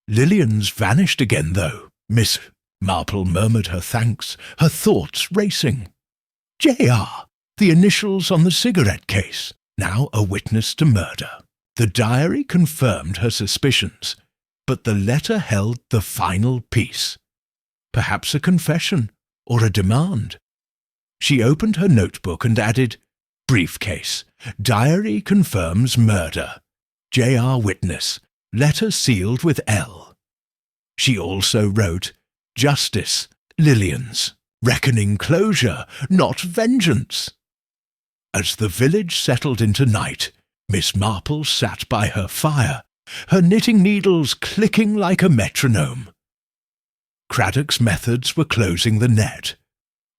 Lillian's vanished again, though." Miss Marple murmured her thanks, her thoughts racing. J.R., the initials on the cigarette case, now a witness to murder. The diary confirmed her suspicions, but the letter held the final piece. Perhaps a confession or a demand. She opened her notebook and added, "Briefcase. Diary confirms murder. J.R. witness. Letter sealed with L." She also wrote, "Justice. Lillian's. Reckoning closure, not vengeance." As the village settled into night, Miss Marple sat by her fire, her knitting needles clicking like a metronome. Craddock's methods were closing the net,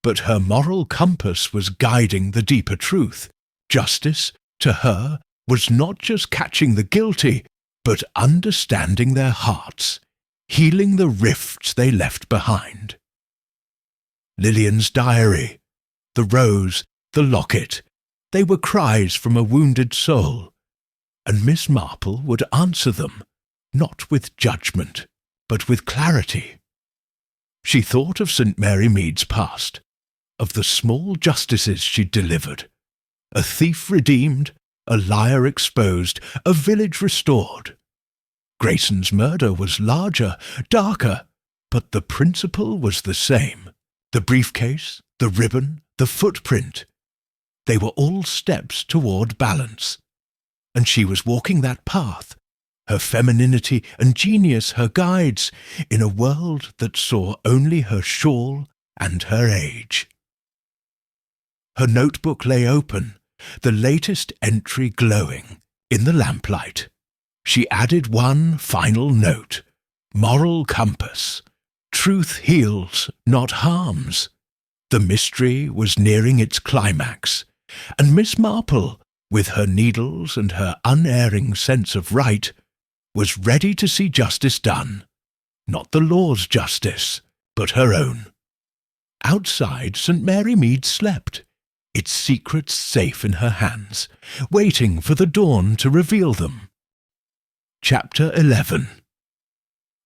But her moral compass was guiding the deeper truth. Justice, to her, was not just catching the guilty, but understanding their hearts, healing the rifts they left behind. Lillian's diary, the rose, the locket, they were cries from a wounded soul, and Miss Marple would answer them, not with judgment, but with clarity. She thought of St. Mary Mead's past, of the small justices she'd delivered, a thief redeemed, a liar exposed, a village restored. Grayson's murder was larger, darker, but the principle was the same. The briefcase, the ribbon, the footprint. They were all steps toward balance. And she was walking that path, her femininity and genius her guides, in a world that saw only her shawl and her age. Her notebook lay open, the latest entry glowing in the lamplight. She added one final note: moral compass. Truth heals, not harms. The mystery was nearing its climax, and Miss Marple, with her needles and her unerring sense of right, was ready to see justice done. Not the law's justice, but her own. Outside, St. Mary Mead slept, its secrets safe in her hands, waiting for the dawn to reveal them. Chapter 11.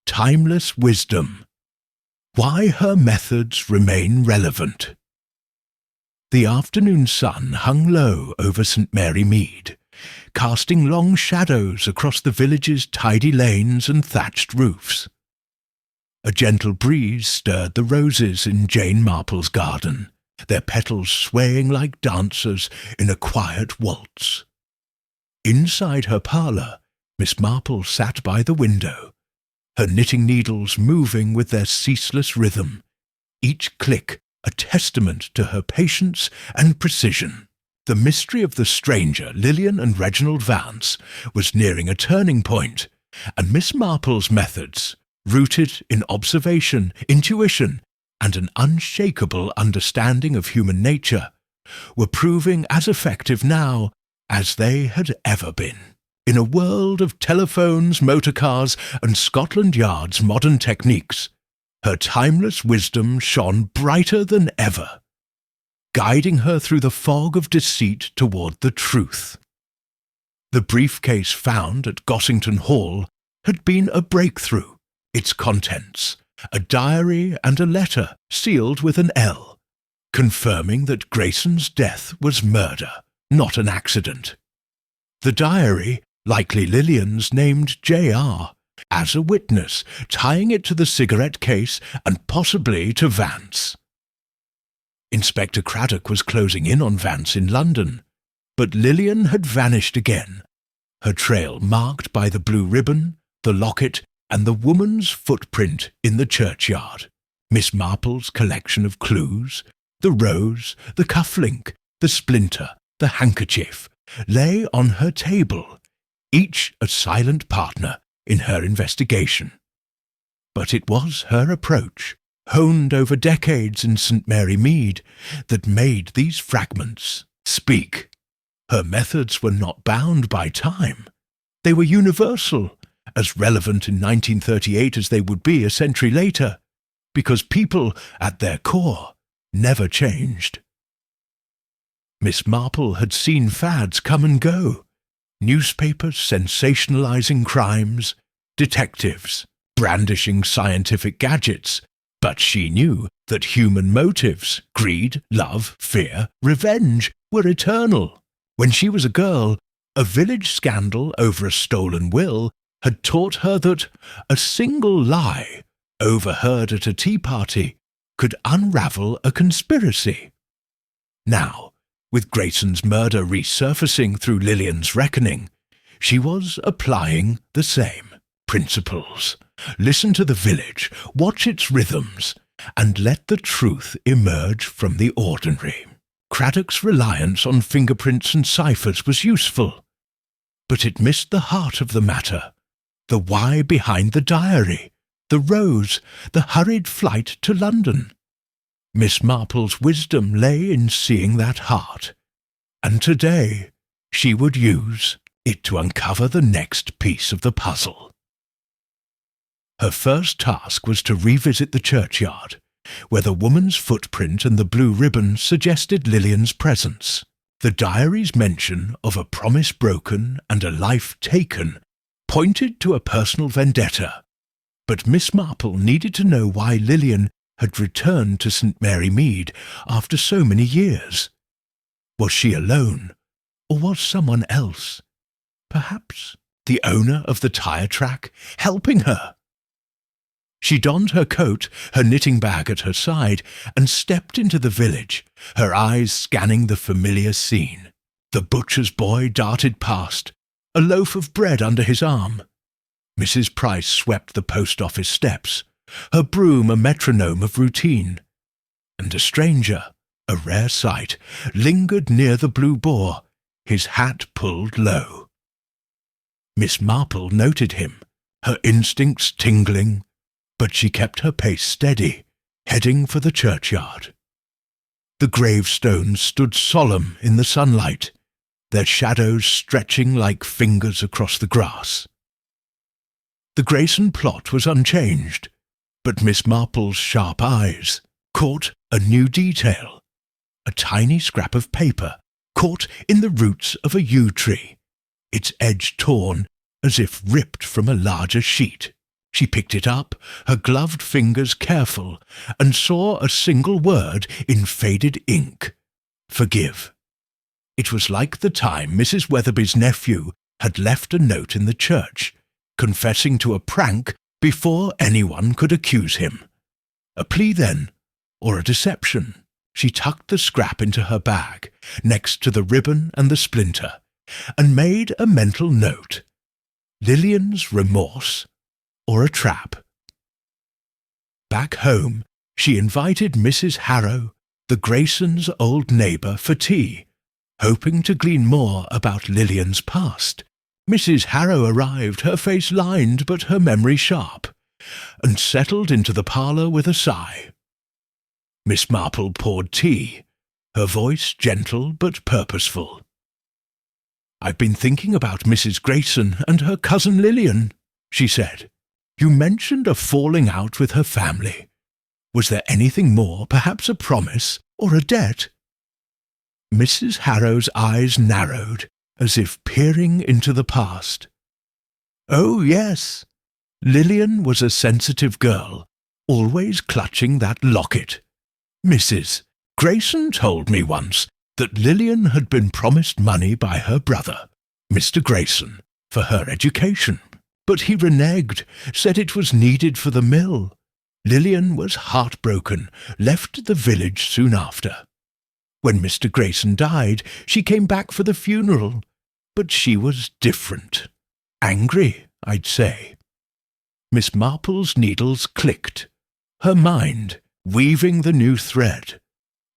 Timeless Wisdom. Why her methods remain relevant. The afternoon sun hung low over St. Mary Mead, casting long shadows across the village's tidy lanes and thatched roofs. A gentle breeze stirred the roses in Jane Marple's garden, their petals swaying like dancers in a quiet waltz. Inside her parlour, Miss Marple sat by the window, her knitting needles moving with their ceaseless rhythm, each click a testament to her patience and precision. The mystery of the stranger, Lillian and Reginald Vance, was nearing a turning point, and Miss Marple's methods, rooted in observation, intuition, and an unshakable understanding of human nature, were proving as effective now as they had ever been. In a world of telephones, motor cars, and Scotland Yard's modern techniques, her timeless wisdom shone brighter than ever, guiding her through the fog of deceit toward the truth. The briefcase found at Gossington Hall had been a breakthrough. Its contents, a diary and a letter sealed with an L, confirming that Grayson's death was murder, not an accident. The diary, likely Lillian's, named J.R. as a witness, tying it to the cigarette case and possibly to Vance. Inspector Craddock was closing in on Vance in London, but Lillian had vanished again, her trail marked by the blue ribbon, the locket, and the woman's footprint in the churchyard. Miss Marple's collection of clues, the rose, the cufflink, the splinter, the handkerchief, lay on her table, each a silent partner in her investigation. But it was her approach, honed over decades in St. Mary Mead, that made these fragments speak. Her methods were not bound by time. They were universal, as relevant in 1938 as they would be a century later, because people, at their core, never changed. Miss Marple had seen fads come and go, newspapers sensationalizing crimes, detectives brandishing scientific gadgets, but she knew that human motives, greed, love, fear, revenge, were eternal. When she was a girl, a village scandal over a stolen will had taught her that a single lie, overheard at a tea party, could unravel a conspiracy. Now, with Grayson's murder resurfacing through Lillian's reckoning, she was applying the same principles. Listen to the village, watch its rhythms, and let the truth emerge from the ordinary. Craddock's reliance on fingerprints and ciphers was useful, but it missed the heart of the matter, the why behind the diary, the rose, the hurried flight to London. Miss Marple's wisdom lay in seeing that heart, and today she would use it to uncover the next piece of the puzzle. Her first task was to revisit the churchyard, where the woman's footprint and the blue ribbon suggested Lillian's presence. The diary's mention of a promise broken and a life taken pointed to a personal vendetta, but Miss Marple needed to know why Lillian had returned to St. Mary Mead after so many years. Was she alone, or was someone else, perhaps the owner of the tire track, helping her? She donned her coat, her knitting bag at her side, and stepped into the village, her eyes scanning the familiar scene. The butcher's boy darted past, a loaf of bread under his arm. Mrs. Price swept the post office steps, her broom a metronome of routine. And a stranger, a rare sight, lingered near the Blue Boar, his hat pulled low. Miss Marple noted him, her instincts tingling, but she kept her pace steady, heading for the churchyard. The gravestones stood solemn in the sunlight, their shadows stretching like fingers across the grass. The Grayson plot was unchanged, but Miss Marple's sharp eyes caught a new detail, a tiny scrap of paper caught in the roots of a yew tree, its edge torn as if ripped from a larger sheet. She picked it up, her gloved fingers careful, and saw a single word in faded ink: forgive. It was like the time Mrs. Weatherby's nephew had left a note in the church, confessing to a prank before anyone could accuse him. A plea, then, or a deception? She tucked the scrap into her bag, next to the ribbon and the splinter, and made a mental note: Lillian's remorse, or a trap. Back home, she invited Mrs. Harrow, the Graysons' old neighbour, for tea, hoping to glean more about Lillian's past. Mrs. Harrow arrived, her face lined but her memory sharp, and settled into the parlour with a sigh. Miss Marple poured tea, her voice gentle but purposeful. "I've been thinking about Mrs. Grayson and her cousin Lillian," she said. "You mentioned a falling out with her family. Was there anything more, perhaps a promise or a debt?" Mrs. Harrow's eyes narrowed, as if peering into the past. "Oh, yes. Lillian was a sensitive girl, always clutching that locket. Mrs. Grayson told me once that Lillian had been promised money by her brother, Mr. Grayson, for her education. But he reneged, said it was needed for the mill. Lillian was heartbroken, left the village soon after. When Mr. Grayson died, she came back for the funeral, but she was different. Angry, I'd say." Miss Marple's needles clicked, her mind weaving the new thread.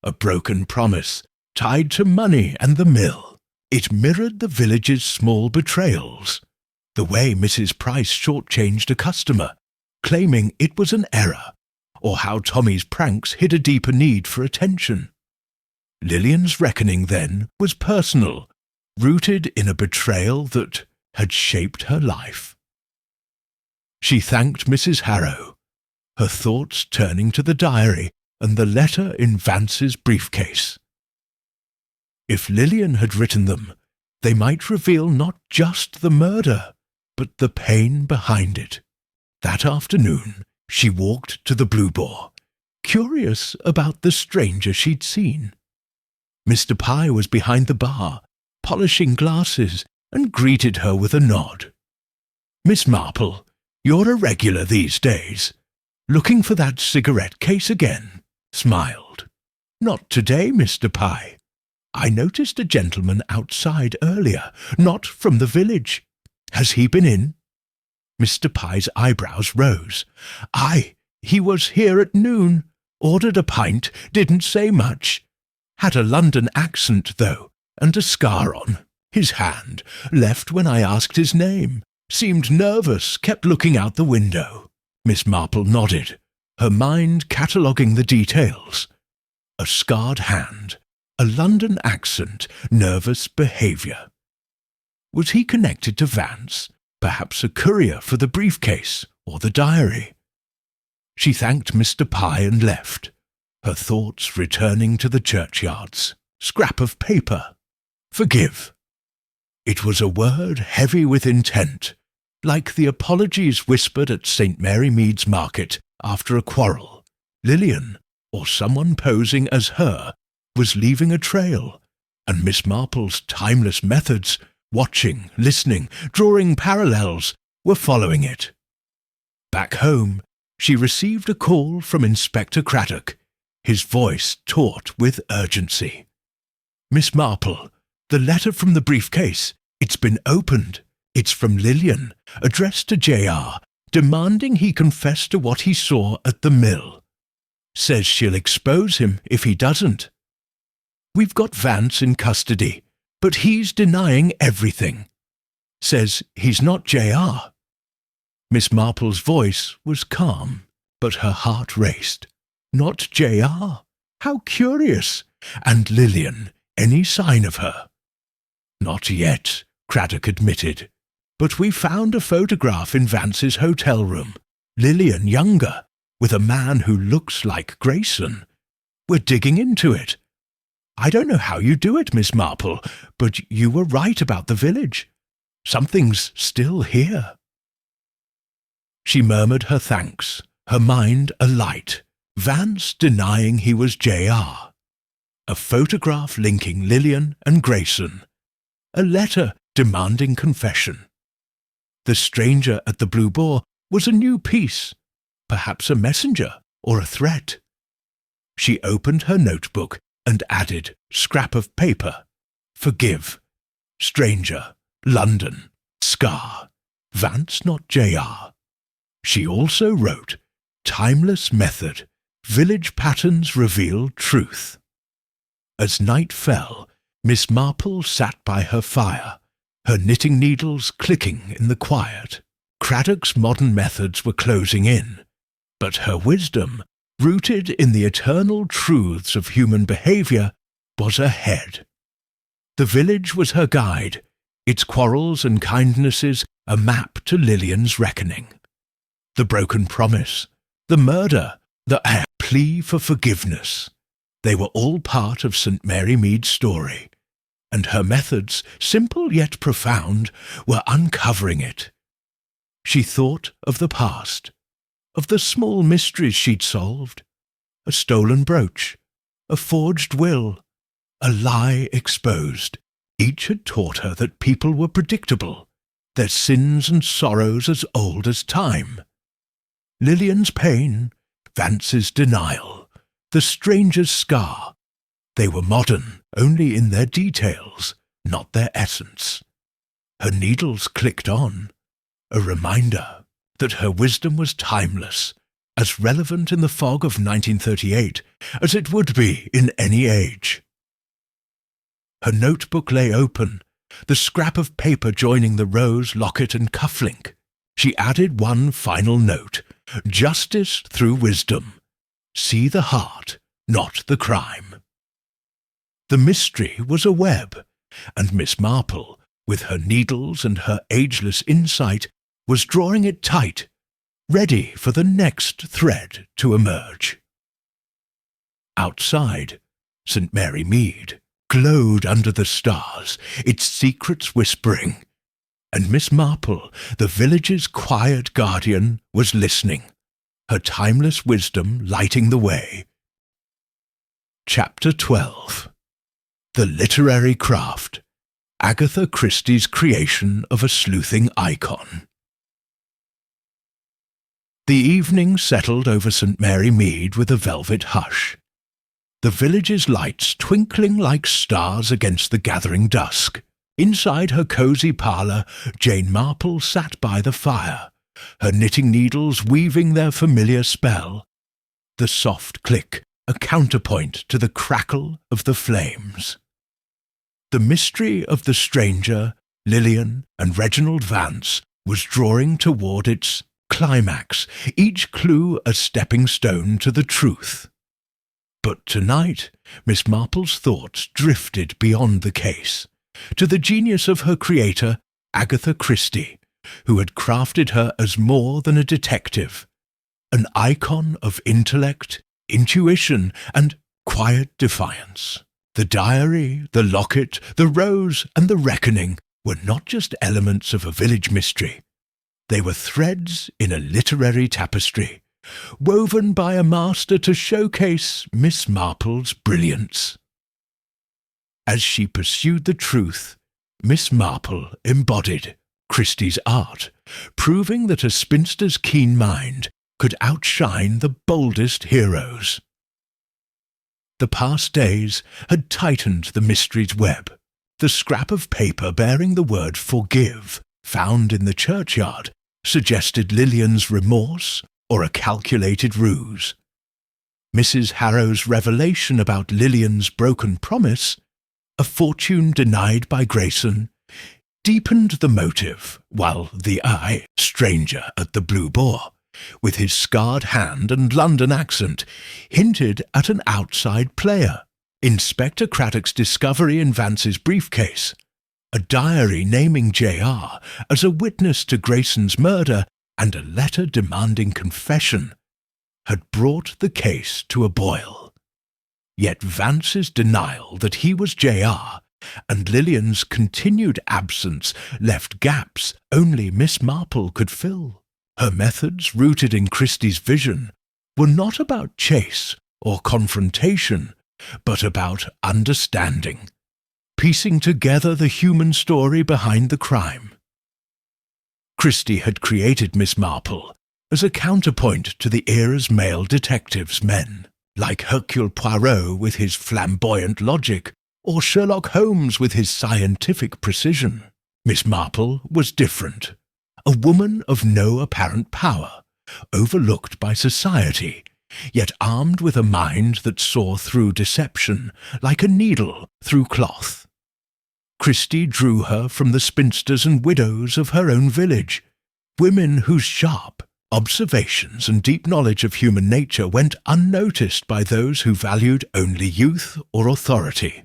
A broken promise, tied to money and the mill. It mirrored the village's small betrayals. The way Mrs. Price shortchanged a customer, claiming it was an error, or how Tommy's pranks hid a deeper need for attention. Lillian's reckoning, then, was personal, rooted in a betrayal that had shaped her life. She thanked Mrs. Harrow, her thoughts turning to the diary and the letter in Vance's briefcase. If Lillian had written them, they might reveal not just the murder, but the pain behind it. That afternoon, she walked to the Blue Boar, curious about the stranger she'd seen. Mr. Pye was behind the bar, polishing glasses, and greeted her with a nod. "Miss Marple, you're a regular these days. Looking for that cigarette case again?" Smiled. "Not today, Mr. Pye. I noticed a gentleman outside earlier, not from the village. Has he been in?" Mr. Pye's eyebrows rose. "Aye, he was here at noon. Ordered a pint, didn't say much. Had a London accent, though, and a scar on. His hand, left when I asked his name. Seemed nervous, kept looking out the window." Miss Marple nodded, her mind cataloguing the details. a scarred hand, a London accent, nervous behaviour. Was he connected to Vance? Perhaps a courier for the briefcase or the diary? She thanked Mr. Pye and left, her thoughts returning to the churchyards. Scrap of paper. Forgive. It was a word heavy with intent, like the apologies whispered at St. Mary Mead's market after a quarrel. Lillian, or someone posing as her, was leaving a trail, and Miss Marple's timeless methods, watching, listening, drawing parallels, were following it. Back home, she received a call from Inspector Craddock, his voice taut with urgency. "Miss Marple, the letter from the briefcase, it's been opened. It's from Lillian, addressed to J.R., demanding he confess to what he saw at the mill. Says she'll expose him if he doesn't. We've got Vance in custody, but he's denying everything. Says he's not J.R. Miss Marple's voice was calm, but her heart raced. Not J.R. How curious! And Lillian, any sign of her? Not yet, Craddock admitted. But we found a photograph in Vance's hotel room. Lillian younger, with a man who looks like Grayson. We're digging into it. I don't know how you do it, Miss Marple, but you were right about the village. Something's still here." She murmured her thanks, her mind alight. Vance denying he was J.R. A photograph linking Lillian and Grayson. A letter demanding confession. The stranger at the Blue Boar was a new piece, perhaps a messenger or a threat. She opened her notebook and added, scrap of paper, forgive, stranger, London, scar, Vance not J.R. She also wrote, timeless method, village patterns reveal truth. As night fell, Miss Marple sat by her fire, her knitting needles clicking in the quiet. Craddock's modern methods were closing in, but her wisdom, rooted in the eternal truths of human behaviour, was ahead. The village was her guide, its quarrels and kindnesses a map to Lillian's reckoning. The broken promise, the murder, the plea for forgiveness, they were all part of St. Mary Mead's story, and her methods, simple yet profound, were uncovering it. She thought of the past, of the small mysteries she'd solved, a stolen brooch, a forged will, a lie exposed. Each had taught her that people were predictable, their sins and sorrows as old as time. Lillian's pain, Vance's denial, the stranger's scar, they were modern only in their details, not their essence. Her needles clicked on, a reminder that her wisdom was timeless, as relevant in the fog of 1938 as it would be in any age. Her notebook lay open, the scrap of paper joining the rose, locket and cufflink. She added one final note, justice through wisdom. See the heart, not the crime. The mystery was a web, and Miss Marple, with her needles and her ageless insight, was drawing it tight, ready for the next thread to emerge. Outside, St. Mary Mead glowed under the stars, its secrets whispering, and Miss Marple, the village's quiet guardian, was listening, her timeless wisdom lighting the way. Chapter 12. The Literary Craft, Agatha Christie's creation of a sleuthing icon. The evening settled over St. Mary Mead with a velvet hush, the village's lights twinkling like stars against the gathering dusk. Inside her cosy parlour, Jane Marple sat by the fire, her knitting needles weaving their familiar spell. The soft click, a counterpoint to the crackle of the flames. The mystery of the stranger, Lillian, and Reginald Vance was drawing toward its climax, each clue a stepping stone to the truth. But tonight, Miss Marple's thoughts drifted beyond the case, to the genius of her creator, Agatha Christie, who had crafted her as more than a detective, an icon of intellect, intuition, and quiet defiance. The diary, the locket, the rose, and the reckoning were not just elements of a village mystery. They were threads in a literary tapestry, woven by a master to showcase Miss Marple's brilliance. As she pursued the truth, Miss Marple embodied Christie's art, proving that a spinster's keen mind could outshine the boldest heroes. The past days had tightened the mystery's web. The scrap of paper bearing the word forgive, found in the churchyard, suggested Lillian's remorse or a calculated ruse. Mrs. Harrow's revelation about Lillian's broken promise, a fortune denied by Grayson, deepened the motive, while the stranger at the Blue Boar, with his scarred hand and London accent, hinted at an outside player. Inspector Craddock's discovery in Vance's briefcase, a diary naming J.R. as a witness to Grayson's murder, and a letter demanding confession, had brought the case to a boil. Yet Vance's denial that he was J.R. and Lillian's continued absence left gaps only Miss Marple could fill. Her methods, rooted in Christie's vision, were not about chase or confrontation, but about understanding, piecing together the human story behind the crime. Christie had created Miss Marple as a counterpoint to the era's male detectives men, like Hercule Poirot with his flamboyant logic, or Sherlock Holmes with his scientific precision. Miss Marple was different, a woman of no apparent power, overlooked by society, yet armed with a mind that saw through deception like a needle through cloth. Christie drew her from the spinsters and widows of her own village, women whose sharp observations and deep knowledge of human nature went unnoticed by those who valued only youth or authority.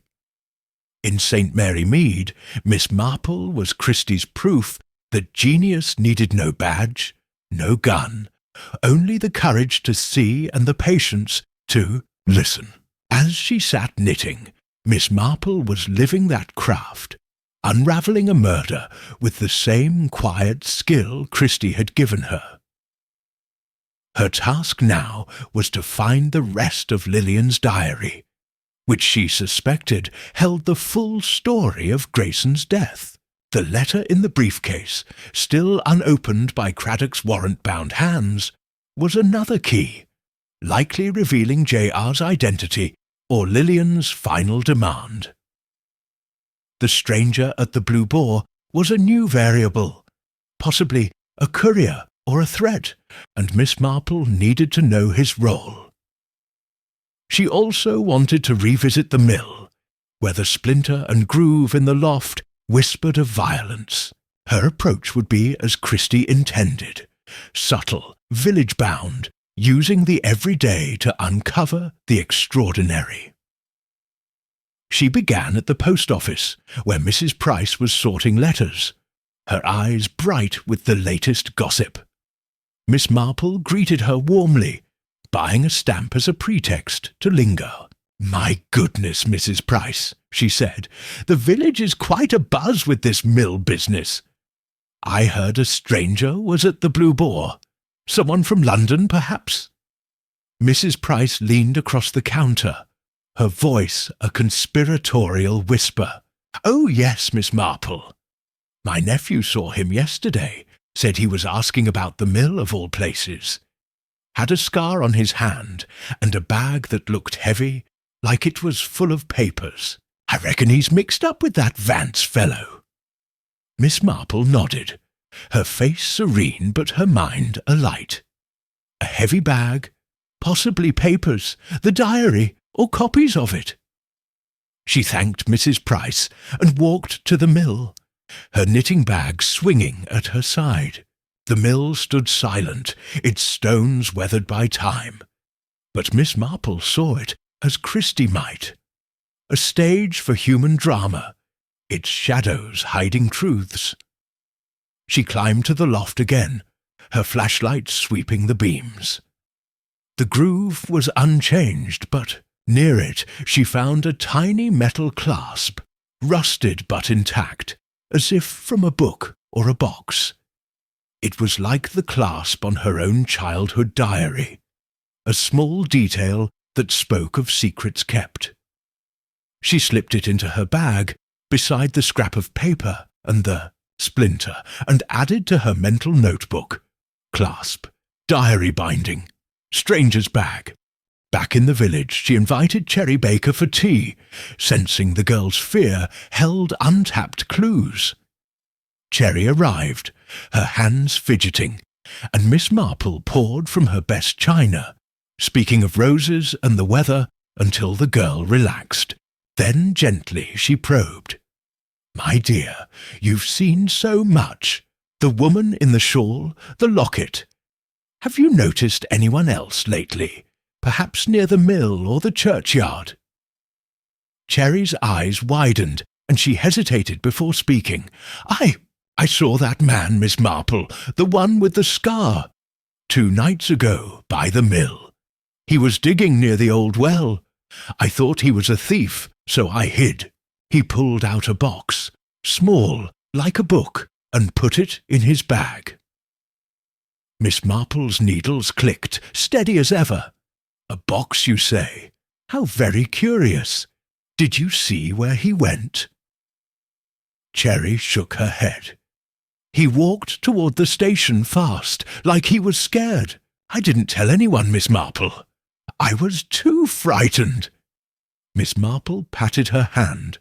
In St. Mary Mead, Miss Marple was Christie's proof that genius needed no badge, no gun, only the courage to see and the patience to listen. As she sat knitting, Miss Marple was living that craft, unravelling a murder with the same quiet skill Christie had given her. Her task now was to find the rest of Lillian's diary, which she suspected held the full story of Grayson's death. The letter in the briefcase, still unopened by Craddock's warrant-bound hands, was another key, likely revealing J.R.'s identity or Lillian's final demand. The stranger at the Blue Boar was a new variable, possibly a courier or a threat, and Miss Marple needed to know his role. She also wanted to revisit the mill, where the splinter and groove in the loft whispered of violence. Her approach would be as Christie intended, subtle, village-bound, using the everyday to uncover the extraordinary. She began at the post office, where Mrs. Price was sorting letters, her eyes bright with the latest gossip. Miss Marple greeted her warmly, buying a stamp as a pretext to linger. "My goodness, Mrs. Price," she said, "the village is quite abuzz with this mill business. I heard a stranger was at the Blue Boar. Someone from London, perhaps?" Mrs. Price leaned across the counter, her voice a conspiratorial whisper. "Oh, yes, Miss Marple. My nephew saw him yesterday, said he was asking about the mill of all places. Had a scar on his hand and a bag that looked heavy, like it was full of papers. I reckon he's mixed up with that Vance fellow." Miss Marple nodded, her face serene but her mind alight. A heavy bag, possibly papers, the diary, or copies of it. She thanked Mrs. Price and walked to the mill, her knitting bag swinging at her side. The mill stood silent, its stones weathered by time. But Miss Marple saw it as Christie might. A stage for human drama, its shadows hiding truths. She climbed to the loft again, her flashlight sweeping the beams. The groove was unchanged, but near it she found a tiny metal clasp, rusted but intact, as if from a book or a box. It was like the clasp on her own childhood diary, a small detail that spoke of secrets kept. She slipped it into her bag, beside the scrap of paper and the splinter, and added to her mental notebook: clasp, diary binding, stranger's bag. Back in the village, she invited Cherry Baker for tea, sensing the girl's fear held untapped clues. Cherry arrived, her hands fidgeting, and Miss Marple poured from her best china, speaking of roses and the weather until the girl relaxed. Then gently she probed. "My dear, you've seen so much. The woman in the shawl, the locket. Have you noticed anyone else lately? Perhaps near the mill or the churchyard?" Cherry's eyes widened, and she hesitated before speaking. I saw that man, Miss Marple, the one with the scar. 2 nights ago, by the mill. He was digging near the old well. I thought he was a thief, so I hid. He pulled out a box, small, like a book, and put it in his bag." Miss Marple's needles clicked, steady as ever. "A box, you say? How very curious. Did you see where he went?" Cherry shook her head. "He walked toward the station fast, like he was scared. I didn't tell anyone, Miss Marple. I was too frightened." Miss Marple patted her hand,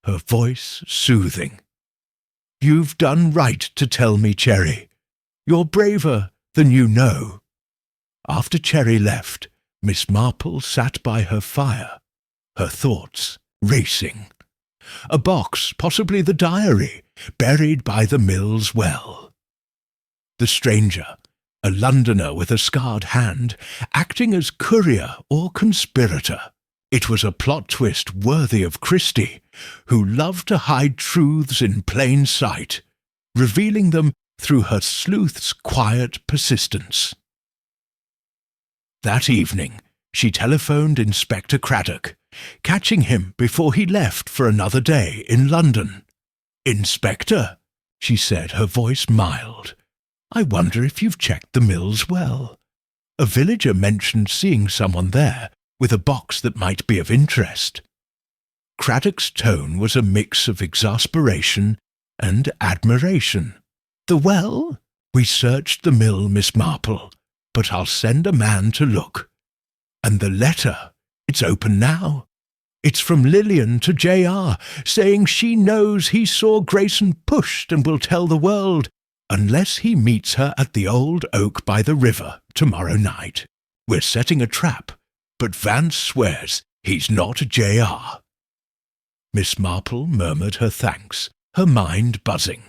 her voice soothing. "You've done right to tell me, Cherry. You're braver than you know." After Cherry left, Miss Marple sat by her fire, her thoughts racing. A box, possibly the diary, buried by the mill's well. The stranger, a Londoner with a scarred hand, acting as courier or conspirator. It was a plot twist worthy of Christie, who loved to hide truths in plain sight, revealing them through her sleuth's quiet persistence. That evening, she telephoned Inspector Craddock, catching him before he left for another day in London. "Inspector," she said, her voice mild, "I wonder if you've checked the mill's well. A villager mentioned seeing someone there with a box that might be of interest." Craddock's tone was a mix of exasperation and admiration. "The well? We searched the mill, Miss Marple, but I'll send a man to look. And the letter, it's open now. It's from Lillian to J.R., saying she knows he saw Grayson pushed and will tell the world, unless he meets her at the old oak by the river tomorrow night. We're setting a trap, but Vance swears he's not J.R. Miss Marple murmured her thanks, her mind buzzing.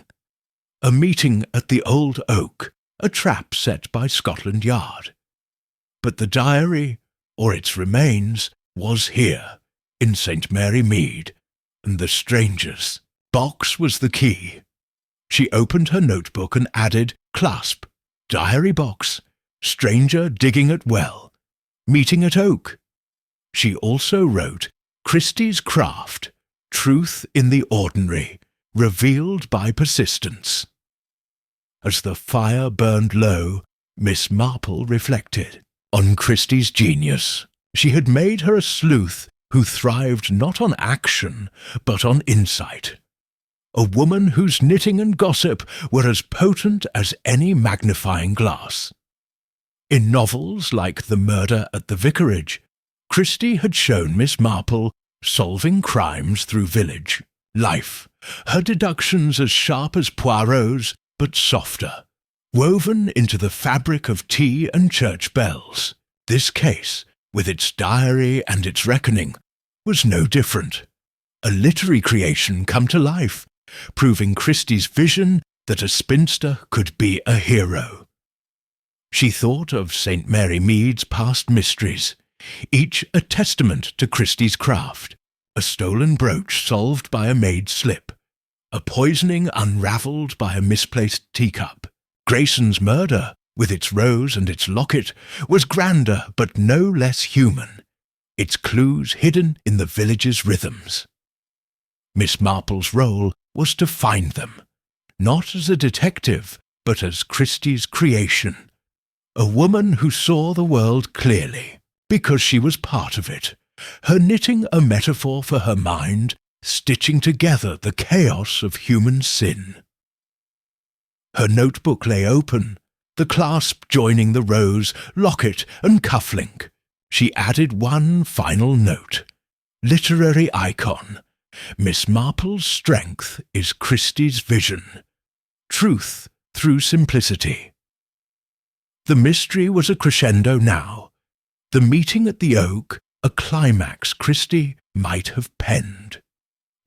A meeting at the old oak, a trap set by Scotland Yard. But the diary, or its remains, was here, in St. Mary Mead, and the stranger's box was the key. She opened her notebook and added, clasp, diary box, stranger digging at well, meeting at oak. She also wrote, Christie's craft, truth in the ordinary, revealed by persistence. As the fire burned low, Miss Marple reflected on Christie's genius. She had made her a sleuth who thrived not on action, but on insight. A woman whose knitting and gossip were as potent as any magnifying glass. In novels like The Murder at the Vicarage, Christie had shown Miss Marple solving crimes through village life, her deductions as sharp as Poirot's, but softer, woven into the fabric of tea and church bells. This case, with its diary and its reckoning, was no different. A literary creation come to life, proving Christie's vision that a spinster could be a hero. She thought of St. Mary Mead's past mysteries, each a testament to Christie's craft, a stolen brooch solved by a maid's slip, a poisoning unravelled by a misplaced teacup. Grayson's murder, with its rose and its locket, was grander but no less human, its clues hidden in the village's rhythms. Miss Marple's role was to find them, not as a detective, but as Christie's creation, a woman who saw the world clearly, because she was part of it, her knitting a metaphor for her mind, stitching together the chaos of human sin. Her notebook lay open, the clasp joining the rose, locket and cufflink. She added one final note. Literary icon. Miss Marple's strength is Christie's vision. Truth through simplicity. The mystery was a crescendo now. The meeting at the Oak, a climax Christie might have penned.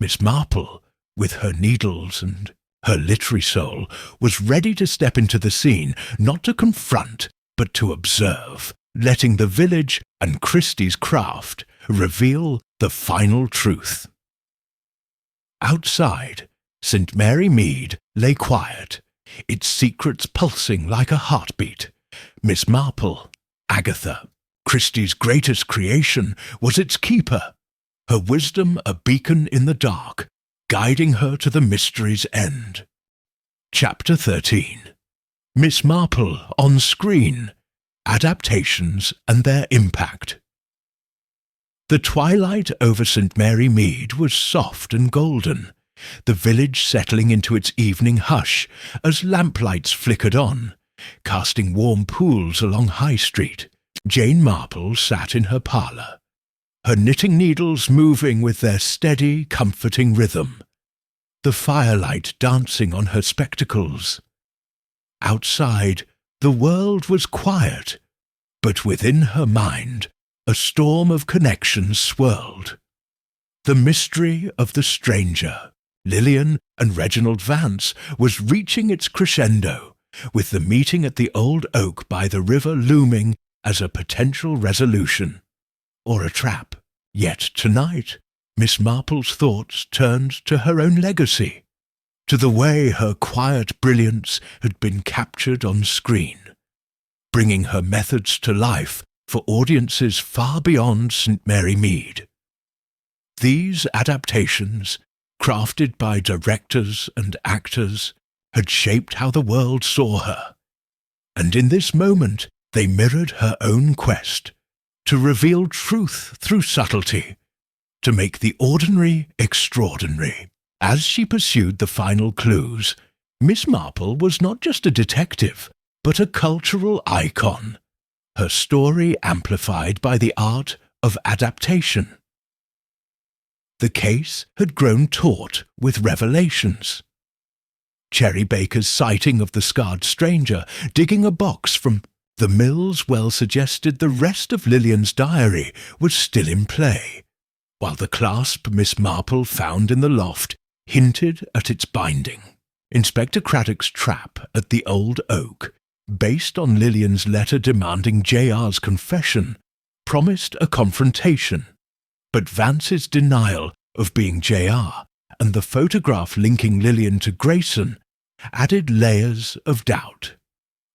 Miss Marple, with her needles and her literary soul, was ready to step into the scene, not to confront, but to observe, letting the village and Christie's craft reveal the final truth. Outside, St. Mary Mead lay quiet, its secrets pulsing like a heartbeat. Miss Marple, Agatha, Christie's greatest creation, was its keeper, her wisdom a beacon in the dark, guiding her to the mystery's end. Chapter 13. Miss Marple on Screen. Adaptations and their impact. The twilight over St. Mary Mead was soft and golden, the village settling into its evening hush as lamplights flickered on, casting warm pools along High Street. Jane Marple sat in her parlour, her knitting needles moving with their steady, comforting rhythm, the firelight dancing on her spectacles. Outside, the world was quiet, but within her mind a storm of connections swirled. The mystery of the stranger, Lillian and Reginald Vance, was reaching its crescendo, with the meeting at the old oak by the river looming as a potential resolution, or a trap. Yet tonight, Miss Marple's thoughts turned to her own legacy, to the way her quiet brilliance had been captured on screen, bringing her methods to life for audiences far beyond St. Mary Mead. These adaptations, crafted by directors and actors, had shaped how the world saw her, and in this moment they mirrored her own quest to reveal truth through subtlety, to make the ordinary extraordinary. As she pursued the final clues, Miss Marple was not just a detective, but a cultural icon, her story amplified by the art of adaptation. The case had grown taut with revelations. Cherry Baker's sighting of the scarred stranger digging a box from the mills well suggested the rest of Lillian's diary was still in play, while the clasp Miss Marple found in the loft hinted at its binding. Inspector Craddock's trap at the old oak, based on Lillian's letter demanding J.R.'s confession, promised a confrontation, but Vance's denial of being J.R. and the photograph linking Lillian to Grayson added layers of doubt.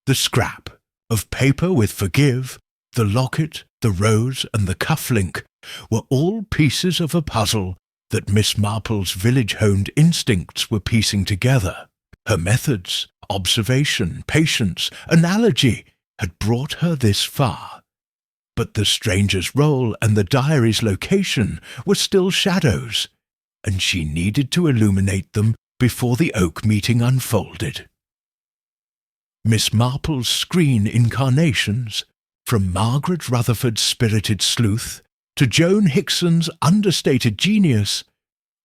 The scrap of paper with "Forgive," the locket, the rose and the cufflink were all pieces of a puzzle that Miss Marple's village-honed instincts were piecing together. Her methods, observation, patience, analogy had brought her this far. But the stranger's role and the diary's location were still shadows, and she needed to illuminate them before the oak meeting unfolded. Miss Marple's screen incarnations, from Margaret Rutherford's spirited sleuth to Joan Hickson's understated genius,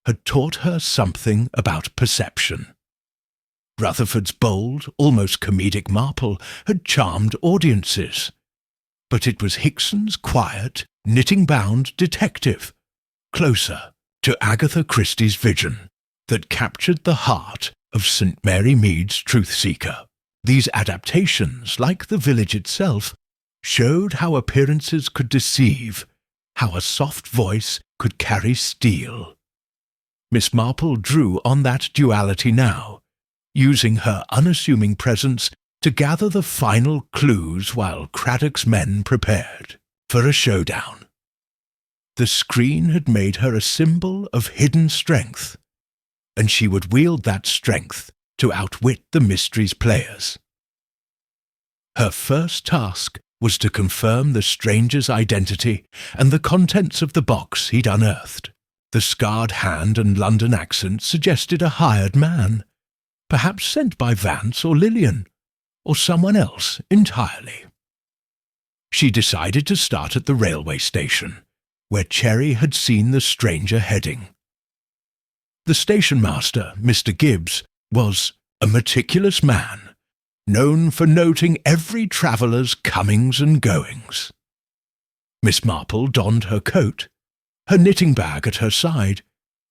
had taught her something about perception. Rutherford's bold, almost comedic Marple had charmed audiences, but it was Hickson's quiet, knitting-bound detective, closer to Agatha Christie's vision, that captured the heart of St. Mary Mead's truth-seeker. These adaptations, like the village itself, showed how appearances could deceive, how a soft voice could carry steel. Miss Marple drew on that duality now, using her unassuming presence to gather the final clues while Craddock's men prepared for a showdown. The screen had made her a symbol of hidden strength, and she would wield that strength to outwit the mystery's players. Her first task was to confirm the stranger's identity and the contents of the box he'd unearthed. The scarred hand and London accent suggested a hired man, perhaps sent by Vance or Lillian, or someone else entirely. She decided to start at the railway station, where Cherry had seen the stranger heading. The station master, Mr. Gibbs, was a meticulous man, known for noting every traveller's comings and goings. Miss Marple donned her coat, her knitting bag at her side,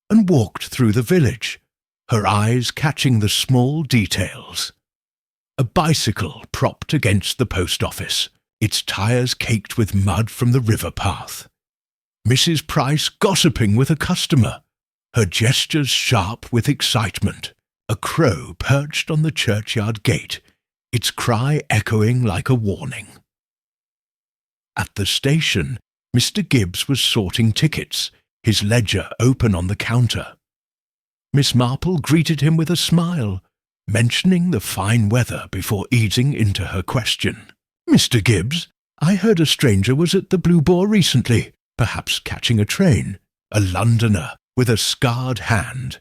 and walked through the village, her eyes catching the small details. A bicycle propped against the post office, its tyres caked with mud from the river path. Mrs. Price gossiping with a customer, her gestures sharp with excitement. A crow perched on the churchyard gate, its cry echoing like a warning. At the station, Mr. Gibbs was sorting tickets, his ledger open on the counter. Miss Marple greeted him with a smile, mentioning the fine weather before easing into her question. "Mr. Gibbs, I heard a stranger was at the Blue Boar recently, perhaps catching a train, a Londoner with a scarred hand.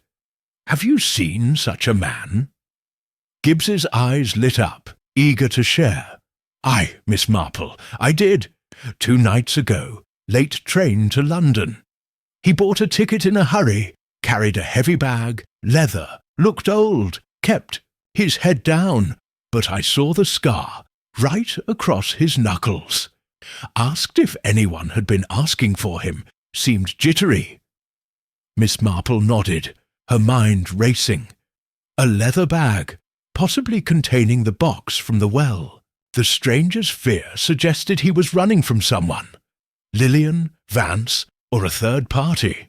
Have you seen such a man?" Gibbs's eyes lit up, eager to share. "Aye, Miss Marple, I did. 2 nights ago, late train to London. He bought a ticket in a hurry, carried a heavy bag, leather, looked old, kept his head down, but I saw the scar right across his knuckles. Asked if anyone had been asking for him, seemed jittery." Miss Marple nodded, her mind racing. A leather bag, possibly containing the box from the well. The stranger's fear suggested he was running from someone, Lillian, Vance, or a third party.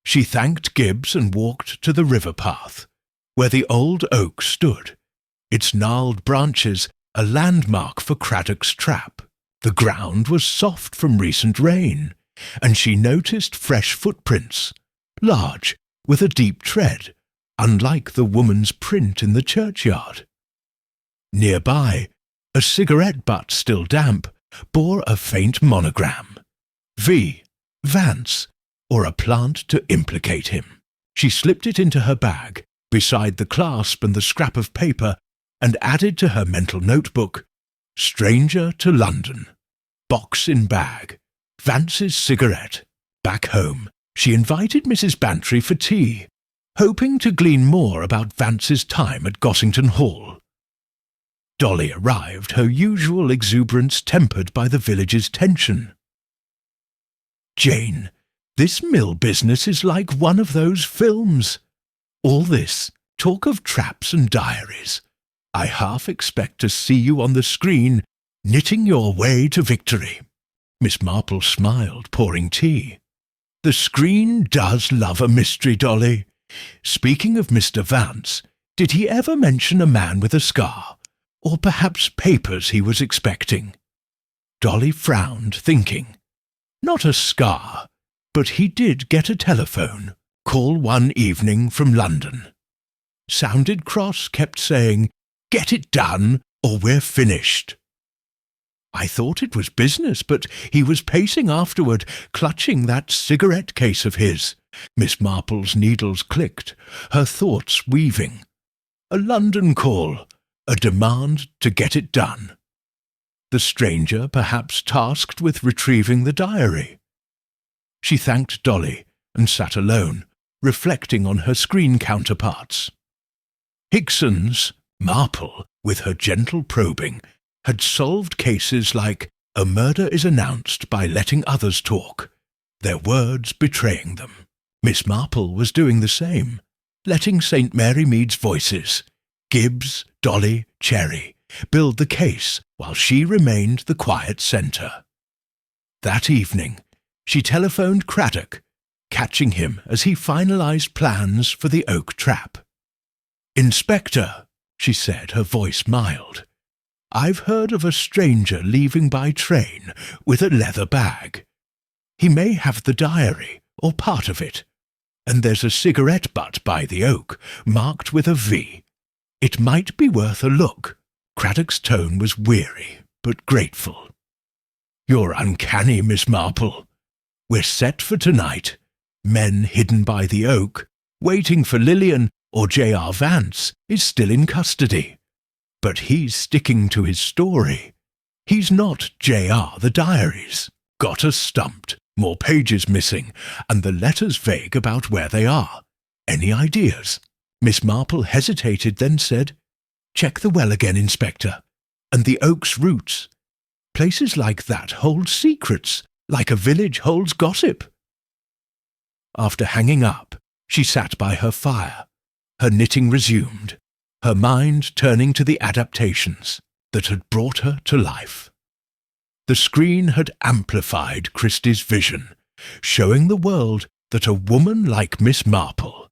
She thanked Gibbs and walked to the river path, where the old oak stood, its gnarled branches a landmark for Craddock's trap. The ground was soft from recent rain, and she noticed fresh footprints, large, with a deep tread, unlike the woman's print in the churchyard. Nearby, a cigarette butt still damp bore a faint monogram, V, Vance, or a plant to implicate him. She slipped it into her bag, beside the clasp and the scrap of paper, and added to her mental notebook, "Stranger to London. Box in bag. Vance's cigarette. Back home, she invited Mrs. Bantry for tea, hoping to glean more about Vance's time at Gossington Hall." Dolly arrived, her usual exuberance tempered by the village's tension. "Jane, this mill business is like one of those films. All this talk of traps and diaries. I half expect to see you on the screen, knitting your way to victory." Miss Marple smiled, pouring tea. "The screen does love a mystery, Dolly. Speaking of Mr. Vance, did he ever mention a man with a scar, or perhaps papers he was expecting?" Dolly frowned, thinking. Not a scar, but he did get a telephone call one evening from London. Sounded cross, kept saying, "Get it done, or we're finished." I thought it was business, but he was pacing afterward, clutching that cigarette case of his. Miss Marple's needles clicked, her thoughts weaving. A London call, a demand to get it done. The stranger perhaps tasked with retrieving the diary. She thanked Dolly and sat alone, reflecting on her screen counterparts. Hickson's, Marple, with her gentle probing, had solved cases like "a murder is announced by letting others talk, their words betraying them." Miss Marple was doing the same, letting St. Mary Mead's voices, Gibbs, Dolly, Cherry, build the case while she remained the quiet centre. That evening, she telephoned Craddock, catching him as he finalised plans for the oak trap. "Inspector," she said, her voice mild, "I've heard of a stranger leaving by train with a leather bag. He may have the diary, or part of it, and there's a cigarette butt by the oak, marked with a V. It might be worth a look." Craddock's tone was weary, but grateful. "You're uncanny, Miss Marple. We're set for tonight. Men hidden by the oak, waiting for Lillian or J.R. Vance, is still in custody. But he's sticking to his story. He's not J.R. the diaries. Got us stumped. More pages missing, and the letters vague about where they are. Any ideas?" Miss Marple hesitated, then said, "Check the well again, Inspector. And the oak's roots. Places like that hold secrets, like a village holds gossip." After hanging up, she sat by her fire, her knitting resumed, her mind turning to the adaptations that had brought her to life. The screen had amplified Christie's vision, showing the world that a woman like Miss Marple,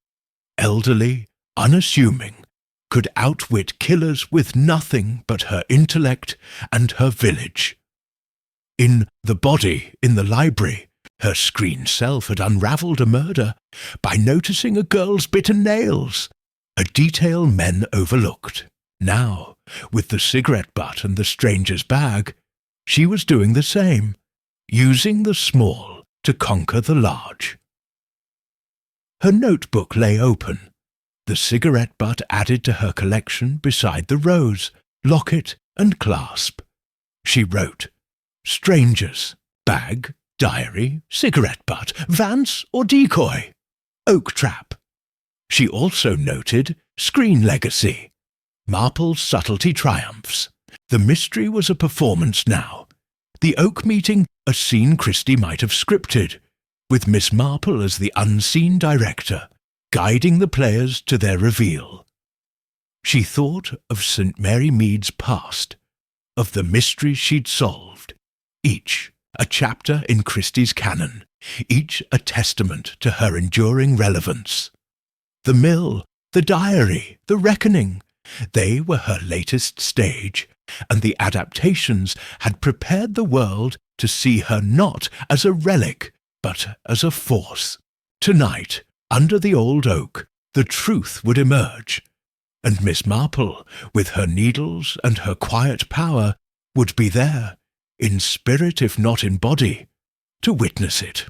elderly, unassuming, could outwit killers with nothing but her intellect and her village. In The Body in the Library, her screen self had unravelled a murder by noticing a girl's bitten nails, a detail men overlooked. Now, with the cigarette butt and the stranger's bag, she was doing the same, using the small to conquer the large. Her notebook lay open, the cigarette butt added to her collection beside the rose, locket, and clasp. She wrote, "Strangers, bag, diary, cigarette butt, Vance or decoy, oak trap." She also noted screen legacy. Marple's subtlety triumphs. The mystery was a performance now. The oak meeting, a scene Christie might have scripted, with Miss Marple as the unseen director, guiding the players to their reveal. She thought of St. Mary Mead's past, of the mysteries she'd solved, each a chapter in Christie's canon, each a testament to her enduring relevance. The mill, the diary, the reckoning, they were her latest stage, and the adaptations had prepared the world to see her not as a relic, but as a force. Tonight, under the old oak, the truth would emerge, and Miss Marple, with her needles and her quiet power, would be there, in spirit if not in body, to witness it.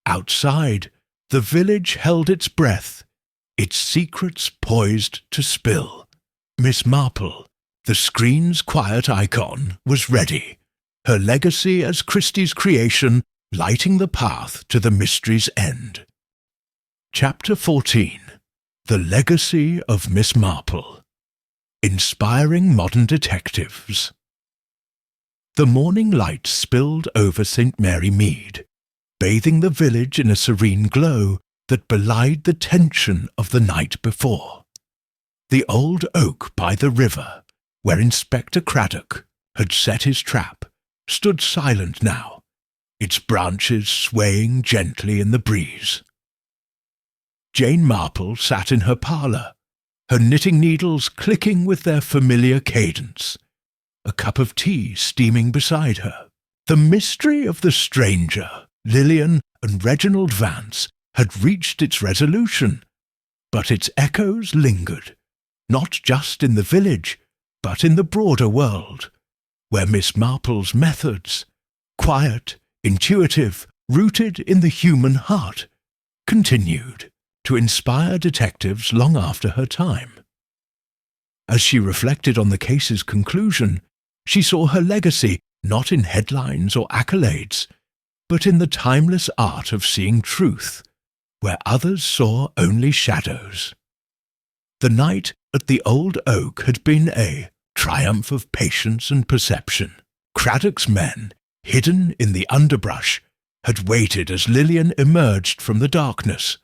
Outside, the village held its breath, its secrets poised to spill. Miss Marple, the screen's quiet icon, was ready, her legacy as Christie's creation lighting the path to the mystery's end. Chapter 14. The Legacy of Miss Marple. Inspiring Modern Detectives. The morning light spilled over St. Mary Mead, bathing the village in a serene glow that belied the tension of the night before. The old oak by the river, where Inspector Craddock had set his trap, stood silent now, its branches swaying gently in the breeze. Jane Marple sat in her parlour, her knitting needles clicking with their familiar cadence, a cup of tea steaming beside her. The mystery of the stranger, Lillian and Reginald Vance, had reached its resolution, but its echoes lingered, not just in the village, but in the broader world, where Miss Marple's methods, quiet, intuitive, rooted in the human heart, continued to inspire detectives long after her time. As she reflected on the case's conclusion, she saw her legacy not in headlines or accolades, but in the timeless art of seeing truth, where others saw only shadows. The night at the old oak had been a triumph of patience and perception. Craddock's men, hidden in the underbrush, had waited as Lillian emerged from the darkness,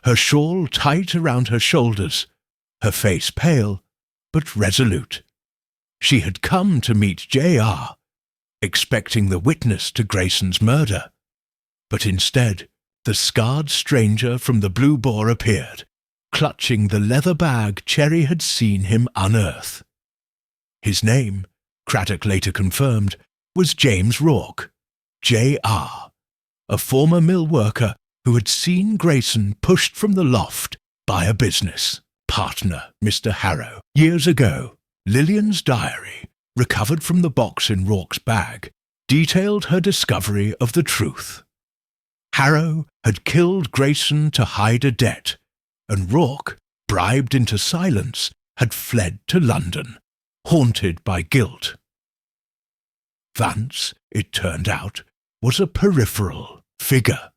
her shawl tight around her shoulders, her face pale but resolute. She had come to meet J.R., expecting the witness to Grayson's murder, but instead the scarred stranger from the Blue Boar appeared, clutching the leather bag Cherry had seen him unearth. His name, Craddock later confirmed, was James Rourke, J.R., a former mill worker who had seen Grayson pushed from the loft by a business partner, Mr. Harrow. Years ago, Lillian's diary, recovered from the box in Rourke's bag, detailed her discovery of the truth. Harrow had killed Grayson to hide a debt, and Rourke, bribed into silence, had fled to London, haunted by guilt. Vance, it turned out, was a peripheral figure,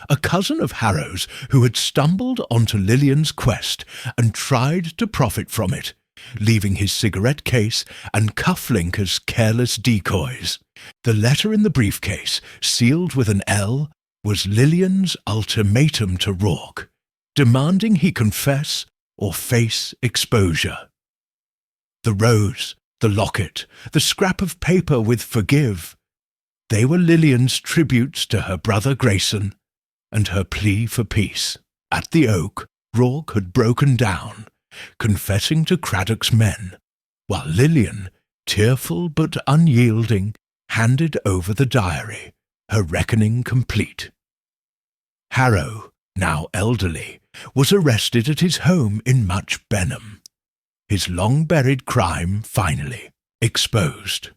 a cousin of Harrow's who had stumbled onto Lillian's quest and tried to profit from it, leaving his cigarette case and cufflink as careless decoys. The letter in the briefcase, sealed with an L, was Lillian's ultimatum to Rourke, demanding he confess or face exposure. The rose, the locket, the scrap of paper with "forgive," they were Lillian's tributes to her brother Grayson and her plea for peace. At the Oak, Rourke had broken down, confessing to Craddock's men, while Lillian, tearful but unyielding, handed over the diary, her reckoning complete. Harrow, now elderly, was arrested at his home in Much Benham, his long-buried crime finally exposed.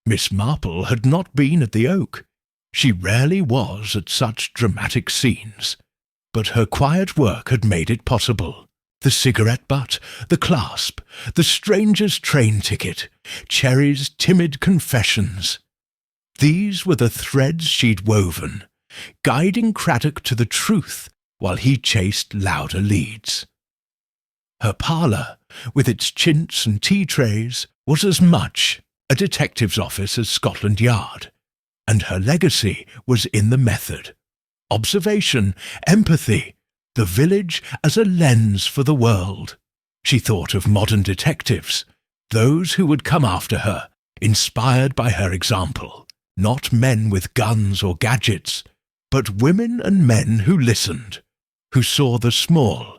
Miss Marple had not been at the Oak. She rarely was at such dramatic scenes, but her quiet work had made it possible. The cigarette butt, the clasp, the stranger's train ticket, Cherry's timid confessions. These were the threads she'd woven, guiding Craddock to the truth while he chased louder leads. Her parlour, with its chintz and tea trays, was as much a detective's office as Scotland Yard, and her legacy was in the method. Observation, empathy, the village as a lens for the world. She thought of modern detectives, those who would come after her, inspired by her example, not men with guns or gadgets, but women and men who listened, who saw the small,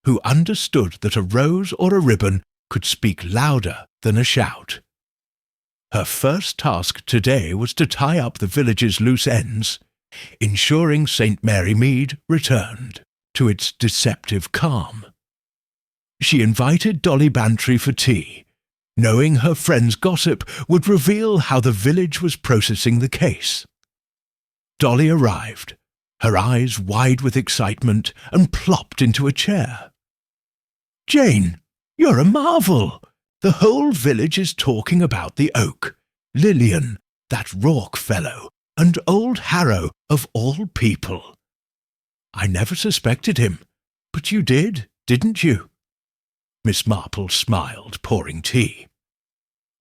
who understood that a rose or a ribbon could speak louder than a shout. Her first task today was to tie up the village's loose ends, ensuring St. Mary Mead returned to its deceptive calm. She invited Dolly Bantry for tea, knowing her friend's gossip would reveal how the village was processing the case. Dolly arrived, her eyes wide with excitement, and plopped into a chair. "Jane, you're a marvel! The whole village is talking about the Oak, Lillian, that Rourke fellow, and old Harrow of all people. I never suspected him, but you did, didn't you?" Miss Marple smiled, pouring tea.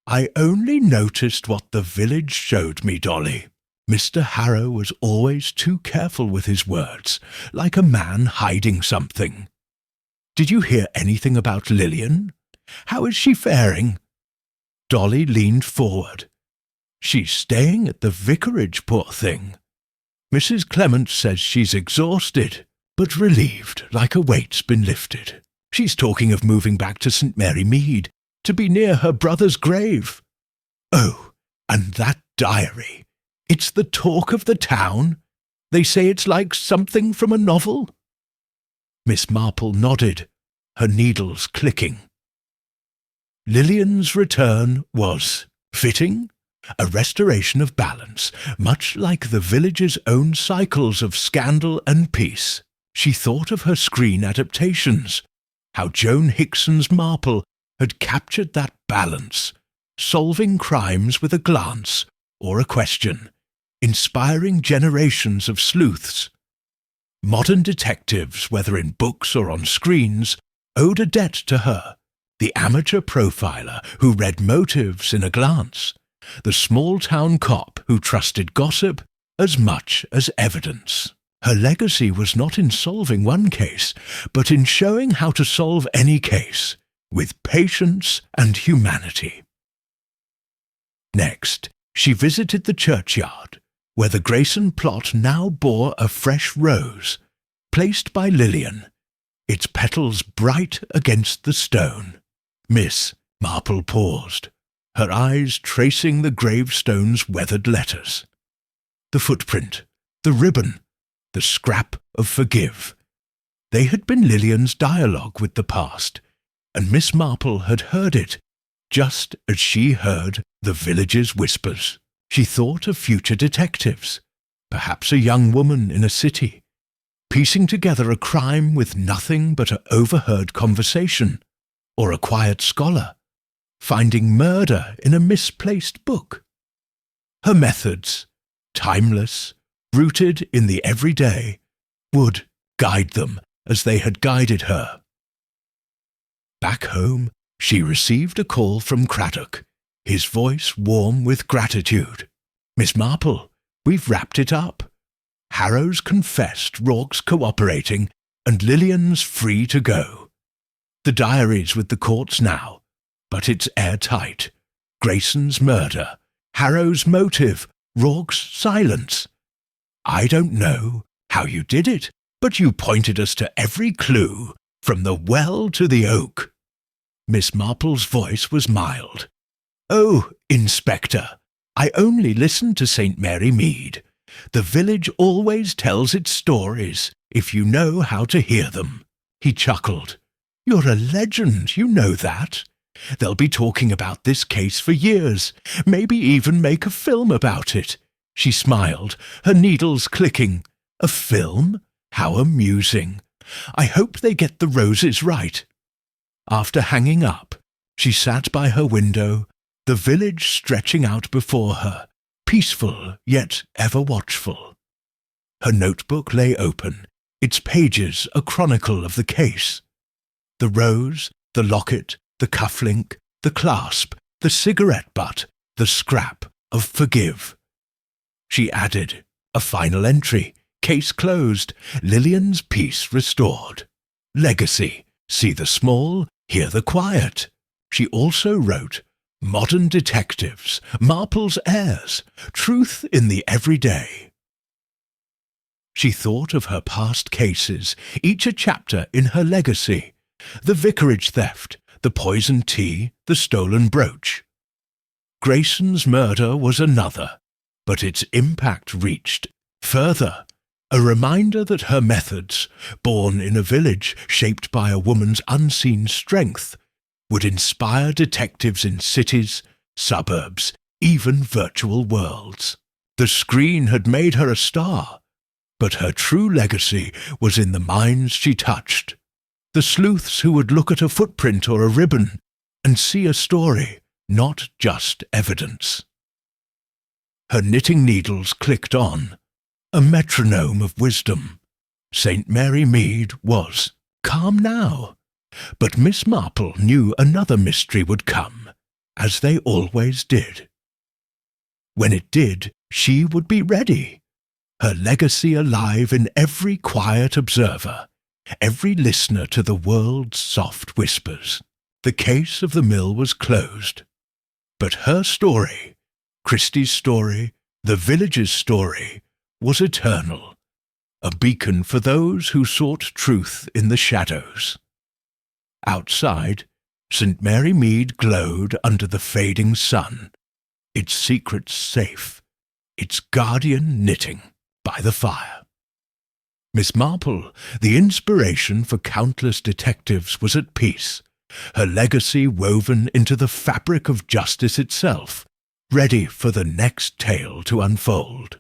"I only noticed what the village showed me, Dolly. Mr. Harrow was always too careful with his words, like a man hiding something. Did you hear anything about Lillian? How is she faring?" Dolly leaned forward. "She's staying at the vicarage, poor thing. Mrs. Clement says she's exhausted, but relieved, like a weight's been lifted. She's talking of moving back to St. Mary Mead, to be near her brother's grave. Oh, and that diary. It's the talk of the town. They say it's like something from a novel." Miss Marple nodded, her needles clicking. Lillian's return was fitting, a restoration of balance, much like the village's own cycles of scandal and peace. She thought of her screen adaptations, how Joan Hickson's Marple had captured that balance, solving crimes with a glance or a question, inspiring generations of sleuths. Modern detectives, whether in books or on screens, owed a debt to her, the amateur profiler who read motives in a glance, the small-town cop who trusted gossip as much as evidence. Her legacy was not in solving one case, but in showing how to solve any case, with patience and humanity. Next, she visited the churchyard, where the Grayson plot now bore a fresh rose, placed by Lillian, its petals bright against the stone. Miss Marple paused, her eyes tracing the gravestone's weathered letters. The footprint, the ribbon, the scrap of forgive. They had been Lillian's dialogue with the past, and Miss Marple had heard it, just as she heard the village's whispers. She thought of future detectives, perhaps a young woman in a city, piecing together a crime with nothing but an overheard conversation, or a quiet scholar, finding murder in a misplaced book. Her methods, timeless, rooted in the everyday, would guide them as they had guided her. Back home, she received a call from Craddock, his voice warm with gratitude. "Miss Marple, we've wrapped it up. Harrow's confessed, Rourke's cooperating, and Lillian's free to go. The diary's with the courts now, but it's airtight. Grayson's murder, Harrow's motive, Rourke's silence. I don't know how you did it, but you pointed us to every clue, from the well to the oak." Miss Marple's voice was mild. "Oh, Inspector, I only listened to St. Mary Mead. The village always tells its stories, if you know how to hear them." He chuckled. "You're a legend, you know that. They'll be talking about this case for years, maybe even make a film about it." She smiled, her needles clicking. "A film? How amusing. I hope they get the roses right." After hanging up, she sat by her window, the village stretching out before her, peaceful yet ever watchful. Her notebook lay open, its pages a chronicle of the case. The rose, the locket, the cufflink, the clasp, the cigarette butt, the scrap of forgive. She added, a final entry, case closed, Lillian's peace restored. Legacy, see the small, hear the quiet. She also wrote, modern detectives, Marple's heirs, truth in the everyday. She thought of her past cases, each a chapter in her legacy. The vicarage theft, the poisoned tea, the stolen brooch. Grayson's murder was another, but its impact reached further. A reminder that her methods, born in a village shaped by a woman's unseen strength, would inspire detectives in cities, suburbs, even virtual worlds. The screen had made her a star, but her true legacy was in the minds she touched. The sleuths who would look at a footprint or a ribbon and see a story, not just evidence. Her knitting needles clicked on, a metronome of wisdom. St. Mary Mead was calm now, but Miss Marple knew another mystery would come, as they always did. When it did, she would be ready, her legacy alive in every quiet observer, every listener to the world's soft whispers. The case of the mill was closed, but her story, Christie's story, the village's story, was eternal, a beacon for those who sought truth in the shadows. Outside, St. Mary Mead glowed under the fading sun, its secrets safe, its guardian knitting by the fire. Miss Marple, the inspiration for countless detectives, was at peace, her legacy woven into the fabric of justice itself, ready for the next tale to unfold.